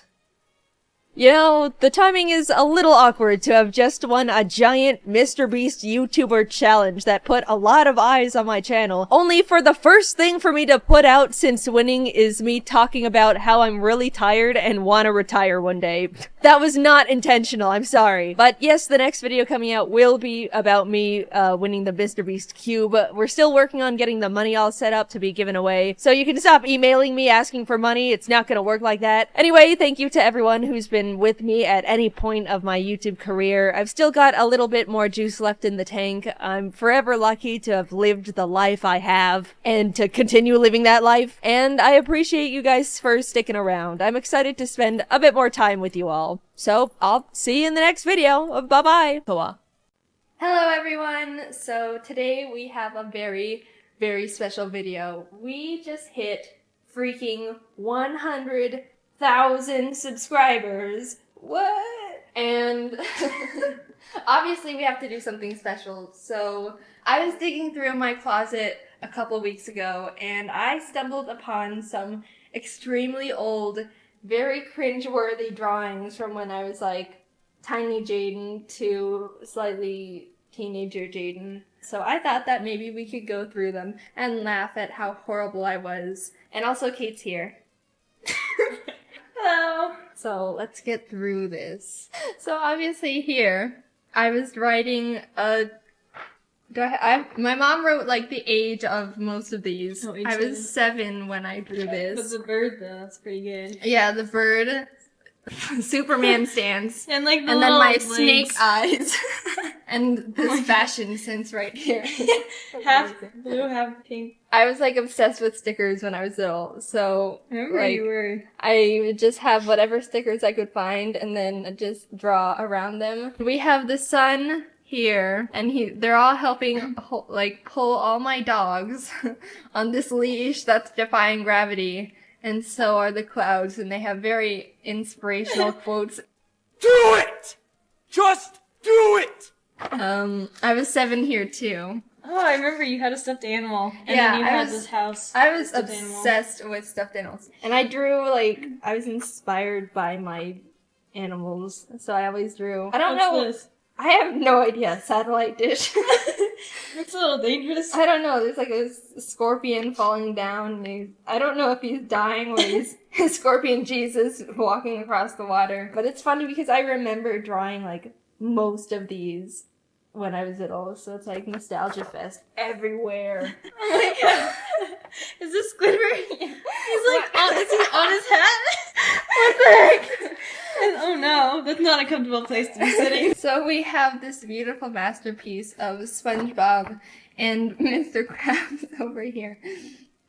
You know, the timing is a little awkward to have just won a giant MrBeast YouTuber challenge that put a lot of eyes on my channel, only for the first thing for me to put out since winning is me talking about how I'm really tired and want to retire one day. That was not intentional, I'm sorry. But yes, the next video coming out will be about me winning the MrBeast Cube. We're still working on getting the money all set up to be given away, so you can stop emailing me asking for money. It's not gonna work like that. Anyway, thank you to everyone who's been with me at any point of my YouTube career. I've still got a little bit more juice left in the tank. I'm forever lucky to have lived the life I have and to continue living that life. And I appreciate you guys for sticking around. I'm excited to spend a bit more time with you all. So I'll see you in the next video. Bye-bye. Hello everyone. So today we have a very, very special video. We just hit freaking 100,000 subscribers. What? And obviously we have to do something special. So I was digging through my closet a couple weeks ago and I stumbled upon some extremely old, very cringe-worthy drawings from when I was like tiny Jaiden to slightly teenager Jaiden. So I thought that maybe we could go through them and laugh at how horrible I was. And also Kate's here. Hello. So let's get through this. So obviously here, I was writing a... my mom wrote like the age of most of these. Oh, I was 7 when I drew this. But the bird though, that's pretty good. Yeah, the bird. Superman stance. And like and then my snake eyes. And this fashion sense right here. Half blue, half pink. I was like obsessed with stickers when I was little, so I remember like, you were. I would just have whatever stickers I could find and then just draw around them. We have the sun here, and they're all helping like pull all my dogs on this leash that's defying gravity. And so are the clouds, and they have very inspirational quotes. Do it! Just do it! I was 7 here too. Oh, I remember you had a stuffed animal. And yeah, then you had this house. I was obsessed with stuffed animals. And I drew, like, I was inspired by my animals. So I always drew. I don't know. This? I have no idea. Satellite dish. It's a little dangerous. I don't know. There's like a scorpion falling down. And I don't know if he's dying or he's Scorpion Jesus walking across the water. But it's funny because I remember drawing like most of these when I was little. So it's like nostalgia fest everywhere. Oh my god. Is this Squidward? He's like, is he on his hat? What the heck? Oh no, that's not a comfortable place to be sitting. So we have this beautiful masterpiece of SpongeBob and Mr. Krabs over here.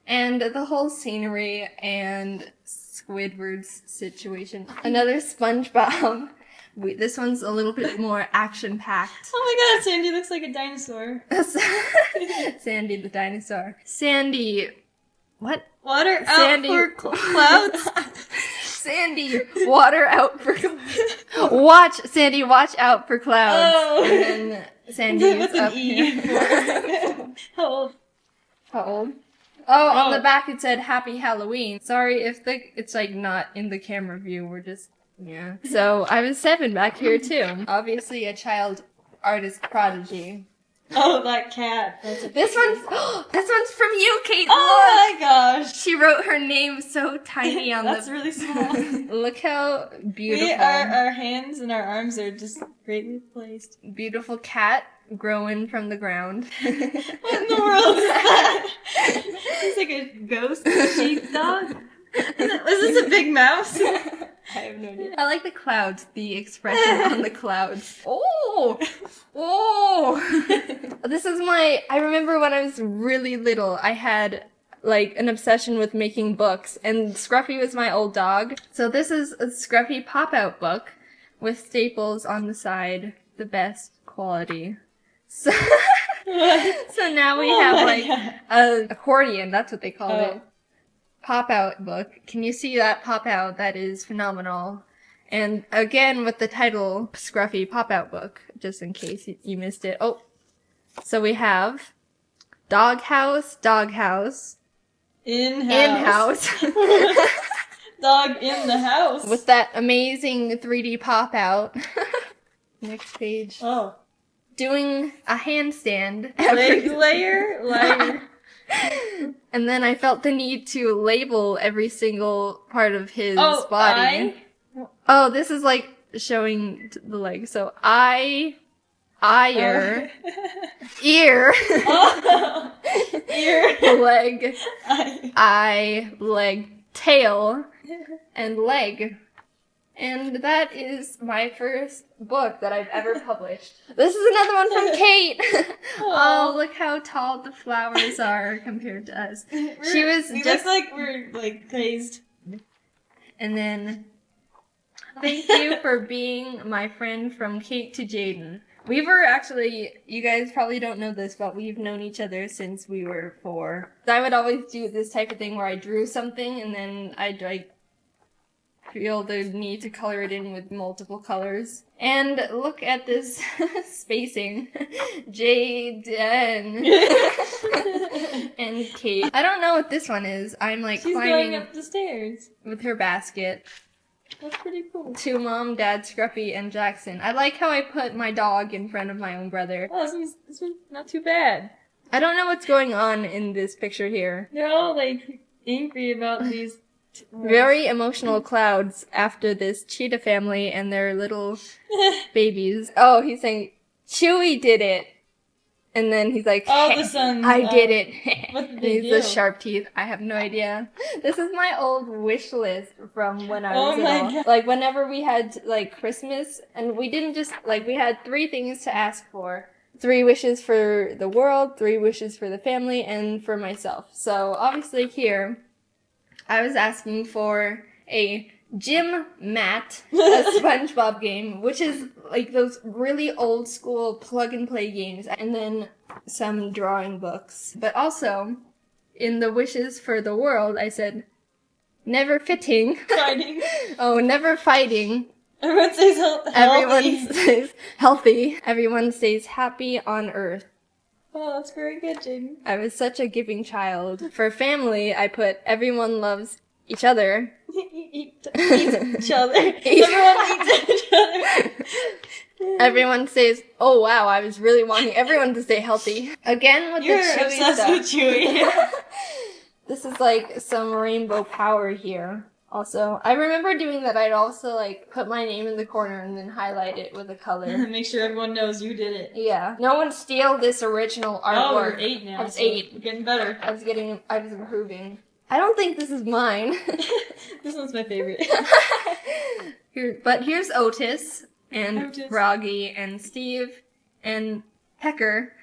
And the whole scenery and Squidward's situation. Another SpongeBob. This one's a little bit more action-packed. Oh my god, Sandy looks like a dinosaur. Sandy the dinosaur. Sandy... What? Water Sandy. out for clouds? Sandy, water out for clouds. Sandy, watch out for clouds. Oh. And then Sandy is with up an E. here. How old? How old? Oh, on the back it said Happy Halloween. Sorry if it's like not in the camera view. We're just, yeah. So I was 7 back here too. Obviously a child artist prodigy. Oh, that cat. This one's from you, Kate. Oh look. my gosh. She wrote her name so tiny on That's really small. Look how beautiful. Our hands and our arms are just greatly placed. Beautiful cat growing from the ground. What in the world is that? It's like a ghost sheepdog. Was this a big mouse? I have no idea. I like the clouds, the expression on the clouds. Oh! Oh! This is I remember when I was really little, I had like an obsession with making books, and Scruffy was my old dog. So this is a Scruffy pop-out book with staples on the side, the best quality. So, so now we have like a accordion, that's what they call it. Pop-out book. Can you see that pop-out? That is phenomenal. And again with the title, Scruffy pop-out book, just in case you missed it. Oh, so we have Doghouse, In-house. Dog in the house. With that amazing 3D pop-out. Next page. Oh. Doing a handstand. Leg layer. And then I felt the need to label every single part of his body. Oh, this is like showing the leg. So ear, leg, eye, leg, tail, and leg. And that is my first book that I've ever published. This is another one from Kate. Oh, look how tall the flowers are compared to us. We look like we're like crazed. And then, thank you for being my friend from Kate to Jaiden. We were actually, you guys probably don't know this, but we've known each other since we were 4. I would always do this type of thing where I drew something and then I'd like feel the need to color it in with multiple colors. And look at this spacing. Jaiden and Kate. I don't know what this one is. I'm like She's climbing going up the stairs with her basket. That's pretty cool. To Mom, Dad, Scruffy, and Jackson. I like how I put my dog in front of my own brother. Oh, this one's not too bad. I don't know what's going on in this picture here. They're all like angry about these very emotional clouds after this cheetah family and their little babies. Oh, he's saying, Chewy did it. And then he's like, the son. I did it. What did they He's do? the sharp teeth. I have no idea. This is my old wish list from when I was Oh my little. God. Like whenever we had like Christmas, and we didn't just like we had 3 things to ask for. 3 wishes for the world, 3 wishes for the family, and for myself. So obviously here, I was asking for a gym mat, a SpongeBob game, which is like those really old school plug and play games, and then some drawing books. But also, in the wishes for the world, I said, never fitting. Fighting. Oh, never fighting. Everyone stays healthy. Everyone stays healthy. Everyone stays happy on Earth. Oh, that's very good, Jaiden. I was such a giving child. For family, I put everyone loves each other. Eat each other. Everyone eats each other. Everyone says, oh wow, I was really wanting everyone to stay healthy. Again with You're the Chewy obsessed stuff. with Chewy. This is like some rainbow power here. Also, I remember doing that. I'd also like put my name in the corner and then highlight it with a color. Make sure everyone knows you did it. Yeah. No one steal this original artwork. Oh, we're 8 now. I was so 8. We're getting better. I was improving. I don't think this is mine. This one's my favorite. But here's Otis and Otis. Froggy and Steve and Pecker.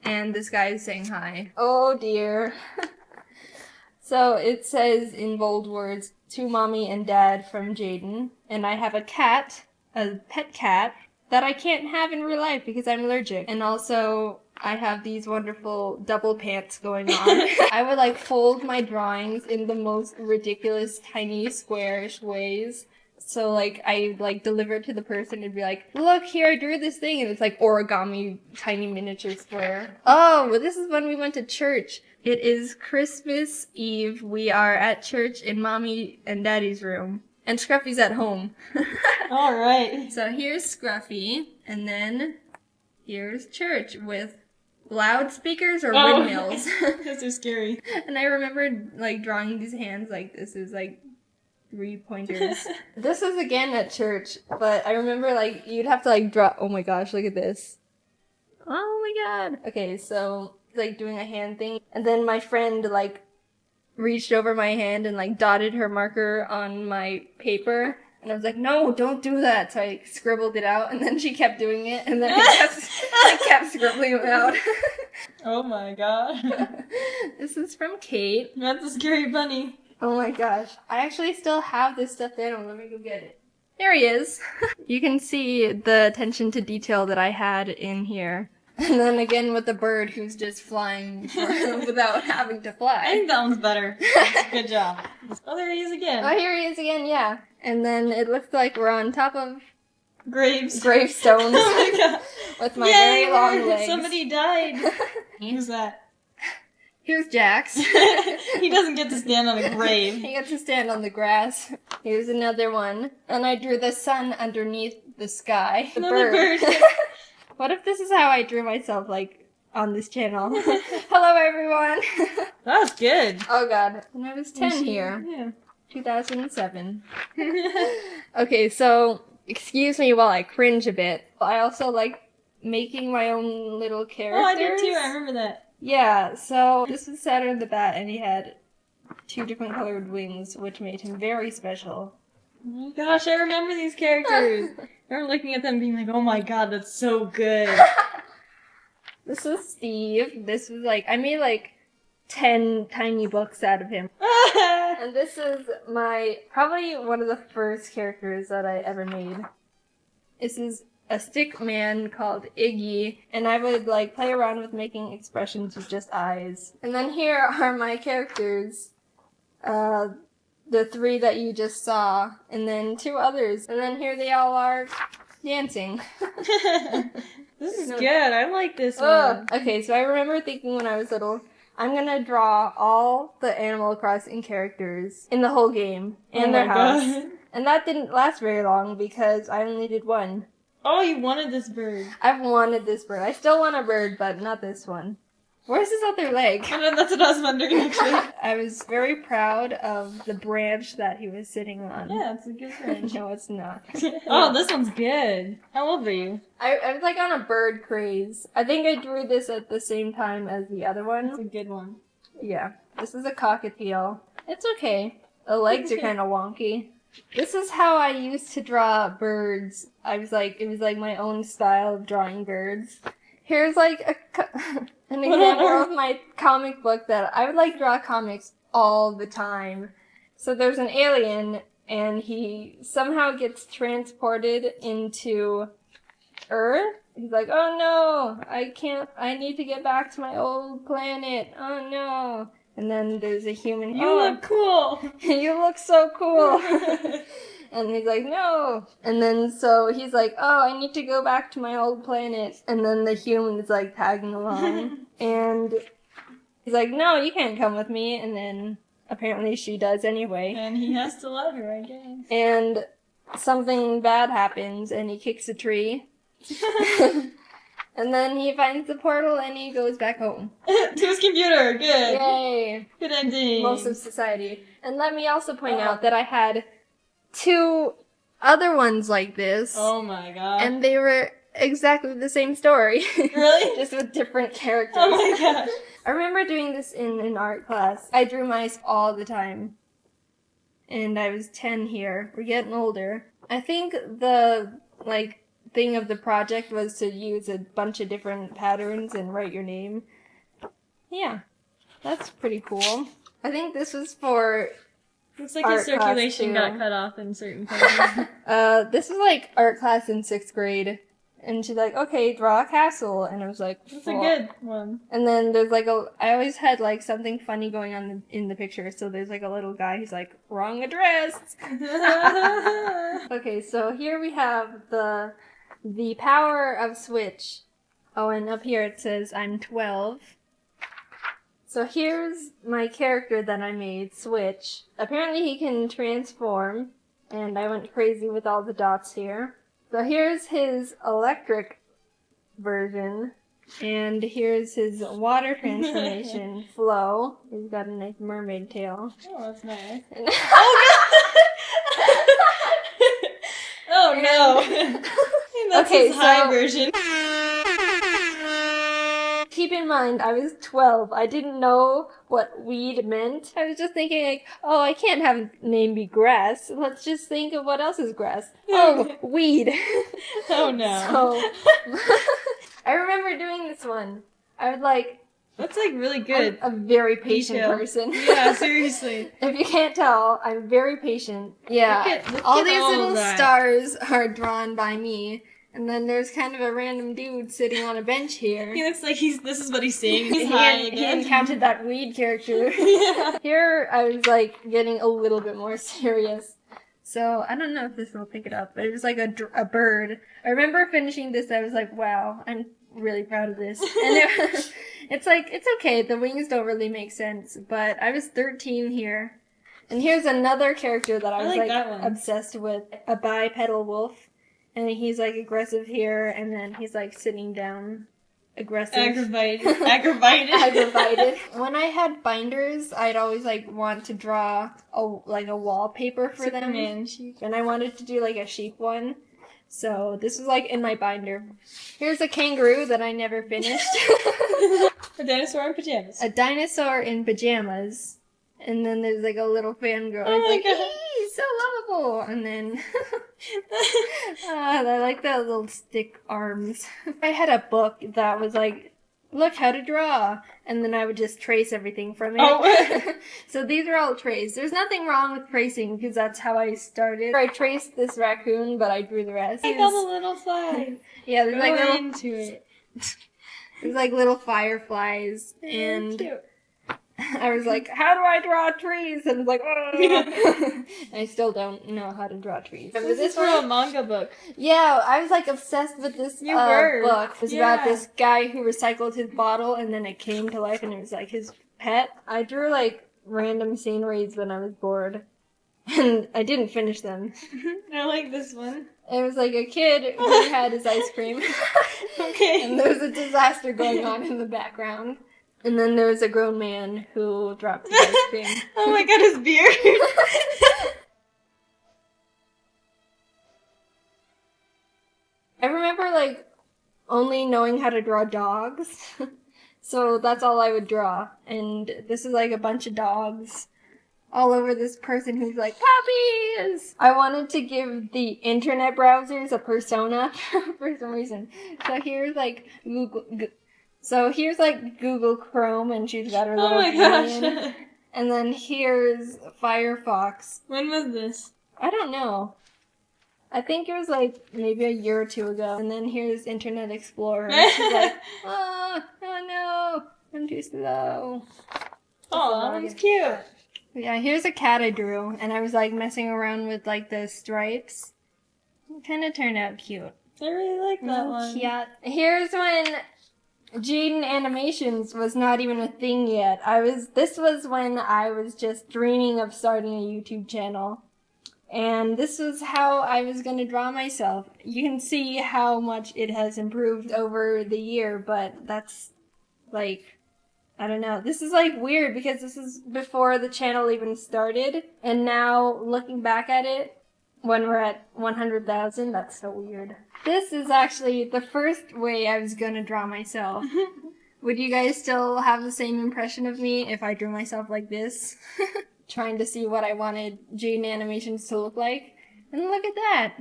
And this guy is saying hi. Oh dear. So it says in bold words, to Mommy and Dad from Jaiden. And I have a cat, a pet cat, that I can't have in real life because I'm allergic. And also, I have these wonderful double pants going on. I would like fold my drawings in the most ridiculous, tiny, squarish ways. So like, I like deliver it to the person and be like, look, here, I drew this thing. And it's like origami, tiny miniature square. Oh, well, this is when we went to church. It is Christmas Eve. We are at church in Mommy and Daddy's room. And Scruffy's at home. Alright. So here's Scruffy. And then here's church with loudspeakers or windmills. Those are scary. And I remember like drawing these hands like this is like 3 pointers. This is again at church, but I remember like you'd have to like draw. Oh my gosh, look at this. Oh my god. Okay, so like doing a hand thing, and then my friend like reached over my hand and like dotted her marker on my paper. And I was like, no, don't do that. So I scribbled it out, and then she kept doing it, and then I kept scribbling it out. Oh my god. This is from Kate. That's a scary bunny. Oh my gosh. I actually still have this stuffed animal. Let me go get it. There he is. You can see the attention to detail that I had in here. And then again with the bird who's just flying without having to fly. I think that one's better. Good job. Oh, there he is again. Oh, here he is again, yeah. And then it looks like we're on top of Oh gravestones my god. with my very long legs. Somebody died. Who's that? Here's Jax. He doesn't get to stand on a grave. He gets to stand on the grass. Here's another one. And I drew the sun underneath the sky. The Another bird. What if this is how I drew myself, like, on this channel? Hello, everyone. That was good. Oh god. When I was 10 here. Yeah. 2007. Okay, so, excuse me while I cringe a bit. I also like making my own little characters. Oh, I did too. I remember that. Yeah, so this was Saturn the Bat, and he had 2 different colored wings, which made him very special. Oh my gosh, I remember these characters. I remember looking at them and being like, oh my god, that's so good. This is Steve. This was like, I made like 10 tiny books out of him. And this is probably one of the first characters that I ever made. This is a stick man called Iggy, and I would like play around with making expressions with just eyes. And then here are my characters. The 3 that you just saw, and then 2 others. And then here they all are dancing. This is good. I like this one. Okay, so I remember thinking when I was little, I'm gonna draw all the Animal Crossing characters in the whole game and their house. God. And that didn't last very long because I only did 1. Oh, you wanted this bird. I've wanted this bird. I still want a bird, but not this one. Where's his other leg? That's what I was wondering, actually. I was very proud of the branch that he was sitting on. Yeah, it's a good branch. No, it's not. Oh, this one's good. How old were you? I was like on a bird craze. I think I drew this at the same time as the other one. It's a good one. Yeah. This is a cockatiel. It's okay. The legs are kind of wonky. This is how I used to draw birds. It was like my own style of drawing birds. Here's like an example of my comic book that I would like draw comics all the time. So there's an alien, and he somehow gets transported into Earth. He's like, oh no, I need to get back to my old planet. Oh no. And then there's a human. You look cool. You look so cool. And he's like, no. And then so he's like, oh, I need to go back to my old planet. And then the human is like tagging along. And he's like, no, you can't come with me. And then apparently she does anyway. And he has to let her, I guess. And something bad happens, and he kicks a tree. And then he finds the portal and he goes back home. To his computer, good. Yay. Good ending. Most of society. And let me also point out that I had 2 other ones like this. Oh my god. And they were exactly the same story. Really? Just with different characters. Oh my gosh. I remember doing this in an art class. I drew mice all the time. And I was 10 here. We're getting older. I think the, thing of the project was to use a bunch of different patterns and write your name. Yeah. That's pretty cool. I think this was for Looks like his circulation got cut off in certain places. This is like art class in 6th grade. And she's like, okay, draw a castle. And I was like, that's a good one. And then there's like I always had like something funny going on in the picture. So there's like a little guy who's like, wrong address. Okay, so here we have the power of Switch. Oh, and up here it says I'm 12. So here's my character that I made, Switch. Apparently he can transform, and I went crazy with all the dots here. So here's his electric version, and here's his water transformation, Flo. He's got a nice mermaid tail. Oh, that's nice. Oh no! That's okay, his high version. keep in mind, I was 12. I didn't know what weed meant. I was just thinking like, oh, I can't have a name be grass. Let's just think of what else is grass. Oh, weed. Oh no. So, I remember doing this one. I would like... That's like really good. I'm a very patient detail. person. Yeah, seriously. If you can't tell, I'm very patient. Yeah. Look all at these all little that. stars are drawn by me. And then there's kind of a random dude sitting on a bench here. He looks like this is what he's seeing. He He's high he again. encountered that weed character. Yeah. Here, I was like getting a little bit more serious. So, I don't know if this will pick it up, but it was like a bird. I remember finishing this, I was like, wow, I'm really proud of this. And it's like, it's okay, the wings don't really make sense, but I was 13 here. And here's another character that I was like that one. obsessed with, a bipedal wolf. And he's like aggressive here, and then he's like sitting down, aggressive. Aggravated. Aggravated. When I had binders, I'd always like want to draw a wallpaper for Superman them. sheep. And I wanted to do like a sheep one. So this was like in my binder. Here's a kangaroo that I never finished. A dinosaur in pajamas. A dinosaur in pajamas. And then there's like a little fangirl. Oh my it's like, God. "Ee, so lovable." And then I like the little stick arms. I had a book that was like, look how to draw. And then I would just trace everything from it. Oh. So these are all traced. There's nothing wrong with tracing because that's how I started. I traced this raccoon, but I drew the rest. I got the little flies. Yeah, there's like Go little, into it. there's like little fireflies. And Cute. I was like, how do I draw trees? And I was like, oh. I still don't know how to draw trees. This is from a manga book. Yeah, I was like obsessed with this You were. book. It was about Yeah. this guy who recycled his bottle and then it came to life and it was like his pet. I drew like random sceneries when I was bored. And I didn't finish them. I like this one. It was like a kid who had his ice cream. Okay. And there was a disaster going on in the background. And then there was a grown man who dropped his ice cream. Oh my god, his beard. I remember like only knowing how to draw dogs. So that's all I would draw. And this is like a bunch of dogs all over this person who's like, puppies! I wanted to give the internet browsers a persona for some reason. So here's like Google Chrome and she's got her Oh little my minion. gosh. And then here's Firefox. When was this? I don't know. I think it was like maybe a year or two ago. And then here's Internet Explorer. And she's like, oh no, I'm too slow. Oh, that one's cute. Yeah, here's a cat I drew. And I was like messing around with like the stripes. It kind of turned out cute. I really like that Oh, one. cute. Here's when Jaiden Animations was not even a thing yet. This was when I was just dreaming of starting a YouTube channel. And this was how I was going to draw myself. You can see how much it has improved over the year, but that's like, I don't know. This is like weird because this is before the channel even started. And now looking back at it, when we're at 100,000, that's so weird. This is actually the first way I was going to draw myself. Would you guys still have the same impression of me if I drew myself like this? Trying to see what I wanted Jaiden Animations to look like. And look at that!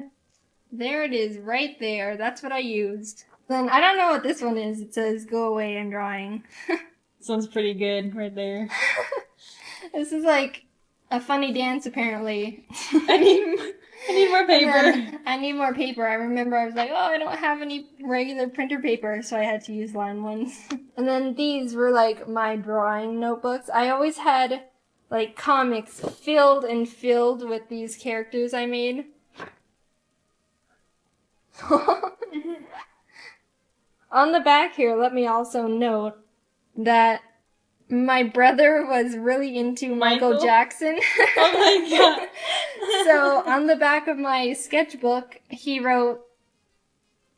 There it is, right there. That's what I used. Then, I don't know what this one is. It says, go away, I'm drawing. This one's pretty good, right there. This is like a funny dance, apparently. I need more paper. I need more paper. I remember I was like, oh, I don't have any regular printer paper, so I had to use lined ones. And then these were like my drawing notebooks. I always had like comics filled with these characters I made. On the back here, let me also note that my brother was really into Michael Jackson. Oh my god. So on the back of my sketchbook, he wrote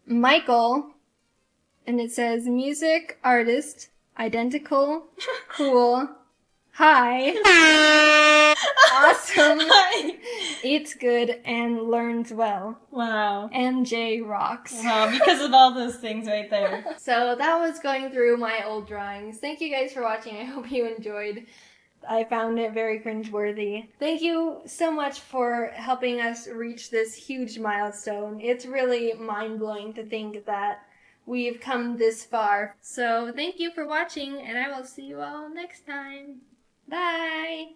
Michael, and it says music, artist, identical, cool, Hi. Awesome. Eats good and learns well. Wow. And Jay rocks. Wow, because of all those things right there. So that was going through my old drawings. Thank you guys for watching. I hope you enjoyed. I found it very cringeworthy. Thank you so much for helping us reach this huge milestone. It's really mind-blowing to think that we've come this far. So thank you for watching, and I will see you all next time. Bye!